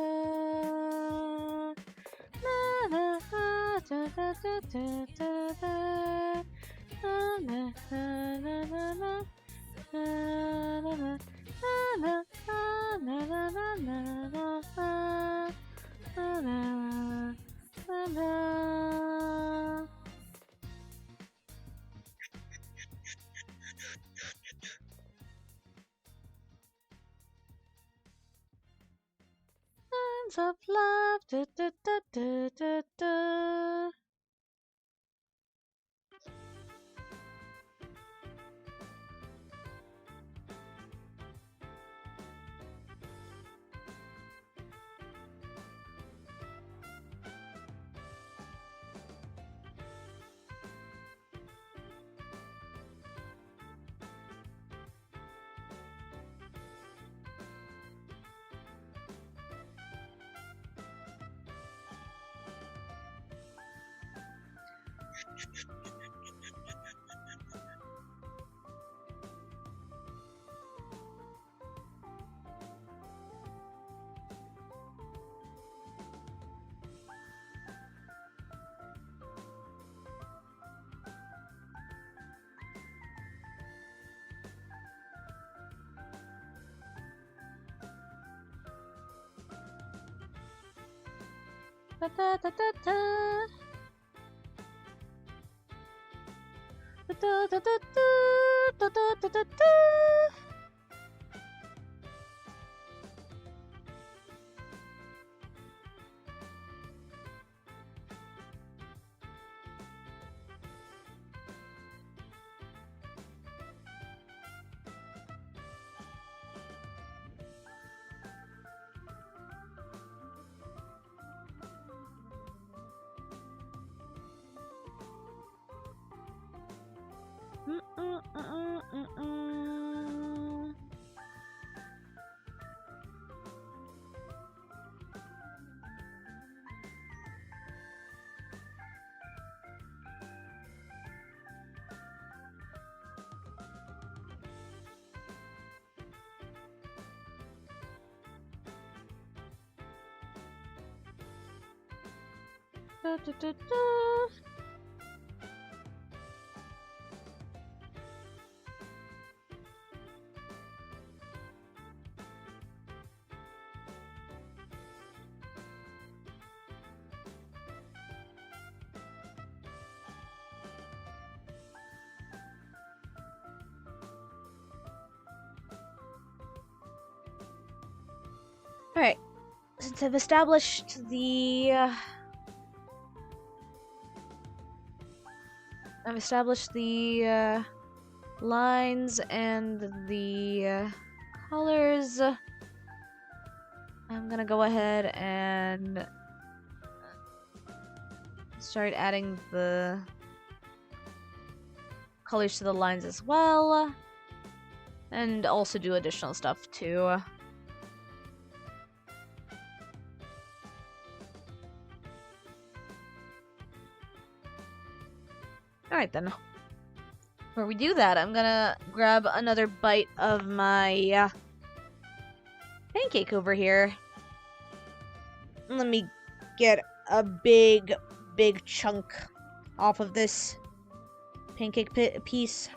Na na da da da da da da. Na na na na na na. Na na na. Na na na na na na na na na na. Signs of love. Da, da, da, da, da, da. Ba-da-da-da-da. Ba-da-da-da-da. Da-da-da-da-da. Alright, since I've established the lines and the colors, I'm gonna go ahead and start adding the colors to the lines as well, and also do additional stuff too. Alright then. Before we do that, I'm gonna grab another bite of my pancake over here. Let me get a big chunk off of this pancake piece.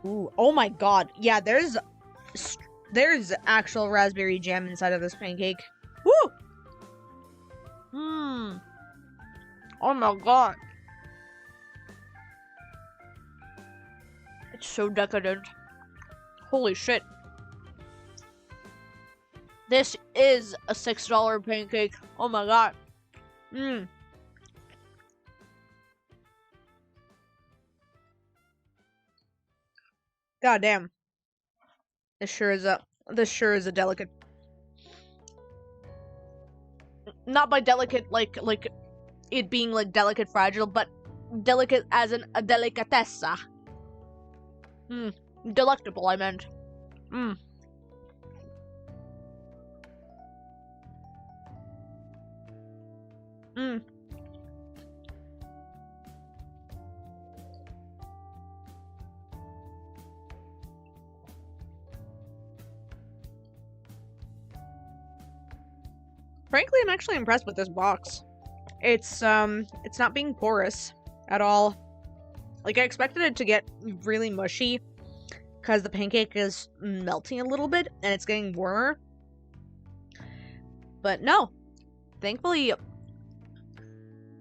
Ooh, oh my god. Yeah, there's actual raspberry jam inside of this pancake. Woo! Mmm. Oh my god. It's so decadent. Holy shit. This is a $6 pancake. Oh my god. Mmm. God damn. This sure is a delicate. Not by delicate like it being like delicate fragile, but delicate as in a delicatessa. Mmm. Delectable, I meant. Mmm. Mmm. Frankly, I'm actually impressed with this box. It's not being porous at all. Like, I expected it to get really mushy because the pancake is melting a little bit and it's getting warmer. But no. Thankfully,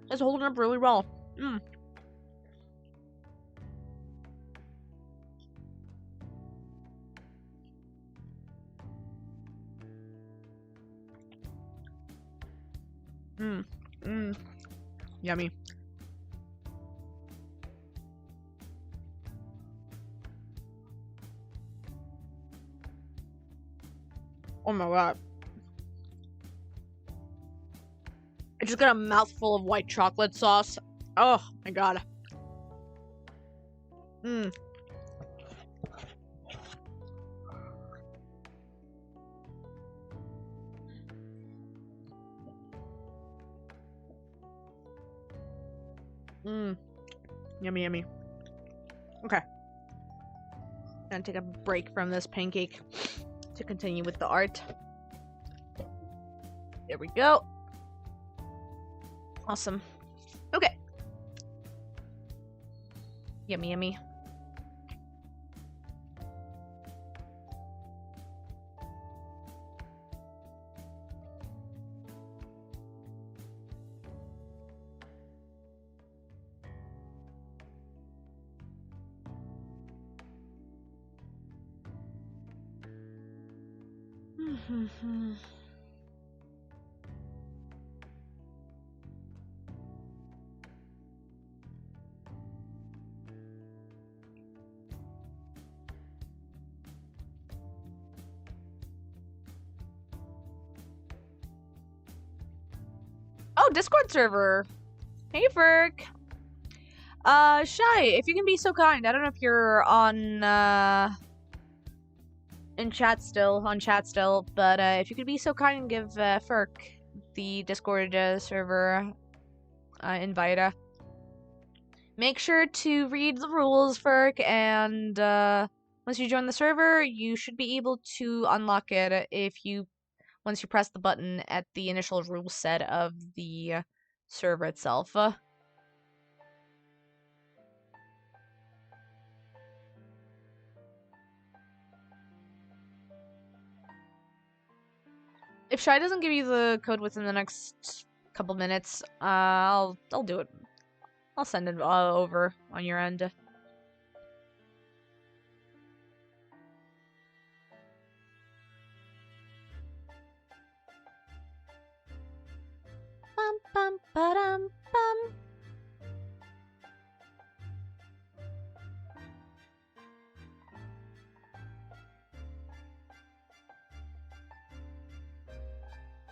it's holding up really well. Mmm. Mmm. Mmm. Yummy. Oh my god. I just got a mouthful of white chocolate sauce. Oh my god. Mmm. Mmm. Yummy, yummy. Okay. Gonna take a break from this pancake to continue with the art. There we go. Awesome. Okay. Yummy, yummy. Oh, Discord server. Hey, Ferk. Shy, if you can be so kind, I don't know if you're on, on chat still, but, if you could be so kind and give, Ferk the Discord, server, invite. Make sure to read the rules, Ferk, and, once you join the server, you should be able to unlock it once you press the button at the initial rule set of the server itself. If Shy doesn't give you the code within the next couple minutes, I'll do it. I'll send it over on your end. Bum bum ba-dum bum.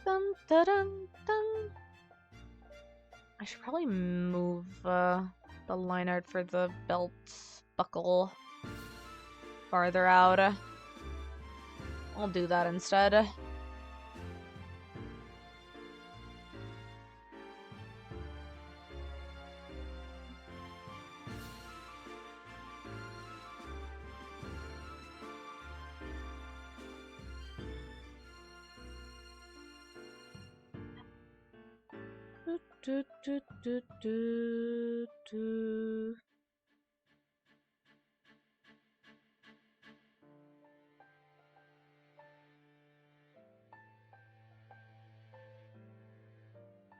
Dum da dum dum. I should probably move the line art for the belt buckle farther out. I'll do that instead. Do, do, do, do, do.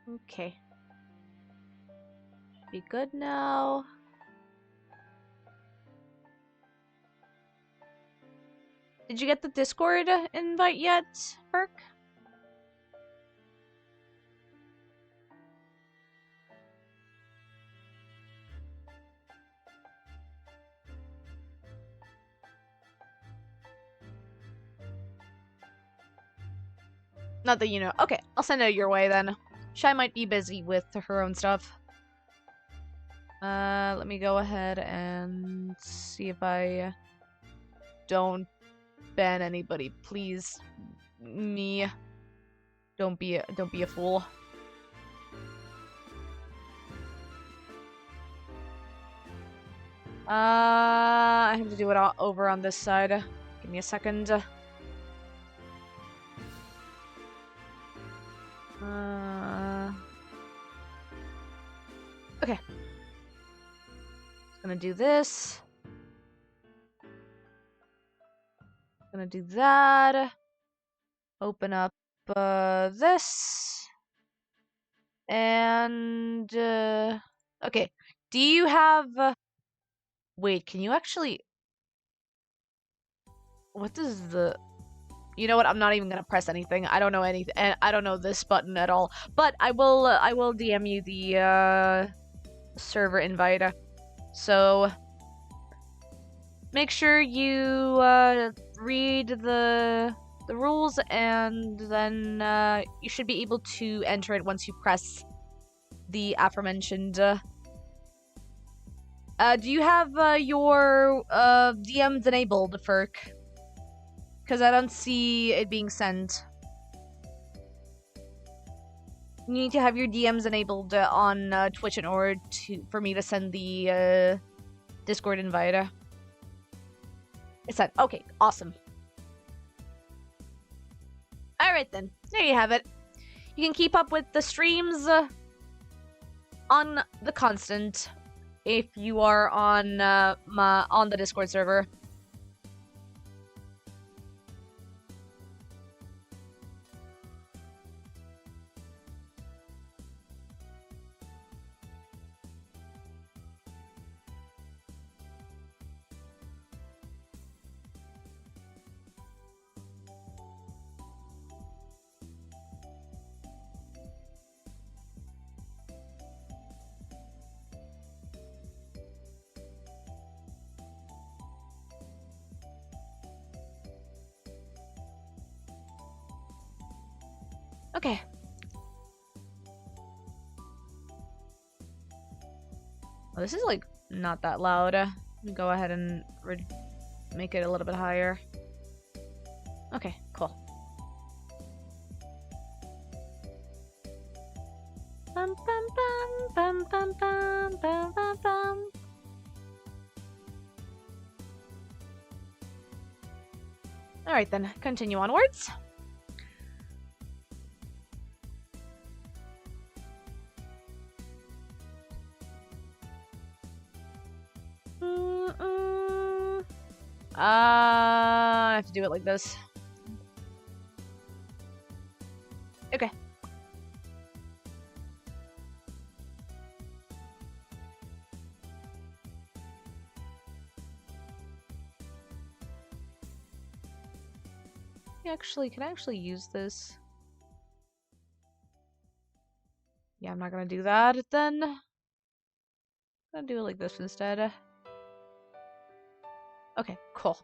Okay. Be good now. Did you get the Discord invite yet, Ferk? Not that you know. Okay, I'll send it your way then. Shy might be busy with her own stuff. Let me go ahead and see if I don't ban anybody. Please, me. Don't be a fool. I have to do it all over on this side. Give me a second. Okay. Gonna do this. Gonna do that. Open up this. And okay. Do you have wait, can you actually what does the You know what? I'm not even gonna press anything. I don't know anything. I don't know this button at all. But I will DM you the server invite. So make sure you read the rules, and then you should be able to enter it once you press the aforementioned. Do you have your DMs enabled, Ferk? Because I don't see it being sent. You need to have your DMs enabled on Twitch in order for me to send the Discord invite. It's sent. Okay, awesome. Alright then, there you have it. You can keep up with the streams on the constant if you are on the Discord server. Okay. Well, this is like not that loud. Let me go ahead and make it a little bit higher. Okay, cool. Bum, bum, bum, bum, bum, bum, bum, bum. Alright then, continue onwards. I have to do it like this. Okay. Can I actually use this? Yeah, I'm not gonna do that then. I'm gonna do it like this instead. Okay, cool.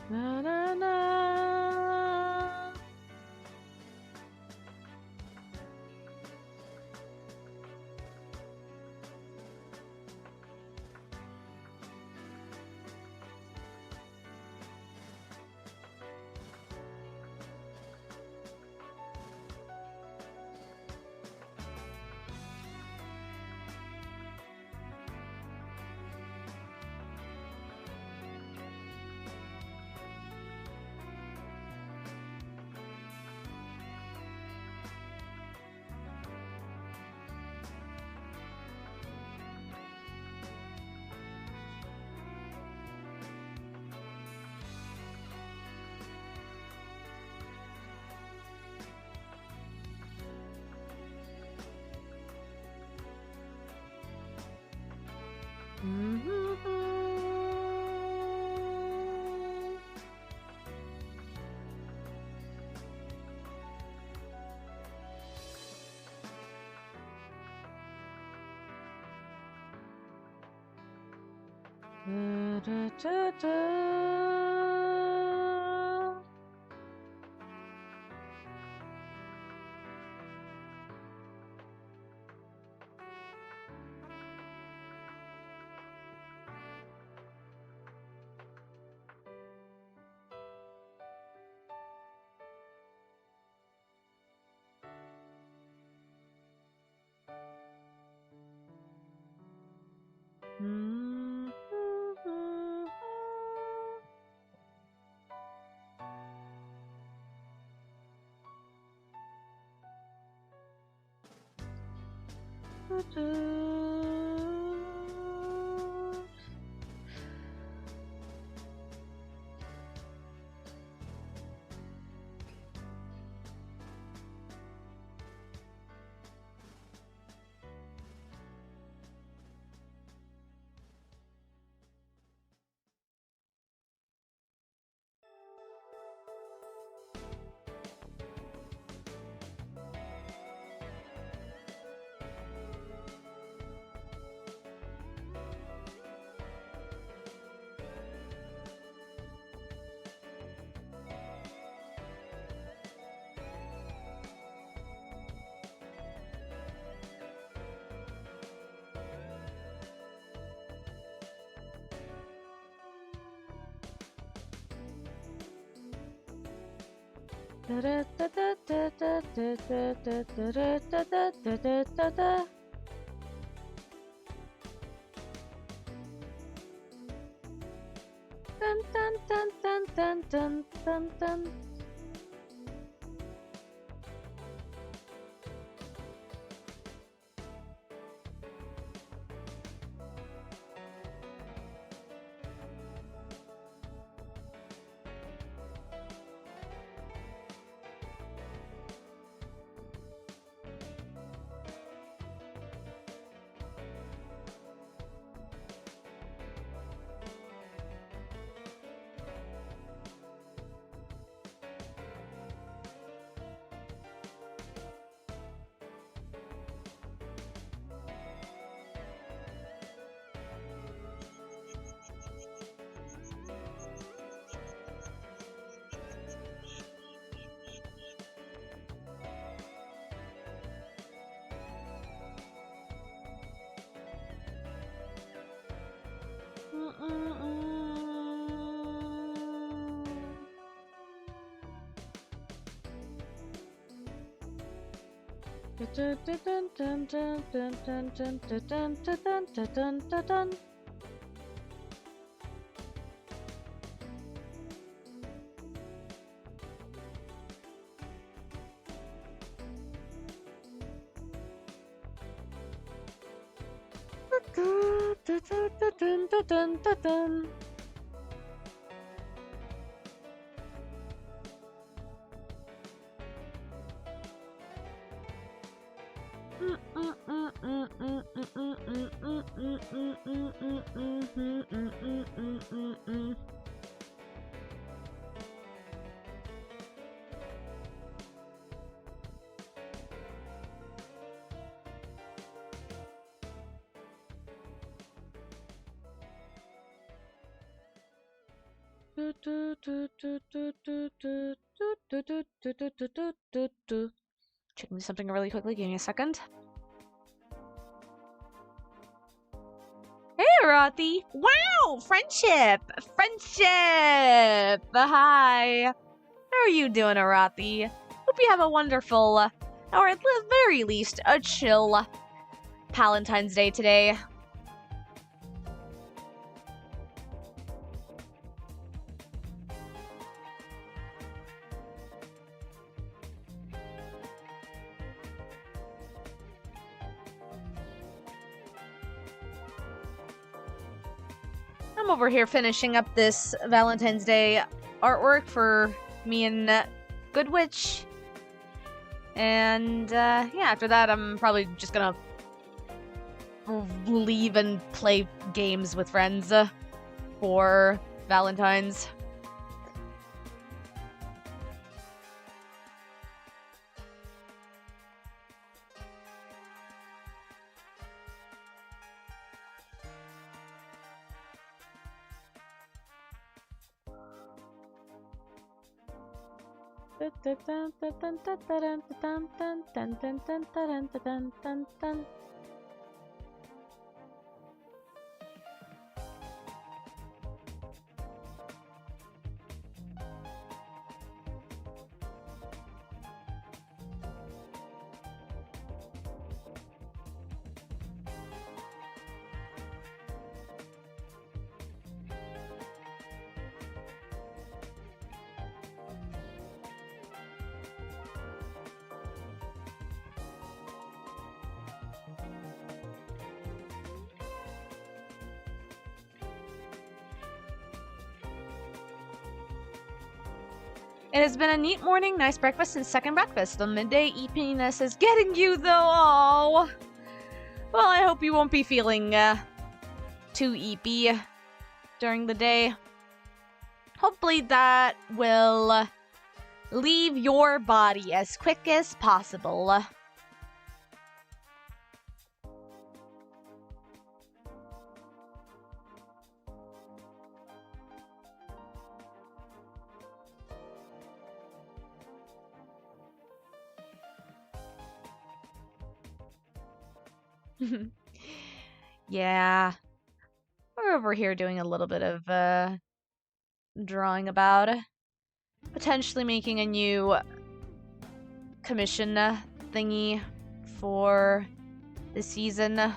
Na na na. Da, da, da, da. Dun dun dun dun dun dun dun dun. Checking something really quickly. Give me a second. Hey, Rothy! Wow! Friendship! Friendship! Hi! How are you doing, Arathi? Hope you have a wonderful, or at the very least, a chill Palentine's Day today. I'm over here finishing up this Valentine's Day artwork for me and Goodwitch. And, yeah, after that, I'm probably just gonna leave and play games with friends for Valentine's. It has been a neat morning, nice breakfast, and second breakfast. The midday eepiness is getting you, though. Oh. Well, I hope you won't be feeling too eepy during the day. Hopefully that will leave your body as quick as possible. Yeah. We're over here doing a little bit of drawing about. potentially making a new commission thingy for the season.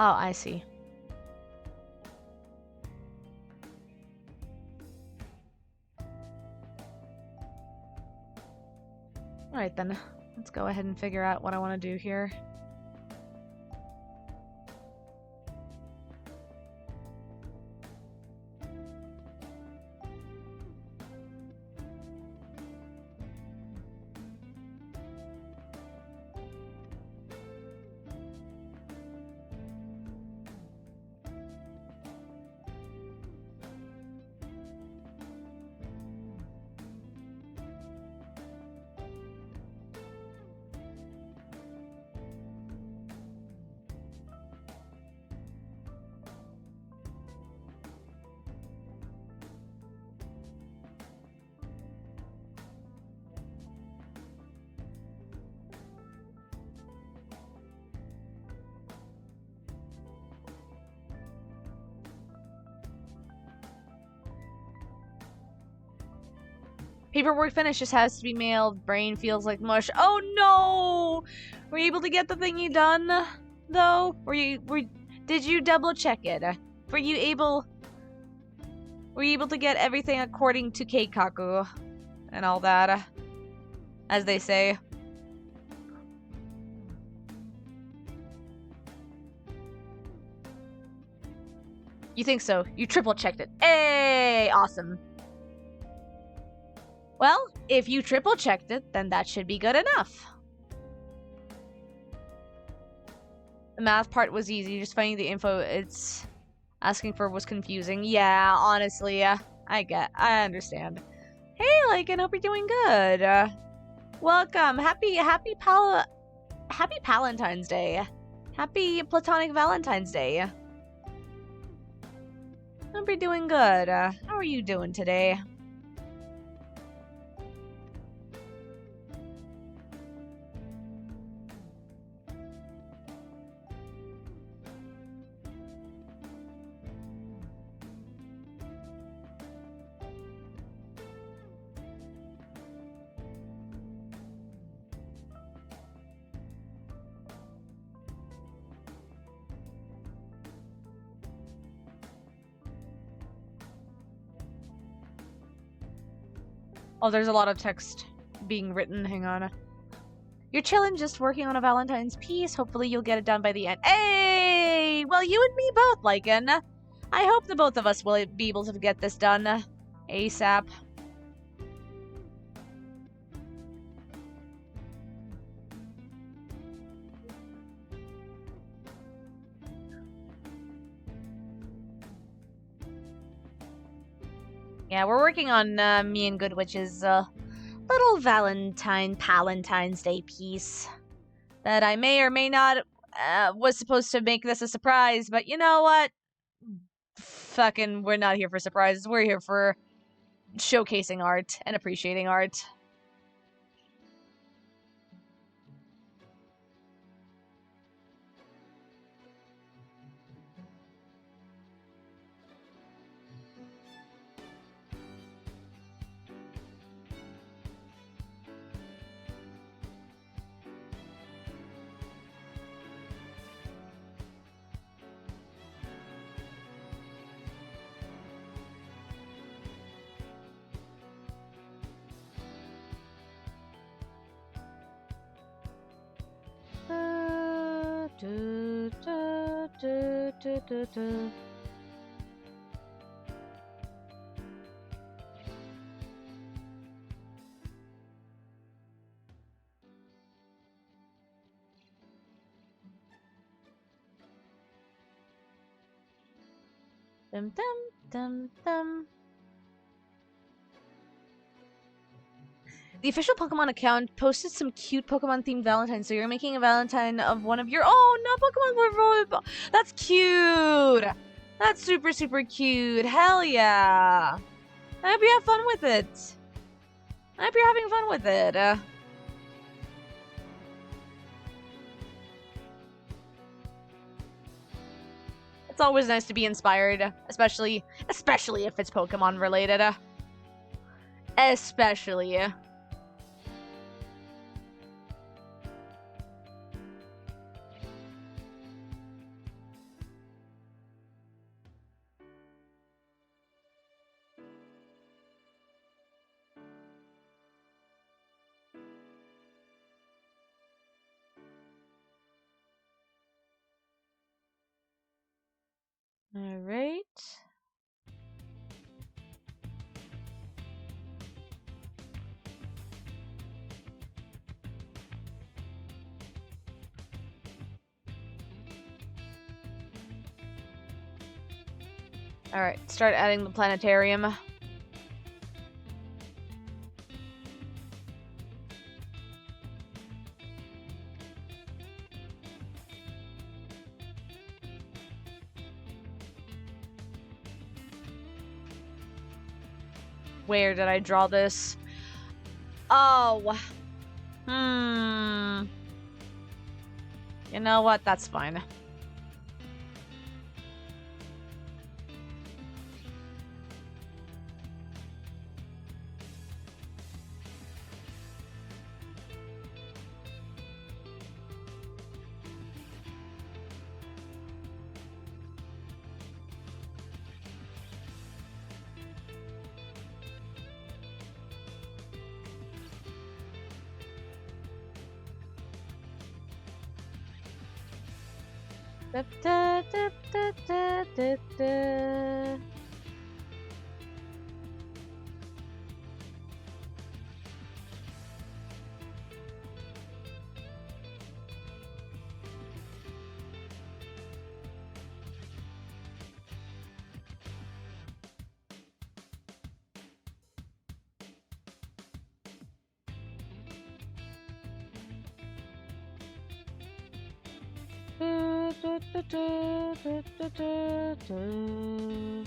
Oh, I see. Alright then, let's go ahead and figure out what I want to do here. Paperwork finished, just has to be mailed. Brain feels like mush. Oh no! Were you able to get the thingy done, though? Did you double check it? Were you able to get everything according to Keikaku and all that, as they say? You think so? You triple checked it. Hey, awesome. Well, if you triple checked it, then that should be good enough. The math part was easy, just finding the info it's asking for was confusing. Yeah, honestly, I understand. Hey, Lycan, hope you're doing good. Welcome. Happy Palentine's Day. Happy Platonic Valentine's Day. Hope you're doing good. How are you doing today? Oh, there's a lot of text being written. Hang on. You're chilling, just working on a Valentine's piece. Hopefully you'll get it done by the end. Hey! Well, you and me both, Lycan. I hope the both of us will be able to get this done ASAP. Yeah, we're working on me and Goodwitch's little Palentine's Day piece that I may or may not was supposed to make this a surprise, but you know what? Fucking, we're not here for surprises. We're here for showcasing art and appreciating art. Dum dum dum dum. The official Pokemon account posted some cute Pokemon-themed Valentine, so you're making a Valentine of one of your... Oh, not Pokemon! That's cute! That's super, super cute. Hell yeah! I hope you have fun with it. I hope you're having fun with it. It's always nice to be inspired, especially if it's Pokemon related. Especially. All right. All right, start adding the planetarium. Where did I draw this? Oh. You know what? That's fine. Da, da, da, da, da, da, da. Du, du, du, du, du, du, du, du.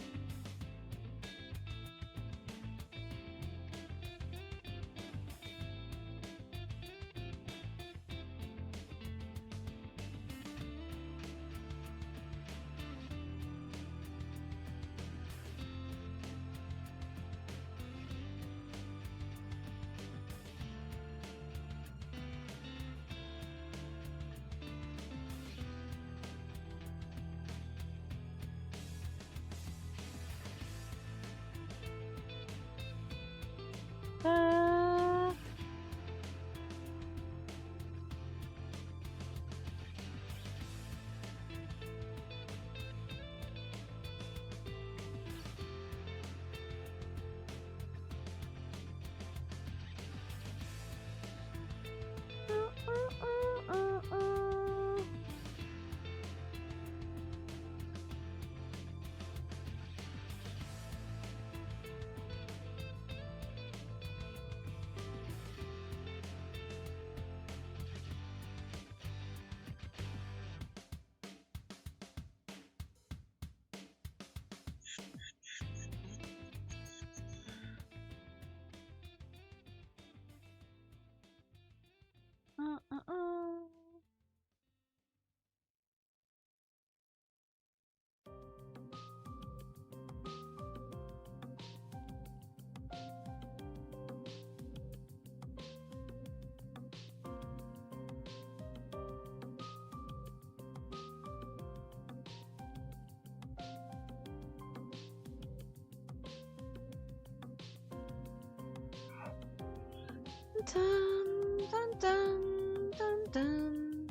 Dun, dun, dun, dun, dun.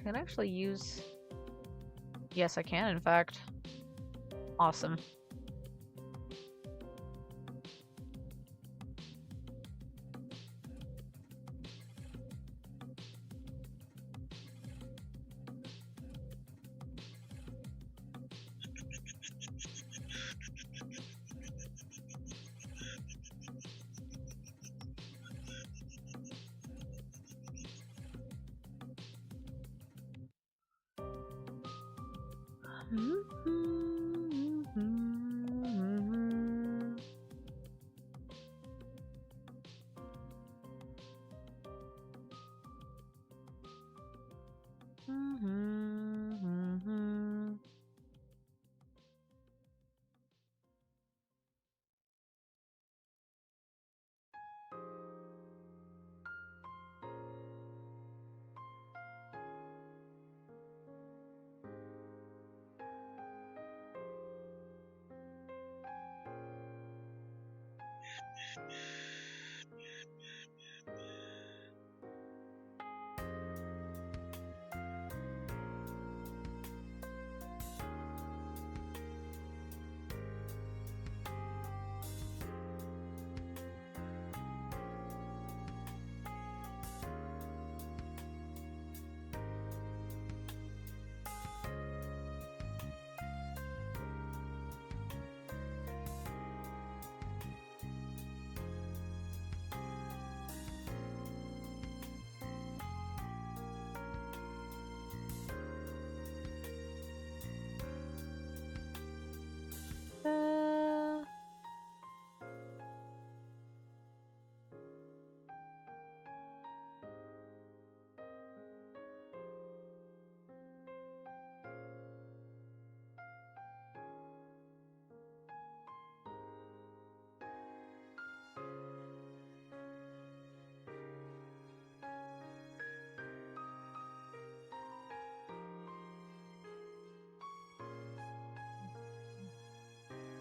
Can I actually use... Yes, I can, in fact. Awesome.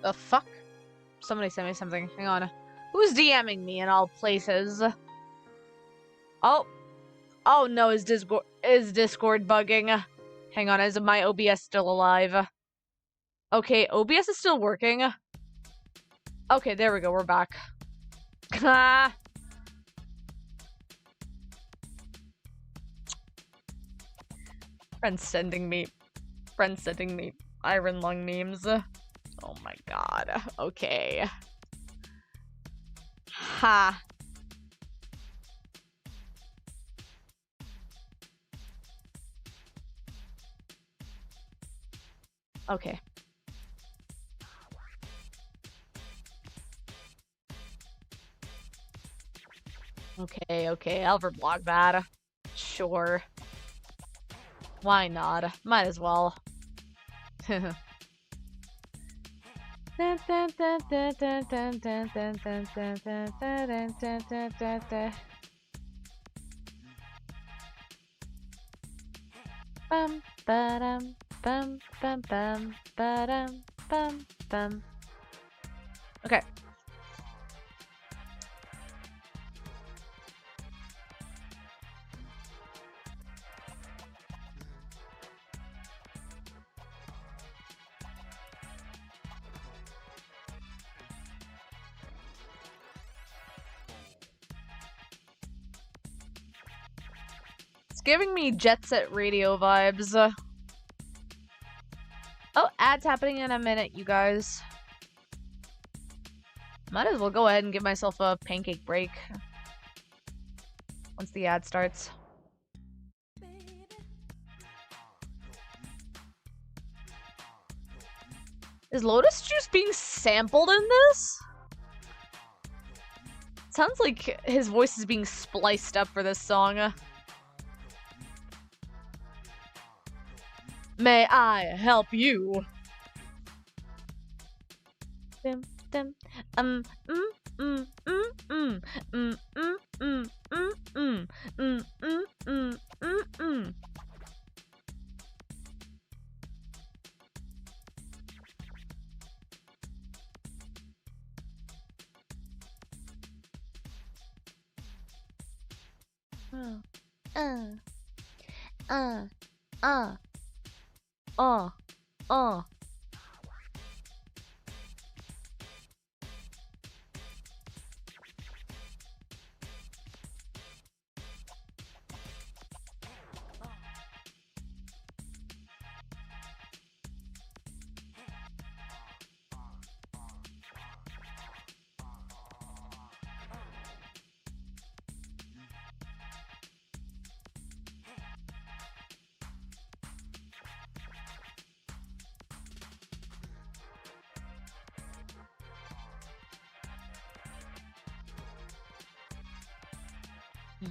The fuck? Somebody sent me something. Hang on. Who's DMing me in all places? Oh. Oh no, is Discord bugging? Hang on, is my OBS still alive? Okay, OBS is still working. Okay, there we go, we're back. Friends sending me friend sending me iron lung memes. Oh my god. Okay. Ha. Okay. Okay, I'll reblog that. Sure. Why not? Might as well. Bum ba-dum bum bum bum ba-dum bum bum. Okay. It's giving me Jet Set Radio vibes. Oh, ads happening in a minute, you guys. Might as well go ahead and give myself a pancake break once the ad starts. Is Lotus Juice being sampled in this? Sounds like his voice is being spliced up for this song. May I help you?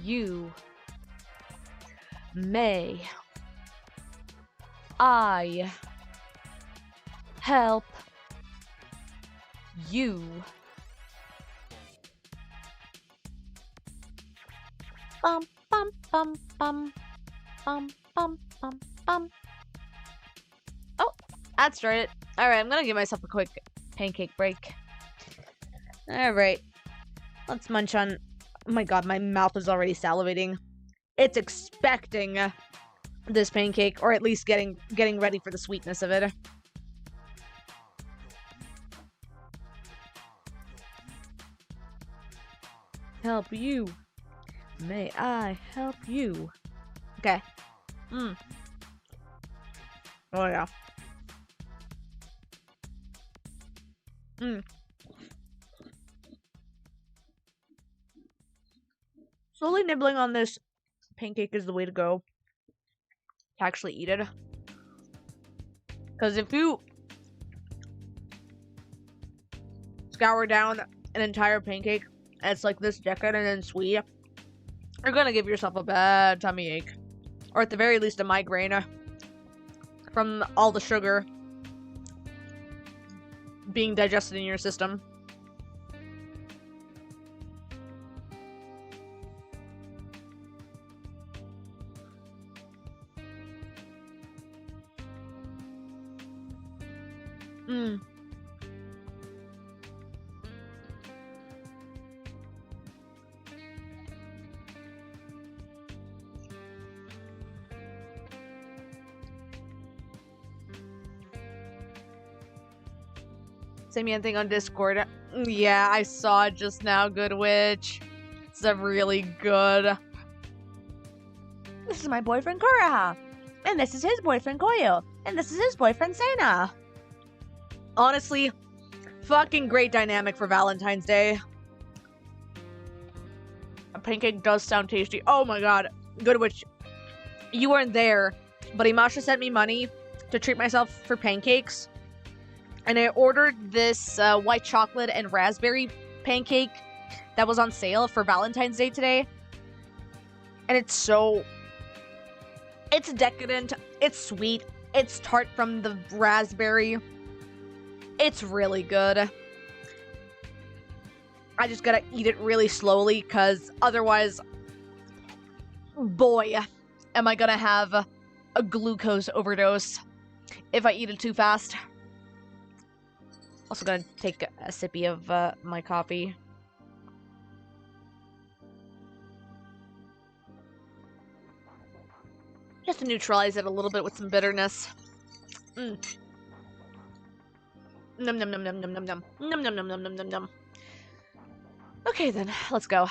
You may I help you? Bum bum bum bum bum bum bum bum. Oh, that started. Alright, I'm gonna give myself a quick pancake break. Alright. Let's munch on. Oh my god, my mouth is already salivating. It's expecting this pancake, or at least getting ready for the sweetness of it. Help you. May I help you? Okay. Oh yeah. Slowly nibbling on this pancake is the way to go to actually eat it. Because if you scour down an entire pancake and it's like this decadent and sweet, you're gonna give yourself a bad tummy ache. Or at the very least a migraine from all the sugar being digested in your system. Send me anything on Discord. Yeah, I saw it just now, Goodwitch. It's a really good. This is my boyfriend, Kuraha. And this is his boyfriend, Koyo. And this is his boyfriend, Sena. Honestly, fucking great dynamic for Valentine's Day. A pancake does sound tasty. Oh my god. Goodwitch, you weren't there, but Imasha sent me money to treat myself for pancakes. And I ordered this white chocolate and raspberry pancake that was on sale for Valentine's Day today. And it's decadent, it's sweet, it's tart from the raspberry. It's really good. I just gotta eat it really slowly, because otherwise, boy, am I gonna have a glucose overdose if I eat it too fast. Also gonna take a sippy of my coffee. Just to neutralize it a little bit with some bitterness. Num num num num num num num num num num num num num num. Okay then, let's go.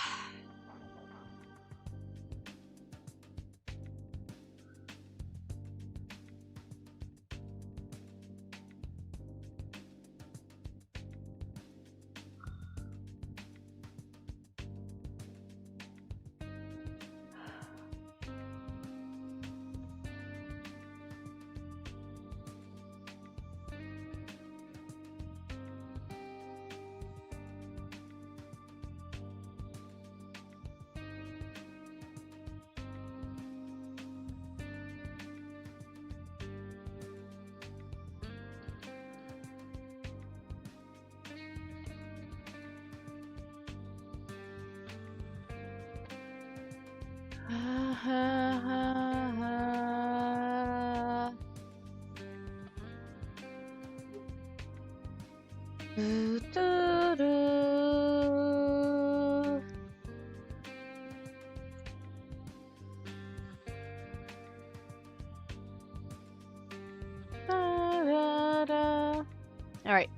Alright.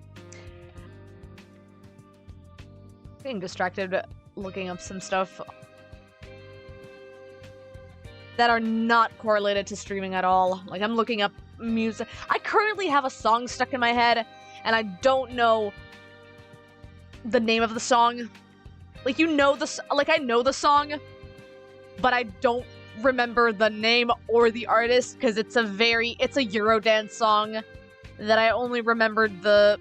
Getting distracted looking up some stuff that are not correlated to streaming at all. Like, I'm looking up music. I currently have a song stuck in my head, and I don't know the name of the song. Like, I know the song, but I don't remember the name or the artist, because it's a Eurodance song that I only remembered the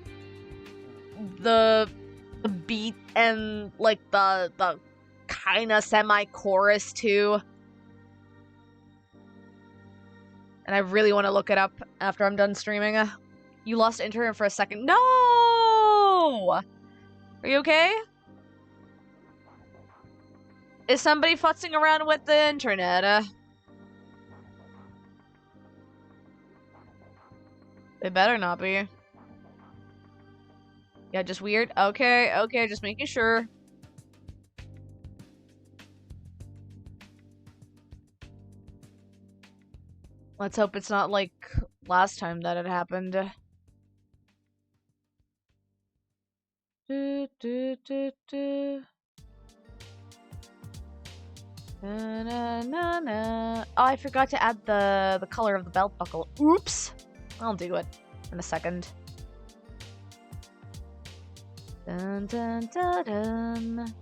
beat and, like, the kinda semi-chorus to. And I really want to look it up after I'm done streaming. You lost internet for a second. No! Are you okay? Is somebody futzing around with the internet? They better not be. Yeah, just weird. Okay, just making sure. Let's hope it's not like last time that it happened. Oh, I forgot to add the color of the belt buckle. Oops! I'll do it in a second. Dun dun dun dun.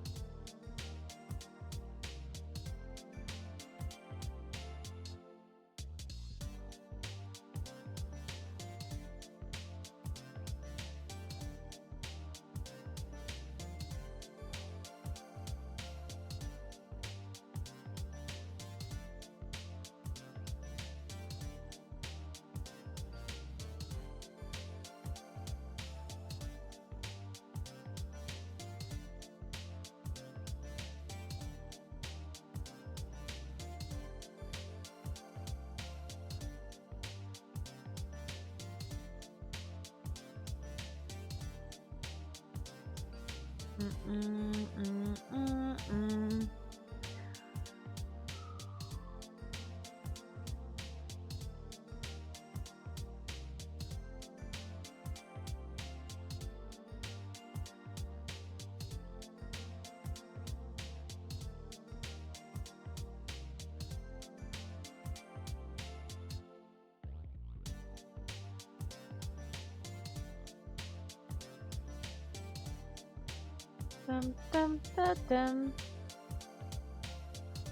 Dum dum da dum.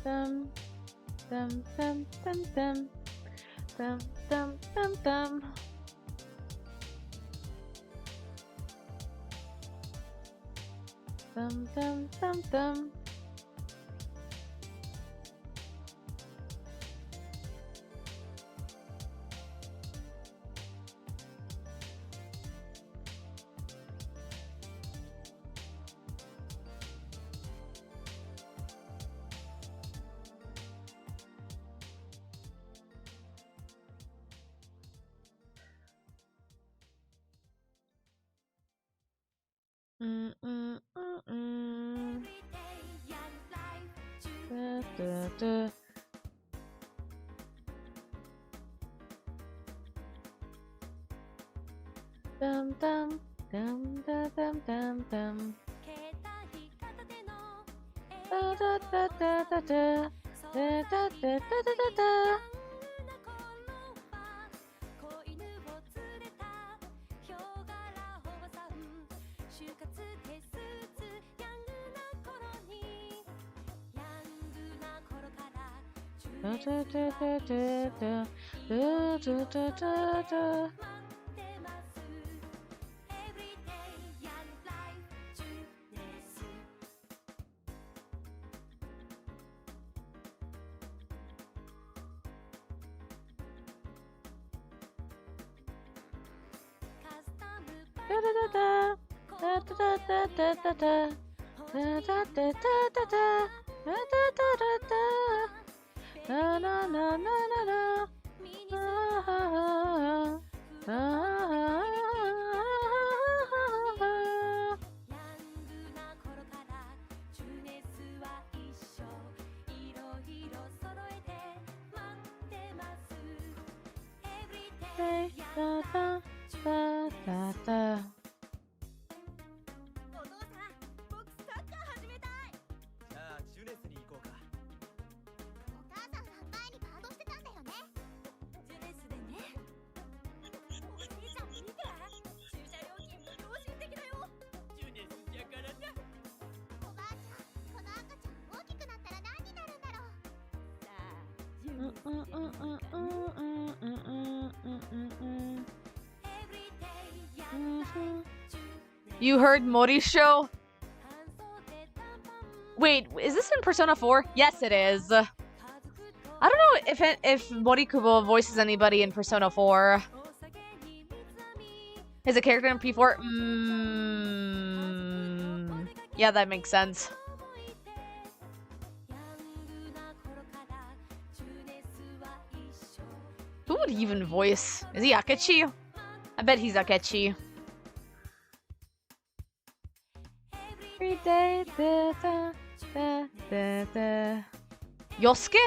Dum dum dum dum dum. Dum dum dum dum. Dum dum dum dum. Da, da, da. Dum dum dum da dum dum dum. Da da da da da da. Da da da da da da da. Da da da da da da. Da da da da da. Da da da da. Da da da da da da. Da da da da da da. Da da da da da. Na na na na na na. Ah ah ah ah. Da da da da da. お父さん、僕サッカー始めたい。じゃあジュネスに行こうか。お母さんは前にバイトしてたんだよね。ジュネスでね。おじいちゃん見て。駐車料金無良心的だよ。ジュネスじゃからな。おばあちゃん、この赤ちゃん大きくなったら何になるんだろう。さあ、ジュネスで何かね。You heard Mori's show? Wait, is this in Persona 4? Yes, it is. I don't know if Morikubo voices anybody in Persona 4. Is a character in P4? Yeah, that makes sense. Who would he even voice? Is he Akechi? I bet he's Akechi. Every day, da, da, da, da, da. Yosuke?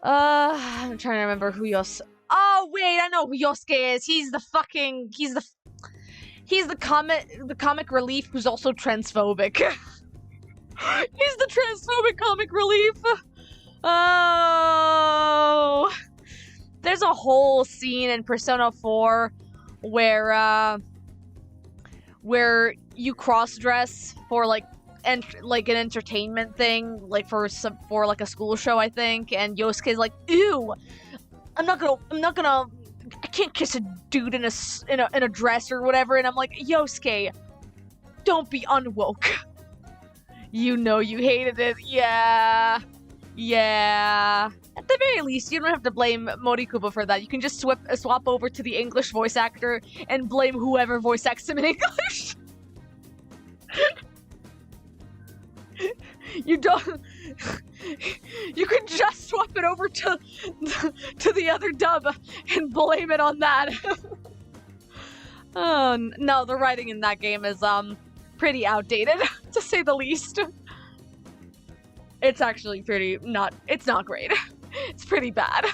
I'm trying to remember who Oh wait, I know who Yosuke is. He's the comic relief who's also transphobic. He's the transphobic comic relief. Oh, there's a whole scene in Persona 4 where you cross-dress for like an entertainment thing, like for like a school show, I think, and Yosuke's like, ew, I can't kiss a dude in a dress or whatever, and I'm like, Yosuke, don't be unwoke. You know you hated it, yeah. At the very least, you don't have to blame Morikubo for that. You can just swap over to the English voice actor and blame whoever voice acts him in English. You don't. You can just swap it over to the other dub and blame it on that. Oh no, the writing in that game is pretty outdated, to say the least. It's actually it's not great. It's pretty bad.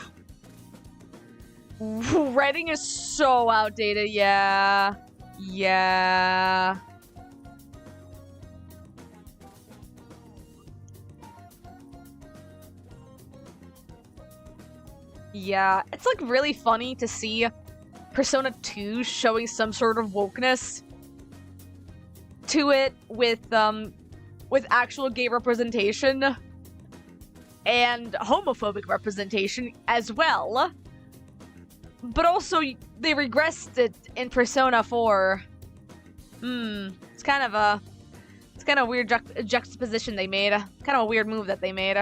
Writing is so outdated, yeah. Yeah. Yeah, it's like really funny to see Persona 2 showing some sort of wokeness. to it with actual gay representation and homophobic representation as well. But also, they regressed it in Persona 4. It's kind of a weird juxtaposition they made. Kind of a weird move that they made,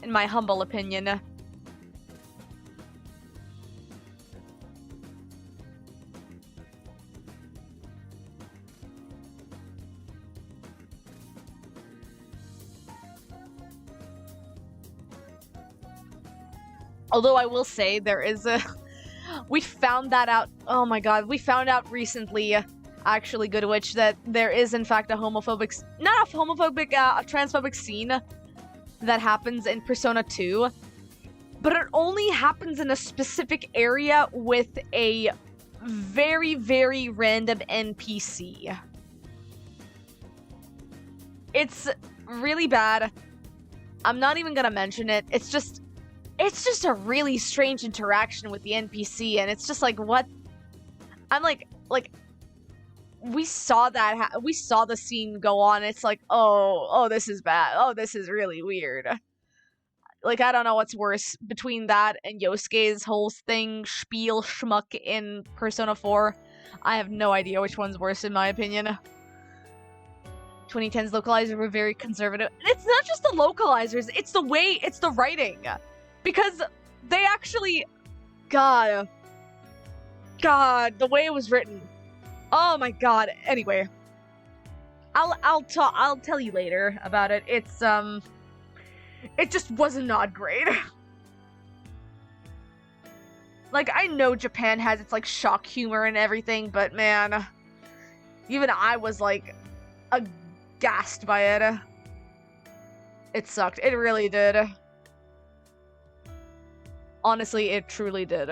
in my humble opinion. Although I will say there is a... we found that out... Oh my god, we found out recently, actually, Goodwitch, that there is in fact a homophobic... Not a homophobic, a transphobic scene that happens in Persona 2. But it only happens in a specific area with a very, very random NPC. It's really bad. I'm not even gonna mention it. It's just a really strange interaction with the NPC, and it's just like, what? I'm like, we saw that, we saw the scene go on, it's like, oh, this is bad. Oh, this is really weird. Like, I don't know what's worse between that and Yosuke's whole thing, spiel, schmuck in Persona 4. I have no idea which one's worse, in my opinion. 2010's localizers were very conservative. It's not just the localizers, it's the way, it's the writing. Because they actually, God, the way it was written. Oh my god. Anyway, I'll tell you later about it. It's it just was not great. Like, I know Japan has its like shock humor and everything, but man, even I was like aghast by it. It sucked. It really did. Honestly, it truly did.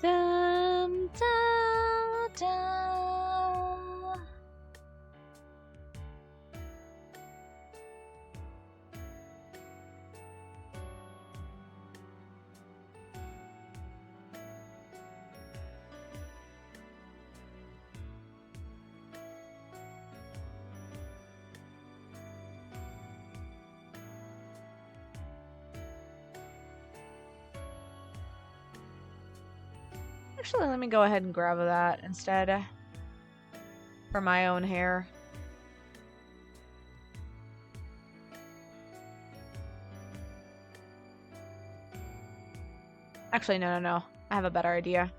Dum, dum, dum. Actually, let me go ahead and grab that instead for my own hair. Actually, no. I have a better idea.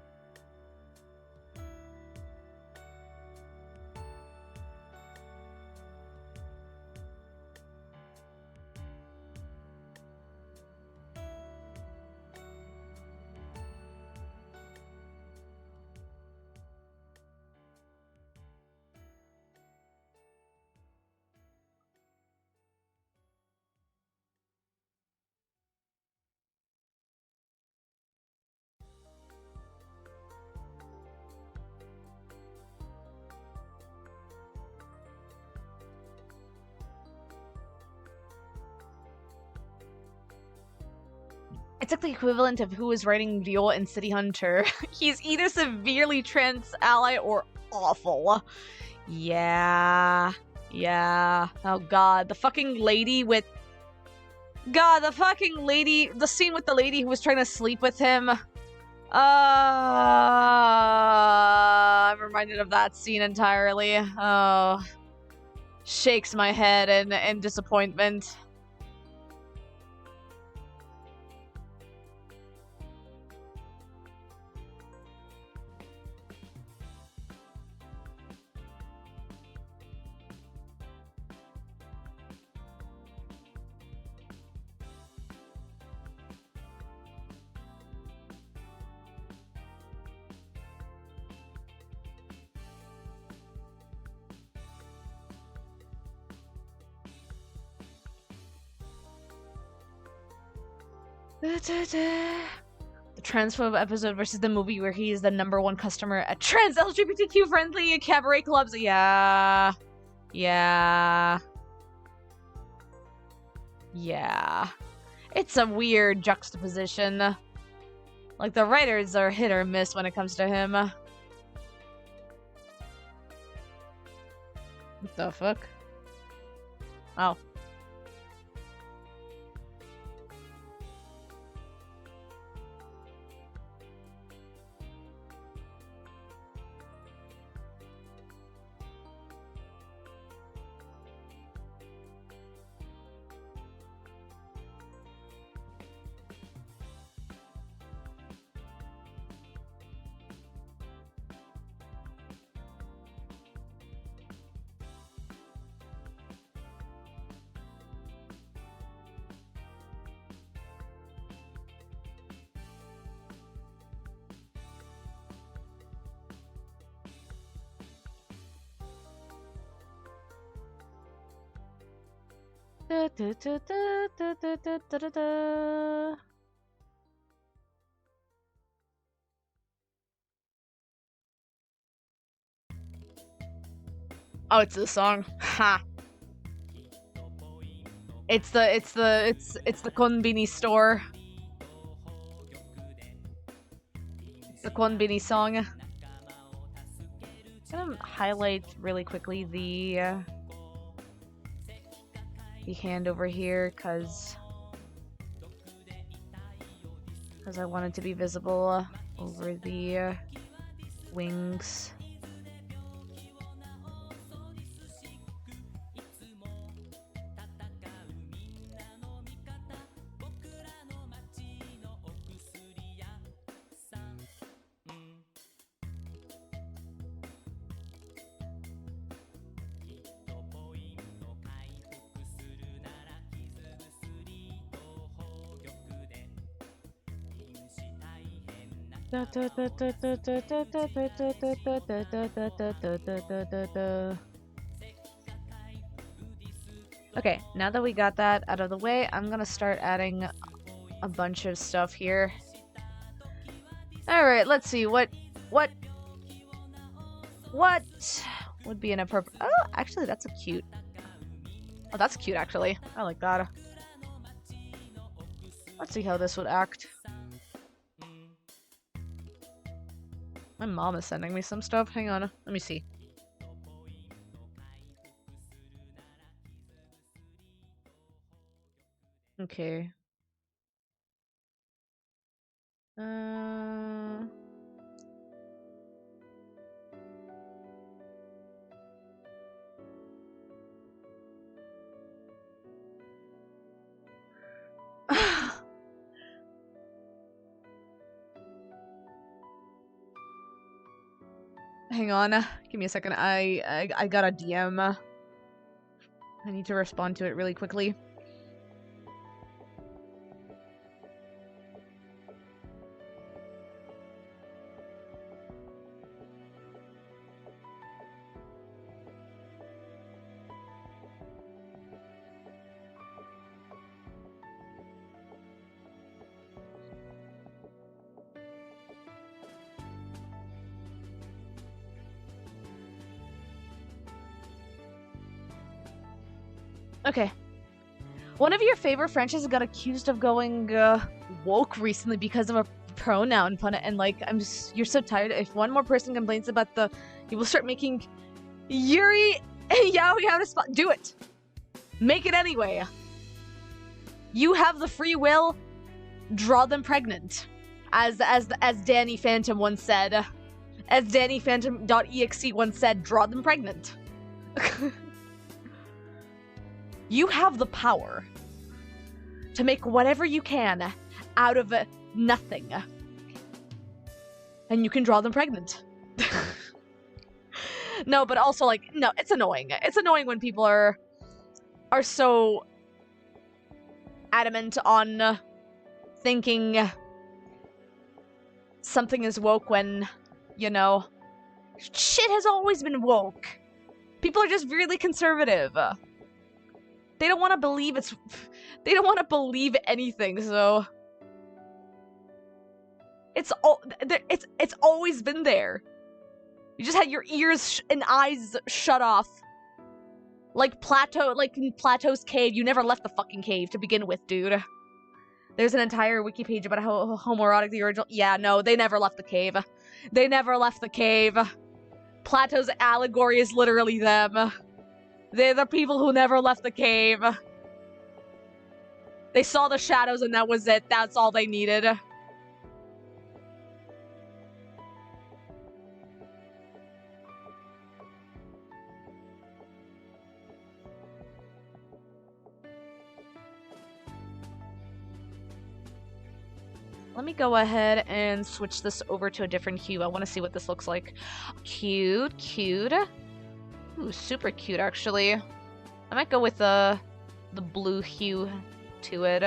It's like the equivalent of who is writing Viola in City Hunter. He's either severely trans ally or awful. Yeah. Oh god, the fucking lady with... God, the fucking lady... The scene with the lady who was trying to sleep with him. I'm reminded of that scene entirely. Oh. Shakes my head in disappointment. The transphobe episode versus the movie where he is the #1 customer at trans LGBTQ friendly cabaret clubs. Yeah. It's a weird juxtaposition. Like, the writers are hit or miss when it comes to him. What the fuck? Oh. Da, da, da, da, da, da, da, da, da, da. Oh, it's the song. Ha. It's the konbini store. The konbini song. I'm gonna highlight really quickly the hand over here, cause I want it to be visible over the wings. Okay, now that we got that out of the way, I'm gonna start adding a bunch of stuff here. Alright, let's see, what would be an appropriate... Oh, actually, that's a cute... Oh, that's cute, actually. I like that. Let's see how this would act. My mom is sending me some stuff. Hang on, let me see. Okay. Hang on, give me a second. I got a DM. I need to respond to it really quickly. Okay. One of your favorite franchises got accused of going woke recently because of a pronoun pun, and like, you're so tired. If one more person complains about you will start making Yuri and Yaoi out of spot. Do it. Make it anyway. You have the free will. Draw them pregnant, as Danny Phantom once said. As Danny Phantom.exe once said, draw them pregnant. You have the power to make whatever you can out of nothing. And you can draw them pregnant. No, but also, like, no, it's annoying. It's annoying when people are so adamant on thinking something is woke when, you know, shit has always been woke. People are just really conservative. They don't want to believe they don't want to believe anything, so it's always been there. You just had your ears and eyes shut off. Like in Plato's cave, you never left the fucking cave to begin with, dude. There's an entire wiki page about how homoerotic the original. Yeah, no, they never left the cave. They never left the cave. Plato's allegory is literally them. They're the people who never left the cave. They saw the shadows and that was it. That's all they needed. Let me go ahead and switch this over to a different hue. I want to see what this looks like. Cute, cute. Ooh, super cute, actually. I might go with the blue hue to it.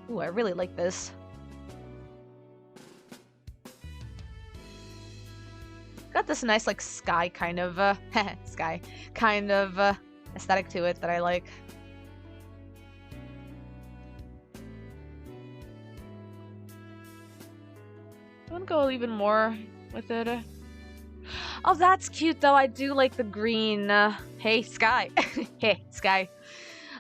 Ooh, I really like this. Got this nice, like, sky kind of, sky kind of aesthetic to it that I like. I want to go even more with it. Oh, that's cute, though. I do like the green. Hey, Sky. Hey, Sky.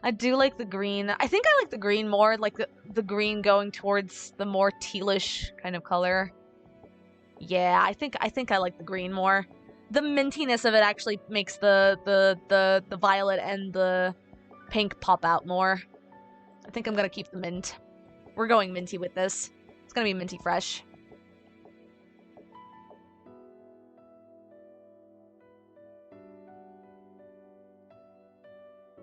I do like the green. I think I like the green more, like the green going towards the more tealish kind of color. Yeah, I think I like the green more. The mintiness of it actually makes the violet and the pink pop out more. I think I'm gonna keep the mint. We're going minty with this. It's gonna be minty fresh.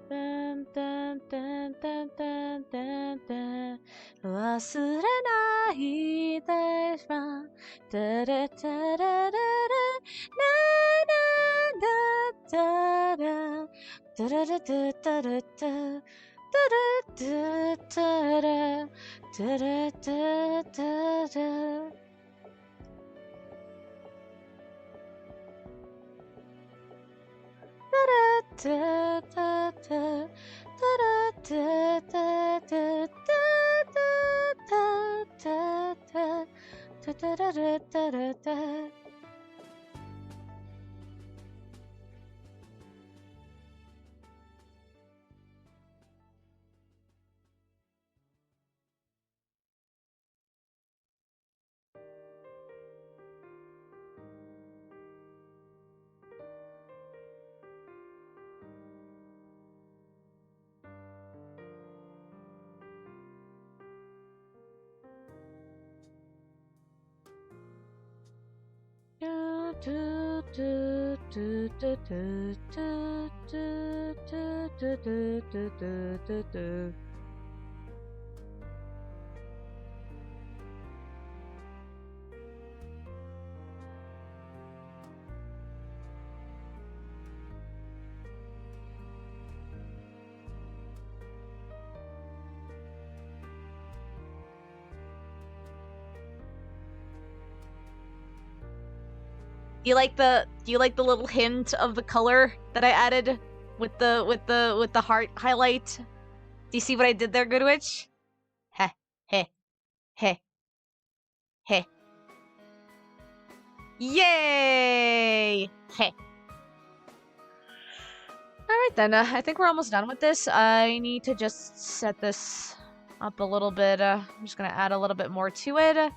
Dun, dun, dun, dun, dun, dun, dun. 忘れないでしょ。だらだららら。ななだだら。だららだだらだ。だらだだら。だらだだら。Da da da da da da da da da da da da da. Do you like the little hint of the color that I added with the heart highlight? Do you see what I did there, Goodwitch? Heh, heh, heh, heh. Yay! Heh. Alright then, I think we're almost done with this. I need to just set this up a little bit. I'm just gonna add a little bit more to it.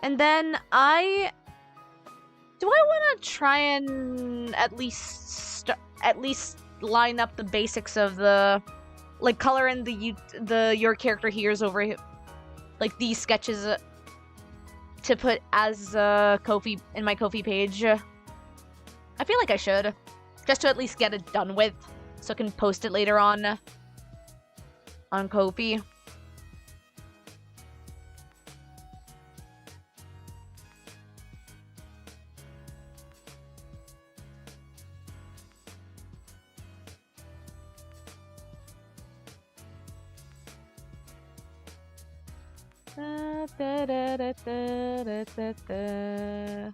And then do I want to try and at least line up the basics of the, like, color in the your character here's over here, like these sketches to put as Ko-fi in my Ko-fi page? I feel like I should, just to at least get it done with, so I can post it later on Ko-fi. Da, da, da, da, da, da, da.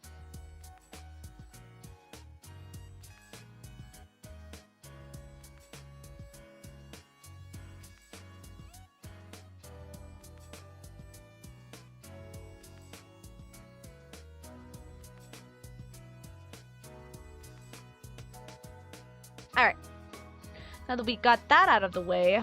Alright. Now that we got that out of the way,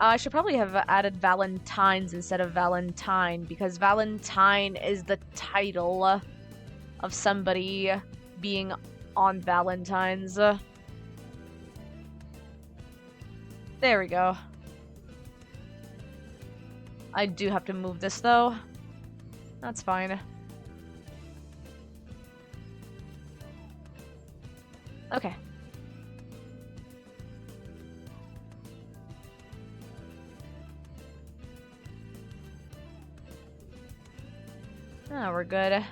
I should probably have added Valentines instead of Valentine, because Valentine is the title of somebody being on Valentine's. There we go. I do have to move this, though. That's fine. Okay. Oh, we're good.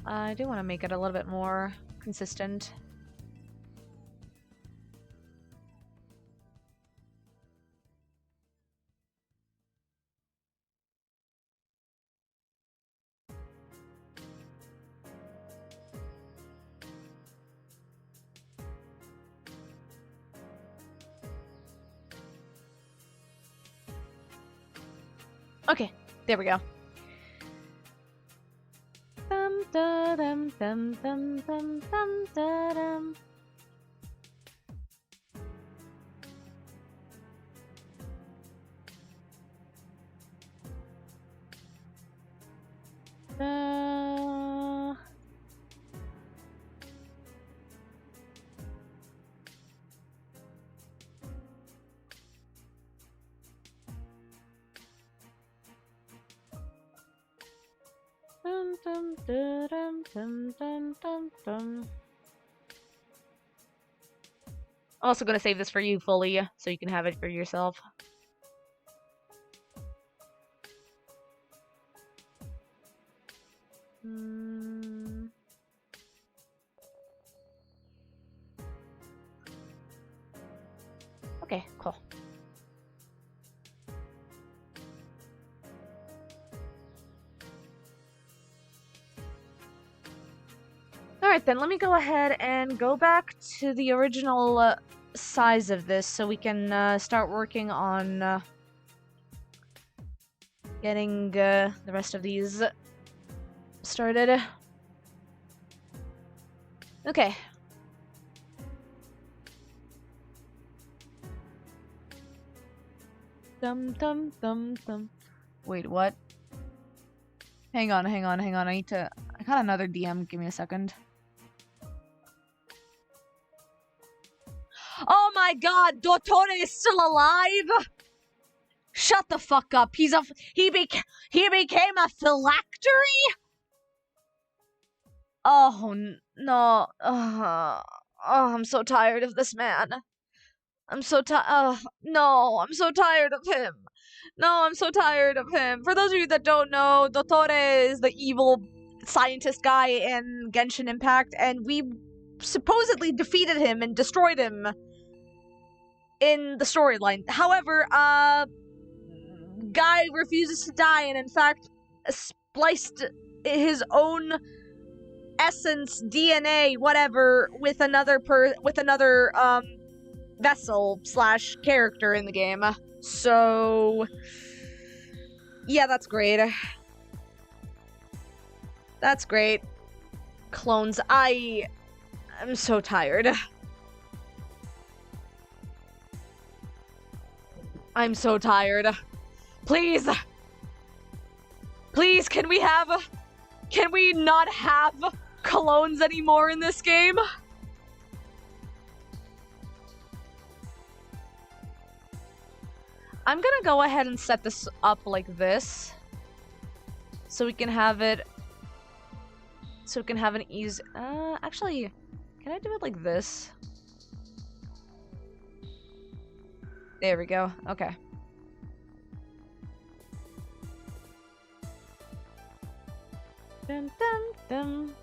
I do want to make it a little bit more consistent. Okay, there we go. Dum da dum dum dum dum dum da dum. Dum dum da dum dum dum dum dum. I'm also gonna save this for you fully, so you can have it for yourself. Okay, cool. Alright then, let me go ahead and go back to the original size of this so we can start working on getting the rest of these started. Okay. Dum dum dum dum. Wait, what? Hang on. I got another DM. Give me a second. Oh my god, Dottore is still alive? Shut the fuck up. He became a phylactery? Oh no. I'm so tired of this man. I'm so tired. No, I'm so tired of him. No, I'm so tired of him. For those of you that don't know, Dottore is the evil scientist guy in Genshin Impact, and we supposedly defeated him and destroyed him in the storyline. However, guy refuses to die and in fact spliced his own essence, DNA, whatever, with another vessel / character in the game. So yeah, that's great. That's great. Clones, I'm so tired. I'm so tired. Please! Please, can we not have clones anymore in this game? I'm gonna go ahead and set this up like this. So we can have it... So we can have an easy... actually, can I do it like this? There we go. Okay. Dum dum dum.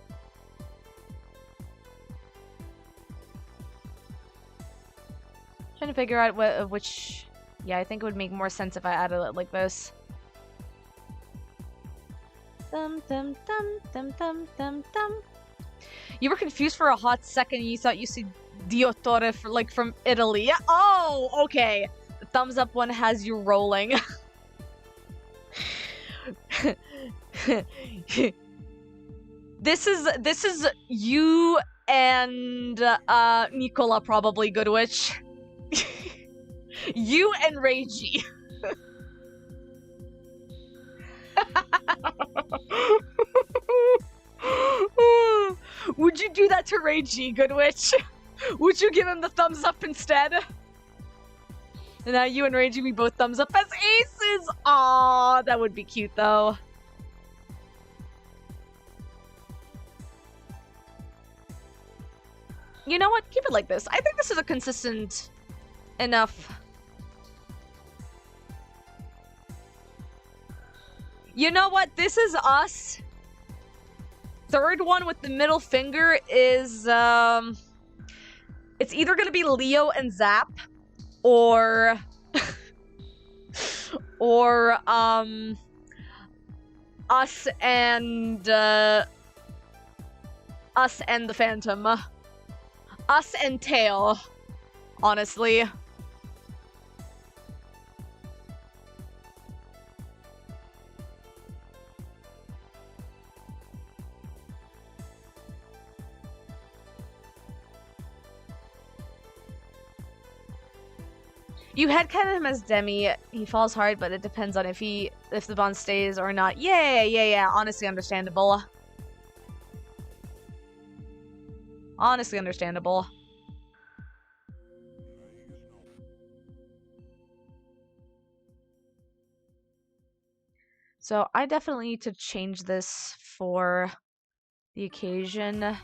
Trying to figure out which... Yeah, I think it would make more sense if I added it like this. Dum dum dum dum dum dum dum. You were confused for a hot second. You thought you see Dottore from Italy. Yeah. Oh, okay. The thumbs up one has you rolling. This is you and Nicola probably, Goodwitch. You and Reiji. Would you do that to Reiji, Goodwitch? Would you give him the thumbs up instead? And now you and Reiji, we both thumbs up as aces. Aww, that would be cute though. You know what? Keep it like this. I think this is a consistent enough. You know what? This is us. Third one with the middle finger is, it's either gonna be Leo and Zap, or, or, us and the Phantom. Us and Tail, honestly. You headcanon him as Demi. He falls hard, but it depends on if the bond stays or not. Yeah. Honestly, understandable. Honestly understandable. So I definitely need to change this for the occasion.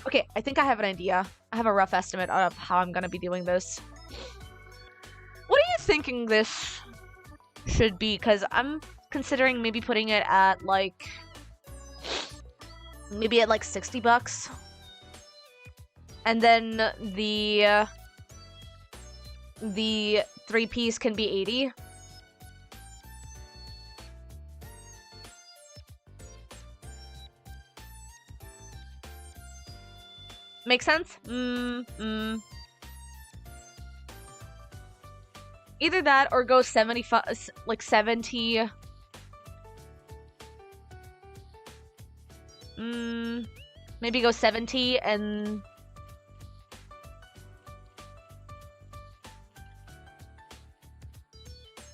Okay, I think I have an idea. I have a rough estimate of how I'm gonna be doing this. What are you thinking this should be? Because I'm considering maybe putting it at like, maybe at like $60. And then the 3-piece can be 80. Make sense? Either that or go 75, like 70. Maybe go 70 and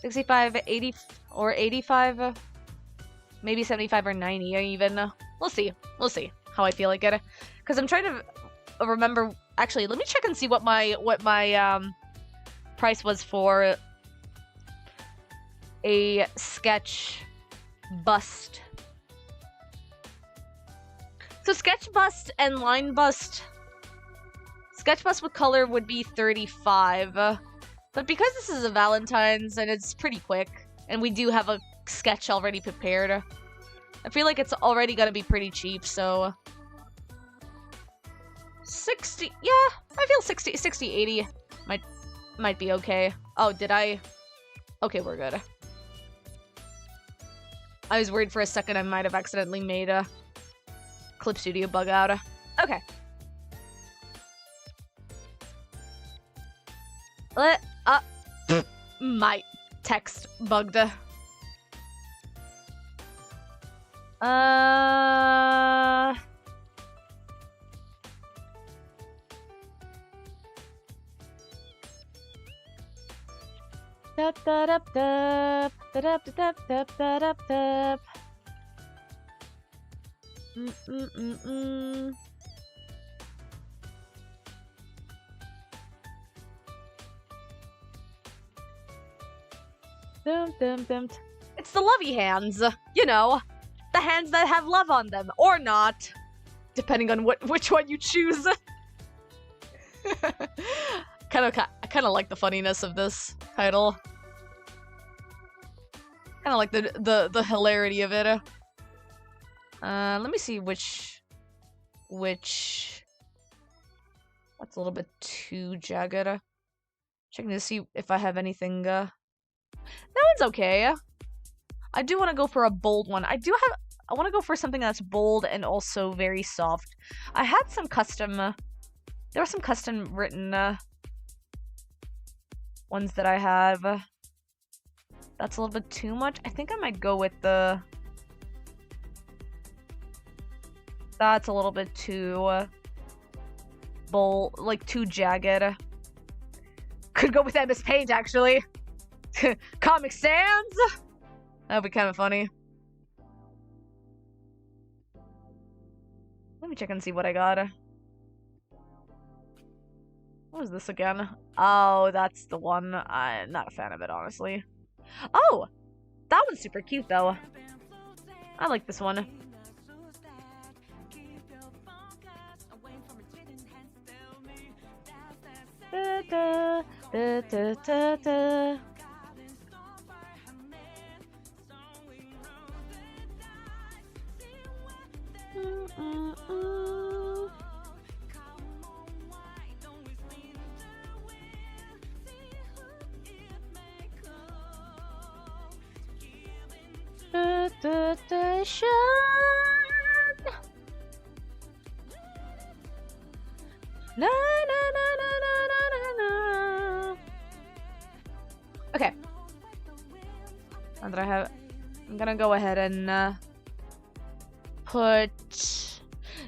65, 80, or 85. Maybe 75 or 90 even. We'll see. We'll see how I feel like it. Because I'm trying to remember. Actually, let me check and see what my price was for a sketch bust. So sketch bust and line bust. Sketch bust with color would be 35. But because this is a Valentine's and it's pretty quick, and we do have a sketch already prepared, I feel like it's already gonna be pretty cheap, so 60, yeah, I feel 60, 80 might be okay. Oh, did I? Okay, we're good. I was worried for a second I might have accidentally made a Clip Studio bug out. Okay. My text bugged. It's the lovey hands, you know, the hands that have love on them, or not, depending on which one you choose. I kind of like the funniness of this title. Kind of like the hilarity of it. Let me see which. That's a little bit too jagged. Checking to see if I have anything. That one's okay. I do want to go for a bold one. I want to go for something that's bold and also very soft. I had some custom. There were some custom written ones that I have. That's a little bit too much. I think I might go with the... That's a little bit too... bold, like too jagged. Could go with MS Paint, actually. Comic Sans? That'd be kind of funny. Let me check and see what I got. What was this again? Oh, that's the one. I'm not a fan of it, honestly. Oh! That one's super cute, though. I like this one. Da, da, da, da, da, da. Shine. Na, na, na, na, na, na, na. Okay. Now that I have, I'm gonna go ahead and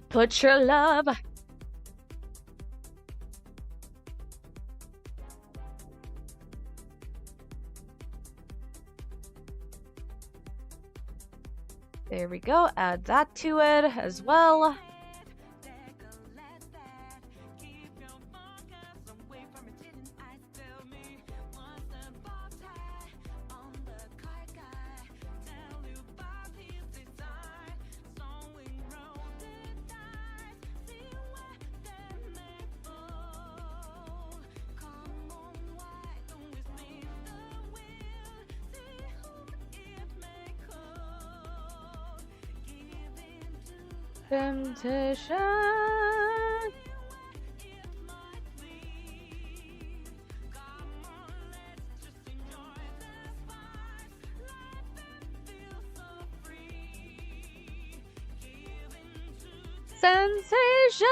put your love. There we go. Add that to it as well. Temptation. Sensation.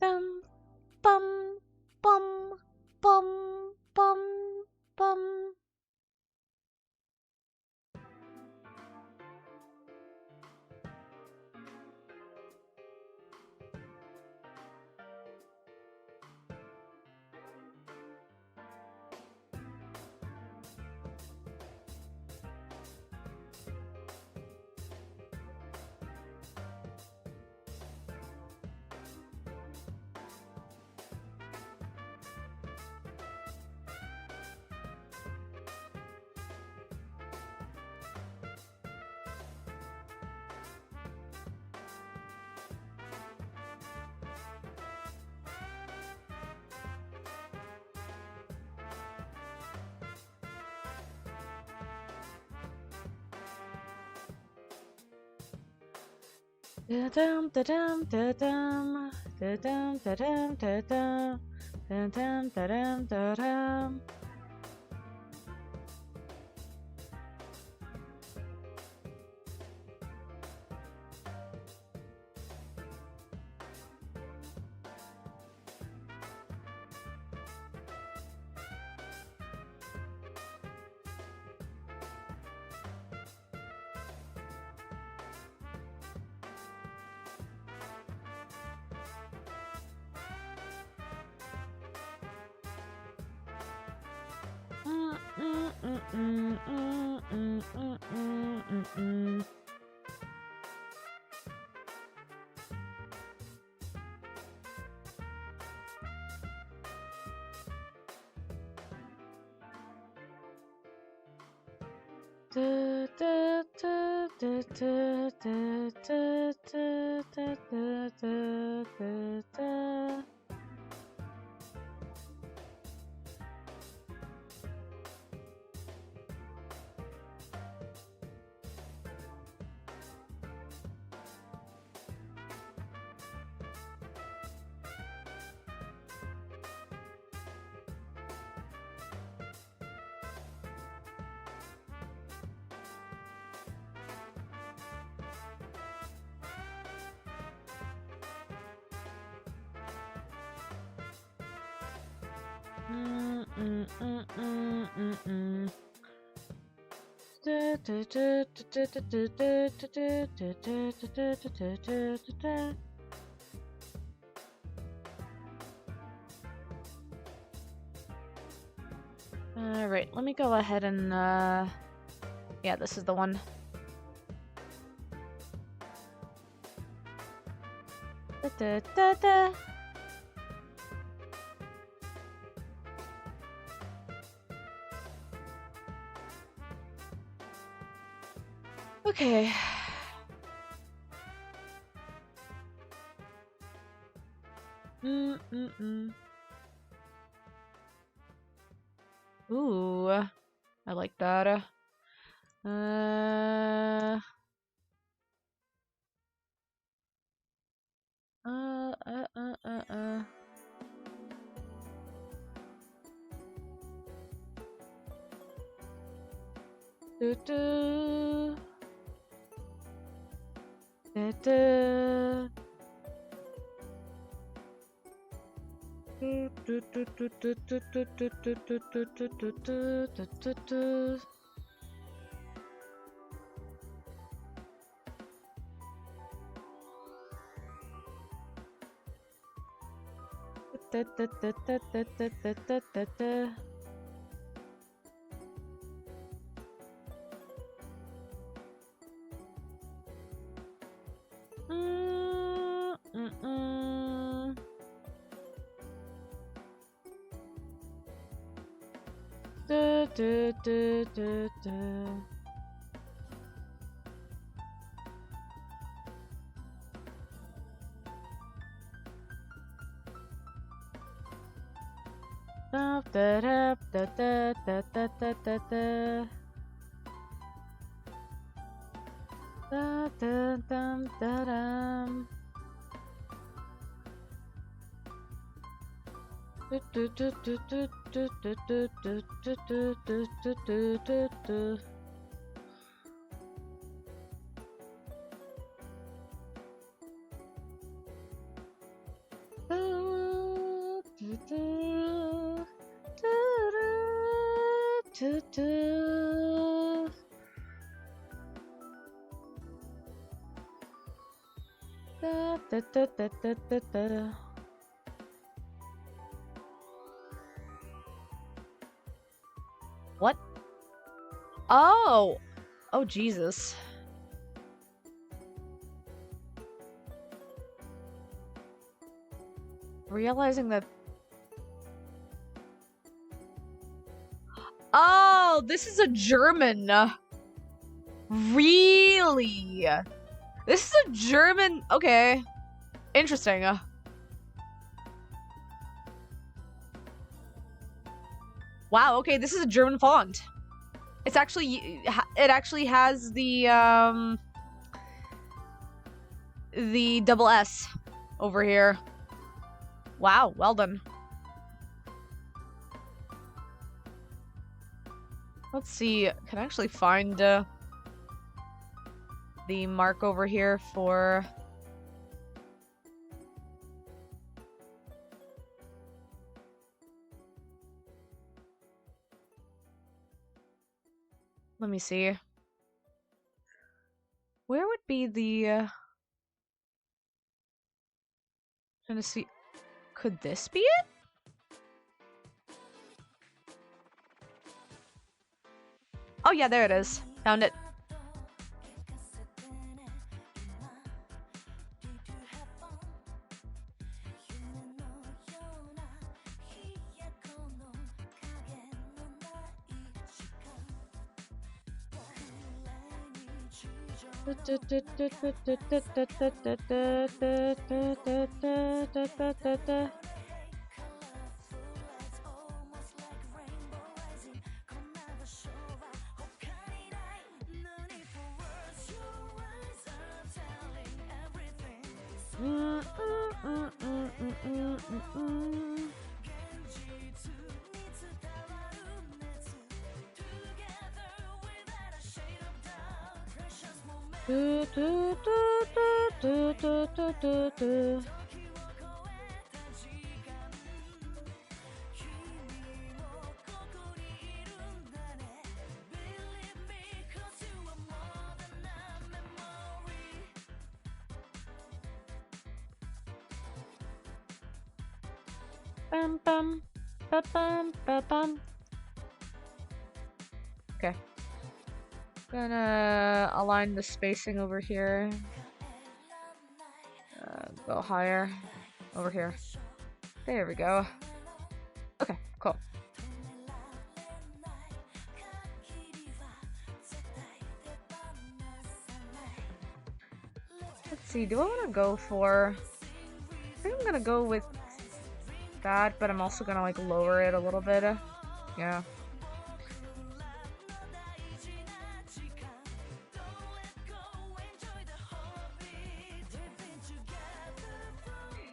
Dum, bum, bum, bum, bum, bum. Da-dum, da-dum, da-dum, da-dum, da-dum, da-dum, da-dum, da-dum, da-dum. Da, da, da, da, da, da, da, da, Da, da, da, da, da. Alright, let me go ahead and, yeah, this is the one. Da, da, da, da. Okay. Ooh, I like that. Uh, uh, uh, uh, uh, uh. Do do. Da da. Do do do do do do do do do do do do do do do. Da da da da da da da da da da. Da da da da da. Da da da da da da da da da. Da da dum da dum. Do do do do do do do do do do do do do do do. Do do do do do do. Da da da da da da da. What? Oh! Oh, Jesus. Realizing that... Oh, this is a German. Really? This is a German... Okay. Interesting. Wow, okay, this is a German font. It's actually... It actually has the double S over here. Wow, well done. Let's see, can I actually find the mark over here for... Let me see. Where would be the... Trying to see... Could this be it? Oh yeah, there it is. Found it. Bum, bum, ba bum, ba bum. Okay. Gonna align the spacing over here. Go higher. Over here. There we go. Okay, cool. Let's see, do I want to go for... I think I'm gonna go with that, but I'm also gonna like lower it a little bit. Yeah.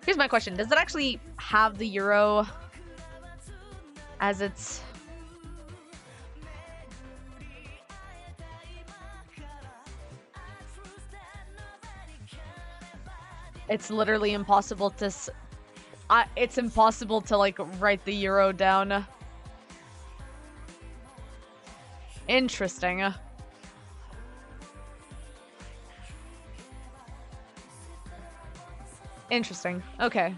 Here's my question. Does it actually have the euro as its... It's literally impossible to... it's impossible to, like, write the euro down. Interesting. Interesting. Okay.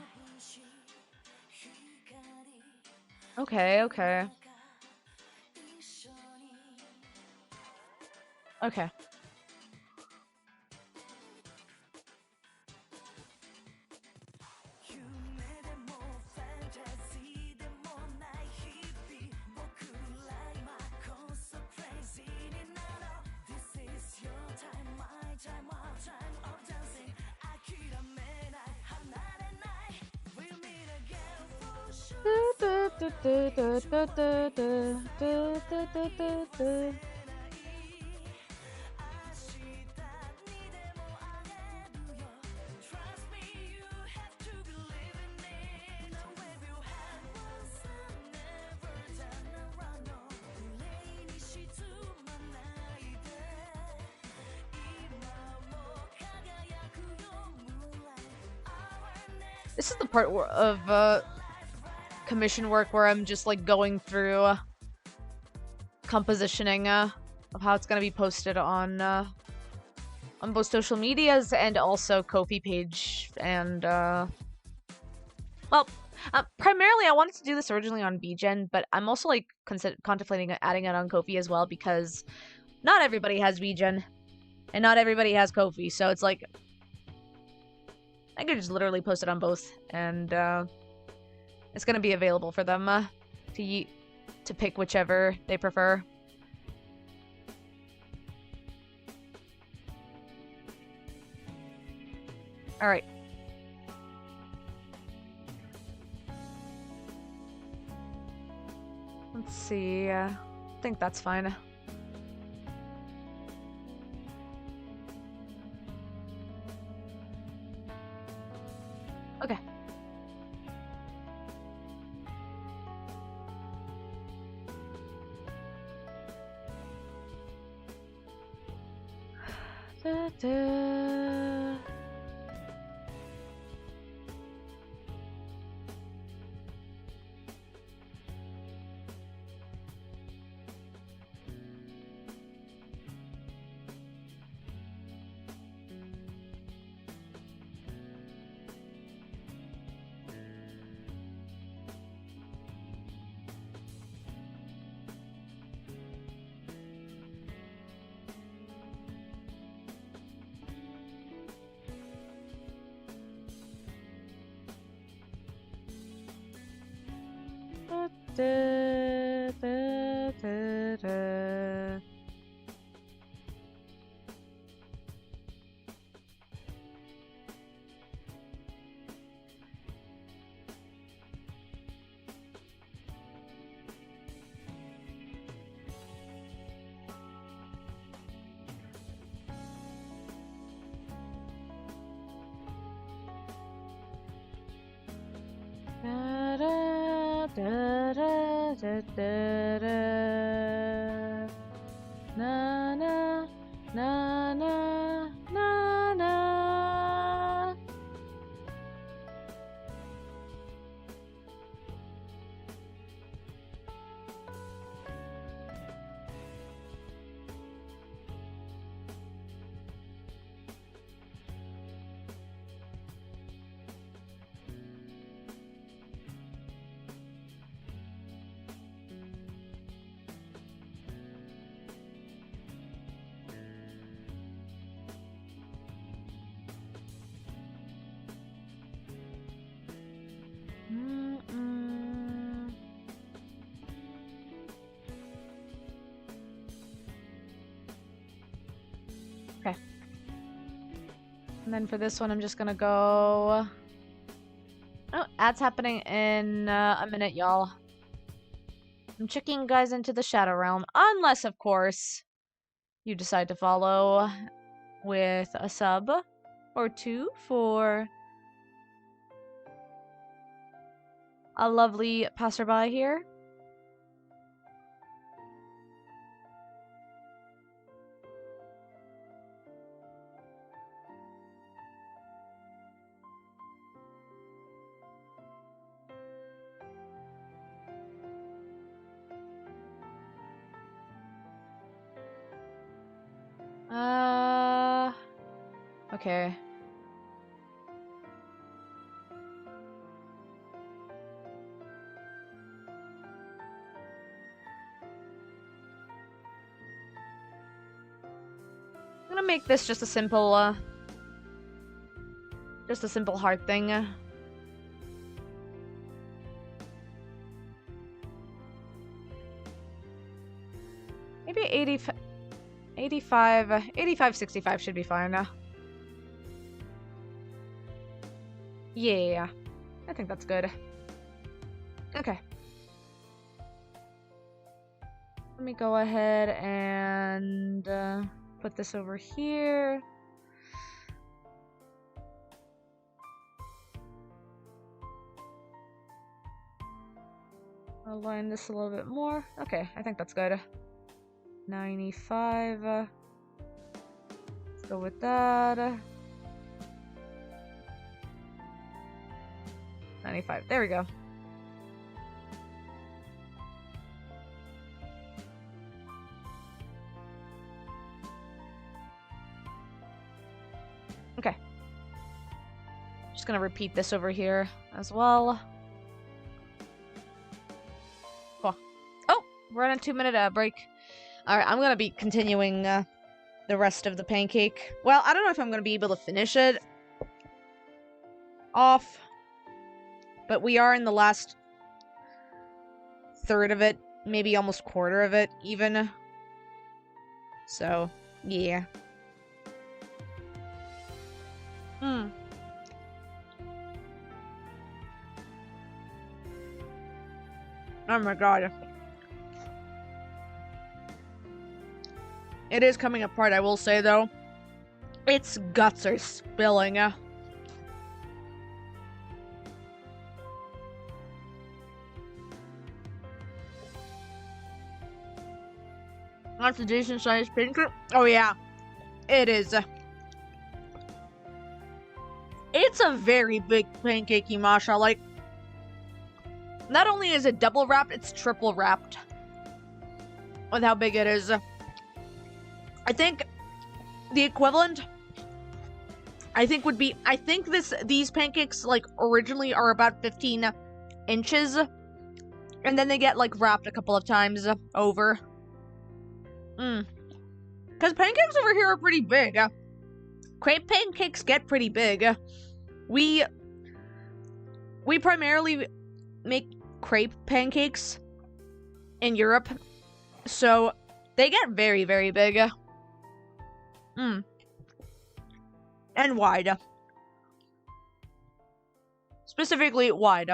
Okay, okay. Okay. This is the part of commission work where I'm just like going through compositioning of how it's gonna be posted on both social medias and also Ko-fi page and well, primarily I wanted to do this originally on VGen, but I'm also like contemplating adding it on Ko-fi as well because not everybody has VGen and not everybody has Ko-fi, so it's like I could just literally post it on both, and it's gonna be available for them to pick whichever they prefer. All right. Let's see. I think that's fine. Okay. Da, da. Da, da, da, da. Da, da, da. Na na na na na na. Okay. And then for this one, I'm just gonna go... Oh, ads happening in a minute, y'all. I'm checking you guys into the Shadow Realm. Unless, of course, you decide to follow with a sub or two for a lovely passerby here. Okay. I'm gonna make this just a simple heart thing. Maybe 85, 65 should be fine now. Yeah, I think that's good. Okay. Let me go ahead and put this over here. Align this a little bit more. Okay, I think that's good. 95. Let's go with that. 95. There we go. Okay. Just gonna repeat this over here as well. Cool. Oh, we're on a 2-minute break. Alright, I'm gonna be continuing the rest of the pancake. Well, I don't know if I'm gonna be able to finish it off, but we are in the last third of it, maybe almost quarter of it, even. So, yeah. Oh my god. It is coming apart, I will say, though. Its guts are spilling. That's a decent sized pancake. Oh yeah, it is. It's a very big pancakey masha. Like, not only is it double wrapped, it's triple wrapped with how big it is. I think the equivalent, would be, these pancakes, like, originally are about 15 inches, and then they get, like, wrapped a couple of times over. Because pancakes over here are pretty big. Crepe pancakes get pretty big. We primarily make crepe pancakes in Europe, so they get very, very big. And wide. Specifically wide.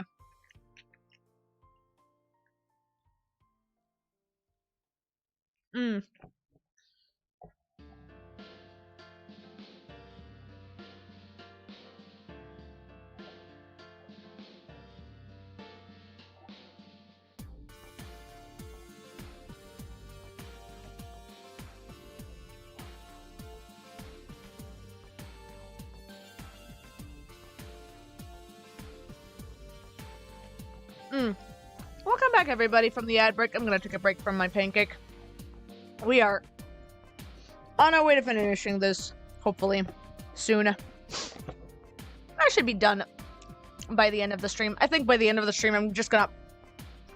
Welcome back, everybody, from the ad break. I'm gonna take a break from my pancake. We are on our way to finishing this, hopefully, soon. I should be done by the end of the stream. I think by the end of the stream, I'm just gonna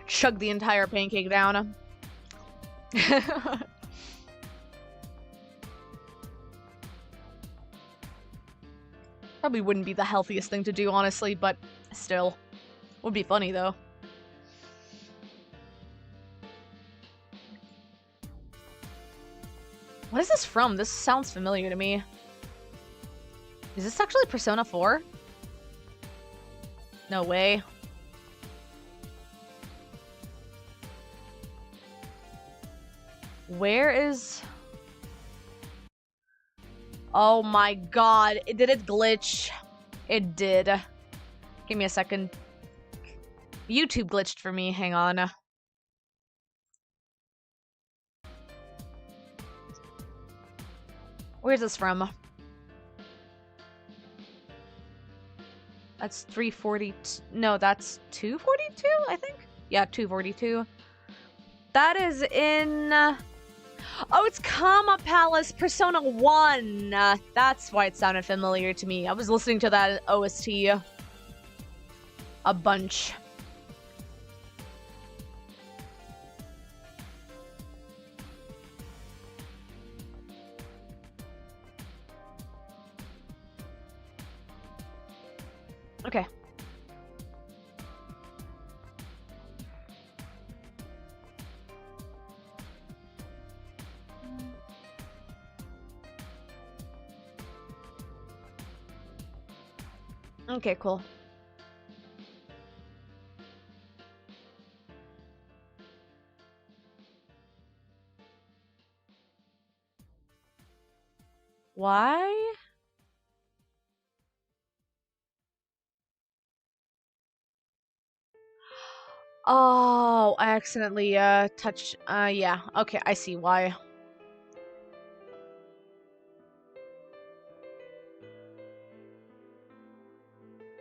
chug the entire pancake down. Probably wouldn't be the healthiest thing to do, honestly, but still. Would be funny, though. What is this from? This sounds familiar to me. Is this actually Persona 4? No way. Where is... Oh my god. Did it glitch? It did. Give me a second. YouTube glitched for me. Hang on. Where's this from? That's 342. No, that's 242, I think? Yeah, 242. That is in... Oh, it's Kama Palace Persona 1. That's why it sounded familiar to me. I was listening to that OST a bunch. Okay. Okay, cool. Why? Oh, I accidentally touched yeah. Okay, I see why.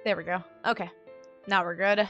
There we go. Okay. Now we're good.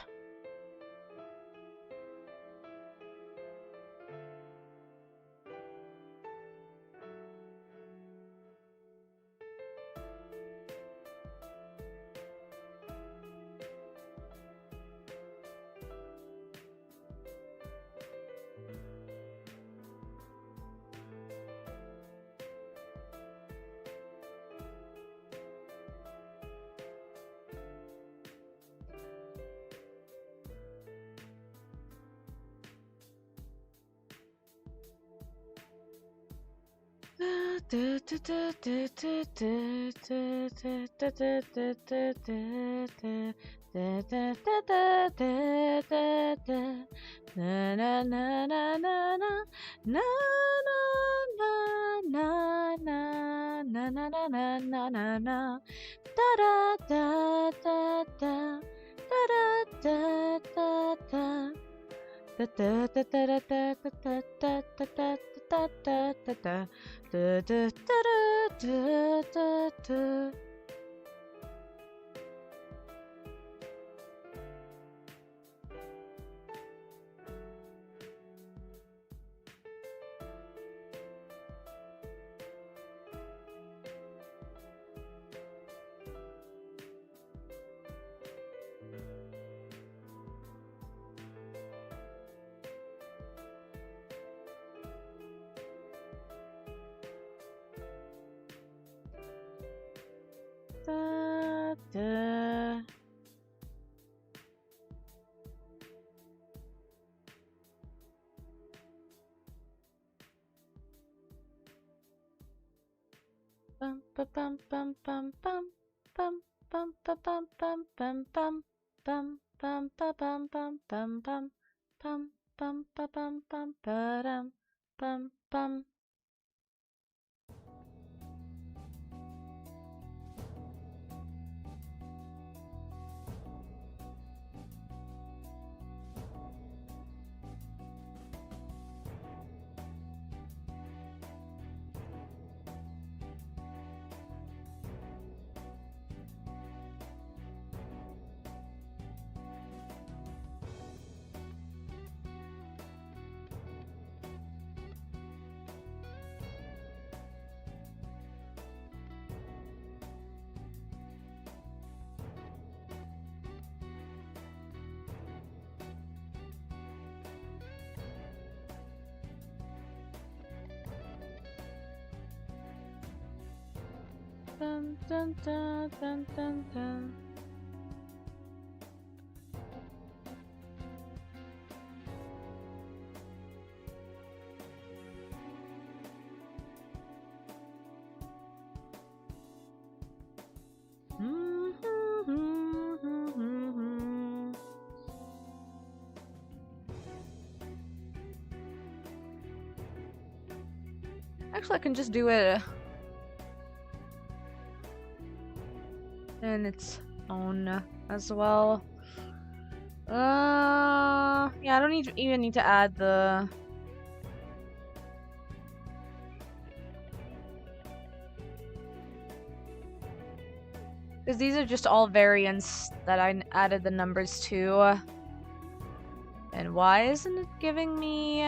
dun, dun, dun, dun, dun, dun. Actually, I can just do it in its own as well. Yeah, I don't even need to add the. Because these are just all variants that I added the numbers to. And why isn't it giving me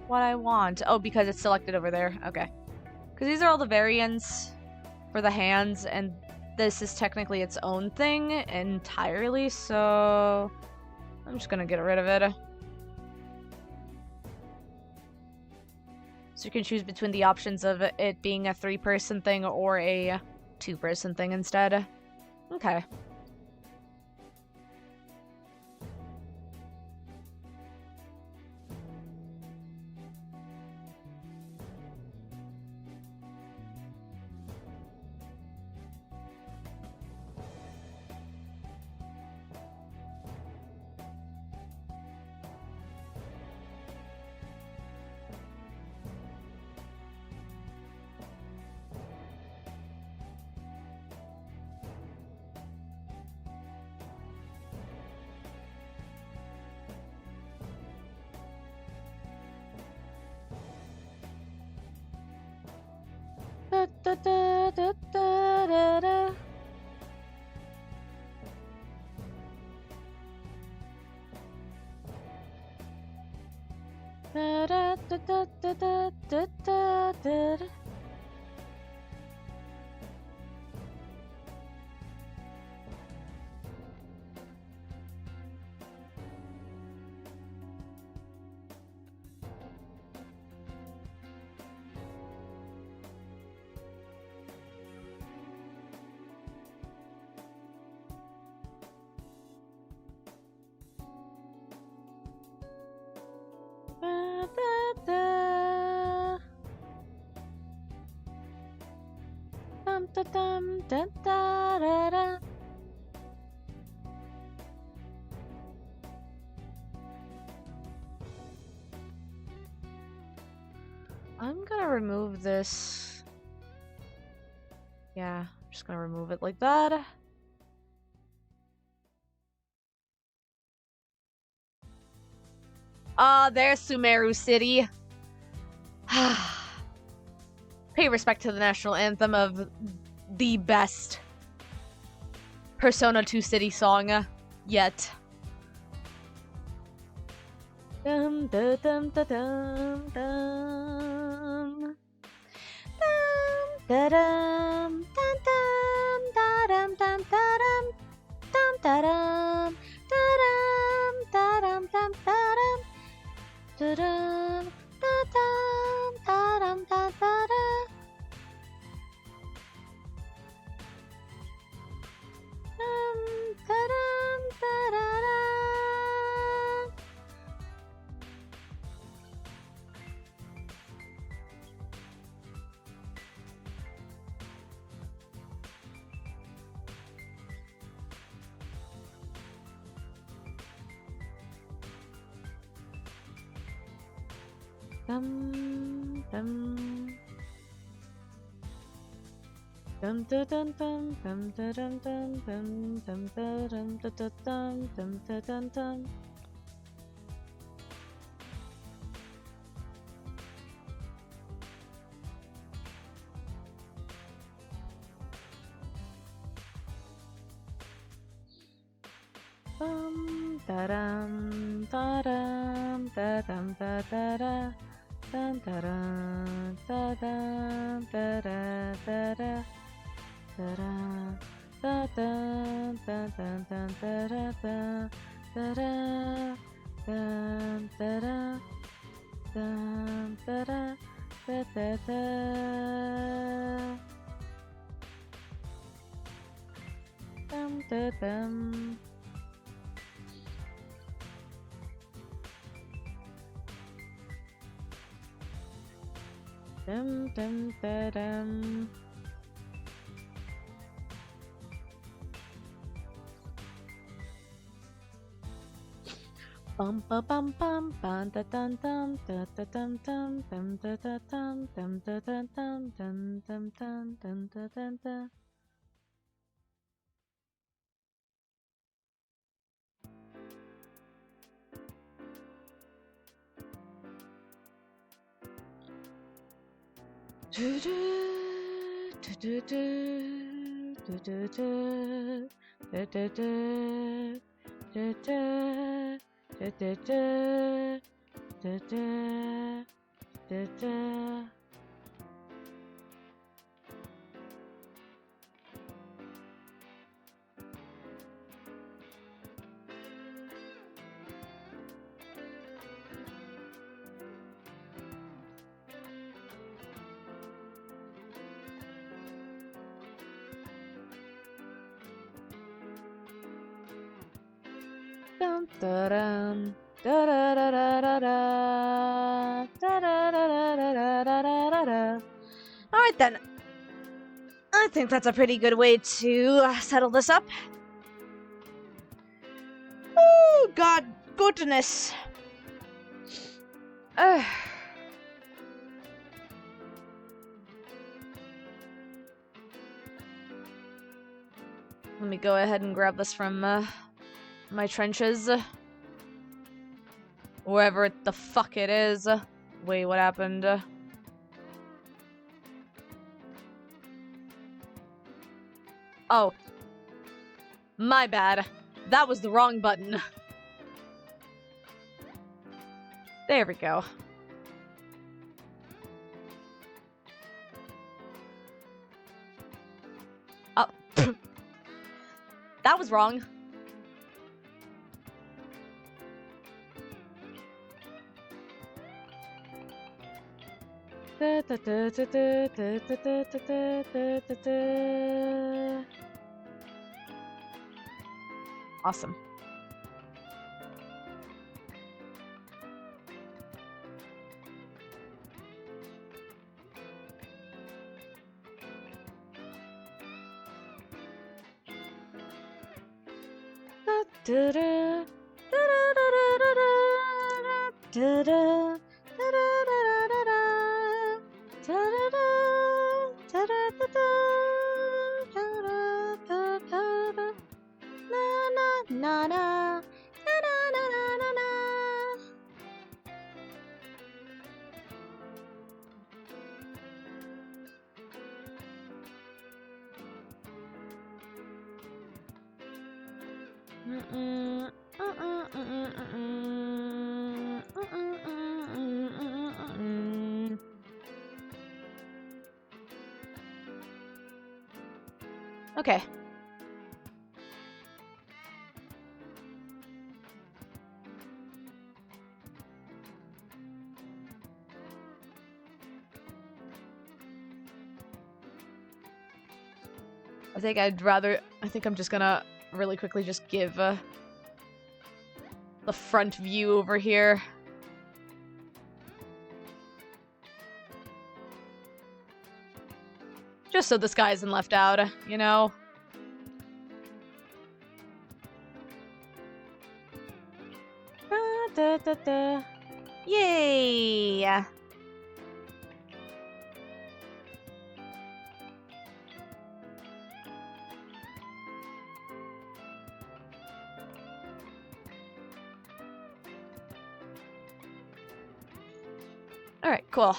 what I want? Oh, because it's selected over there. Okay. Because these are all the variants for the hands, and this is technically its own thing entirely, so I'm just gonna get rid of it. So you can choose between the options of it being a 3-person thing or a 2-person thing instead. Okay. Da, da, da, da, da, da, da. Da, da, da, da, da, da, da, da, da. Da, da, da. Dum, da, dum, da, da, da, da. I'm gonna remove this. Yeah, I'm just gonna remove it like that. Ah, there's Sumeru City. Pay respect to the national anthem of the best Persona 2 City song yet. Dum da dum da dum dum. Dum da dum dum dum da dum dum da dum dum da dum da dum da dum da dum da dum da dum da dum da da da. Dum da dum da da da. Dum dum dum da dum dum dum da dum dum dum dum da dum da da dum dum da dum dum. Da dum da dum da dum da da da. Dun da dun da dun da da da da da da da dun dun dun dun da da da da da dun da da dun da da da da da. Dum, da, dum. Dum, dum, da, dum. Bum ba bum bum bum da dum dum da da dum dum dum da da dum dum da da dum dum dum dum dum da dum da. Do do do do do do do do do do do do. Da, da, da, da, da, da, da. Dum, da-dum. Da-da-da-da-da-da. Da-da-da-da-da-da-da-da. All right then. I think that's a pretty good way to settle this up. Oh, God, goodness. Let me go ahead and grab this from my trenches. Wherever the fuck it is. Wait, what happened? Oh. My bad. That was the wrong button. There we go. Oh. That was wrong. Awesome. Okay. I think I'm just gonna really quickly just give the front view over here. Just so this guy isn't left out, you know? Da, da, da. Yay! Alright, cool.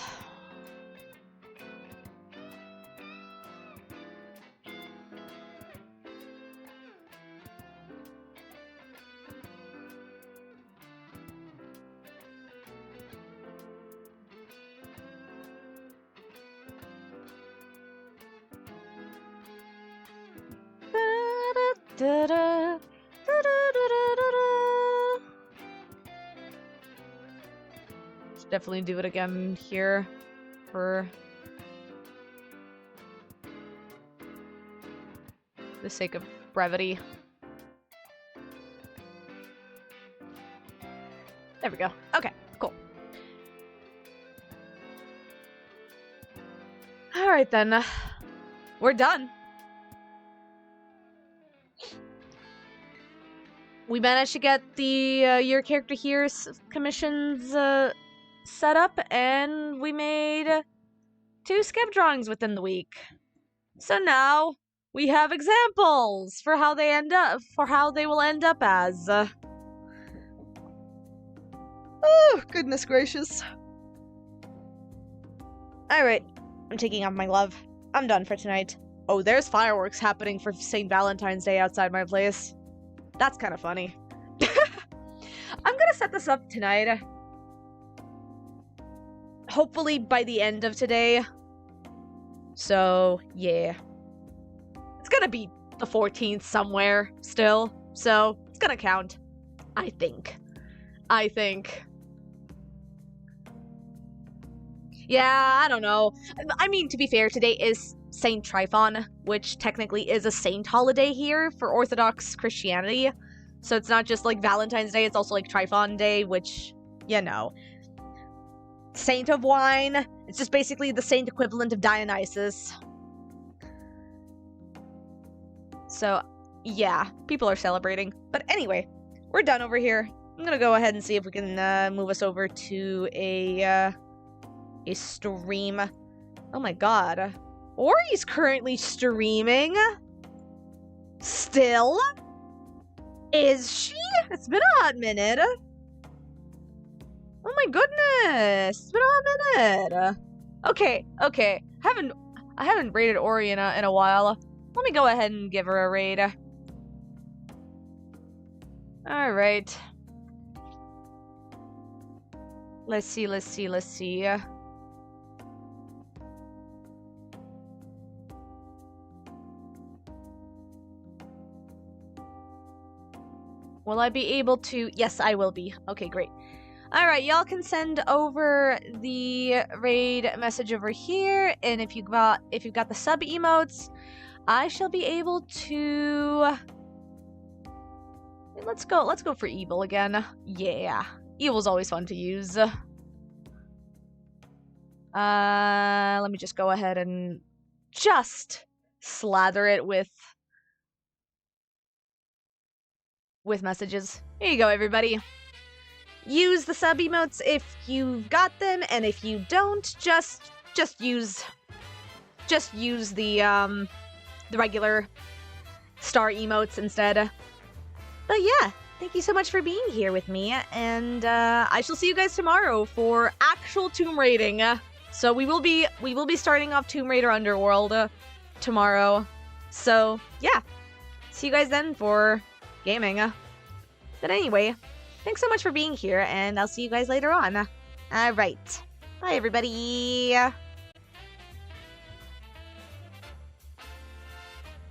Da-da, da-da-da-da-da-da. Should definitely do it again here for the sake of brevity. There we go. Okay, cool. Alright then. We're done. We managed to get the Your Character Here commissions set up, and we made 2 skip drawings within the week. So now we have examples for how they will end up as. Oh, goodness gracious. Alright, I'm taking off my glove. I'm done for tonight. Oh, there's fireworks happening for St. Valentine's Day outside my place. That's kind of funny. I'm gonna set this up tonight. Hopefully by the end of today. So, yeah. It's gonna be the 14th somewhere still. So, it's gonna count. I think. Yeah, I don't know. I mean, to be fair, today is Saint Tryphon, which technically is a saint holiday here for Orthodox Christianity. So it's not just like Valentine's Day, it's also like Tryphon Day, which, you know. Saint of wine. It's just basically the saint equivalent of Dionysus. So, yeah, people are celebrating. But anyway, we're done over here. I'm gonna go ahead and see if we can move us over to a stream. Oh my god. Ori's currently streaming? Still? Is she? It's been a hot minute. Oh my goodness. It's been a hot minute. Okay. I haven't raided Ori in a while. Let me go ahead and give her a raid. Alright. Let's see. Will I be able to? Yes, I will be. Okay, great. Alright, y'all can send over the raid message over here, and if you've got the sub emotes, I shall be able to. Let's go for evil again. Yeah. Evil's always fun to use. Let me just go ahead and just slather it with messages. Here you go, everybody. Use the sub emotes if you've got them, and if you don't, just use the regular star emotes instead. But yeah, thank you so much for being here with me, and I shall see you guys tomorrow for actual tomb raiding. So we will be starting off Tomb Raider Underworld tomorrow. So yeah, see you guys then for gaming. But anyway, thanks so much for being here, and I'll see you guys later on. Alright. Bye, everybody.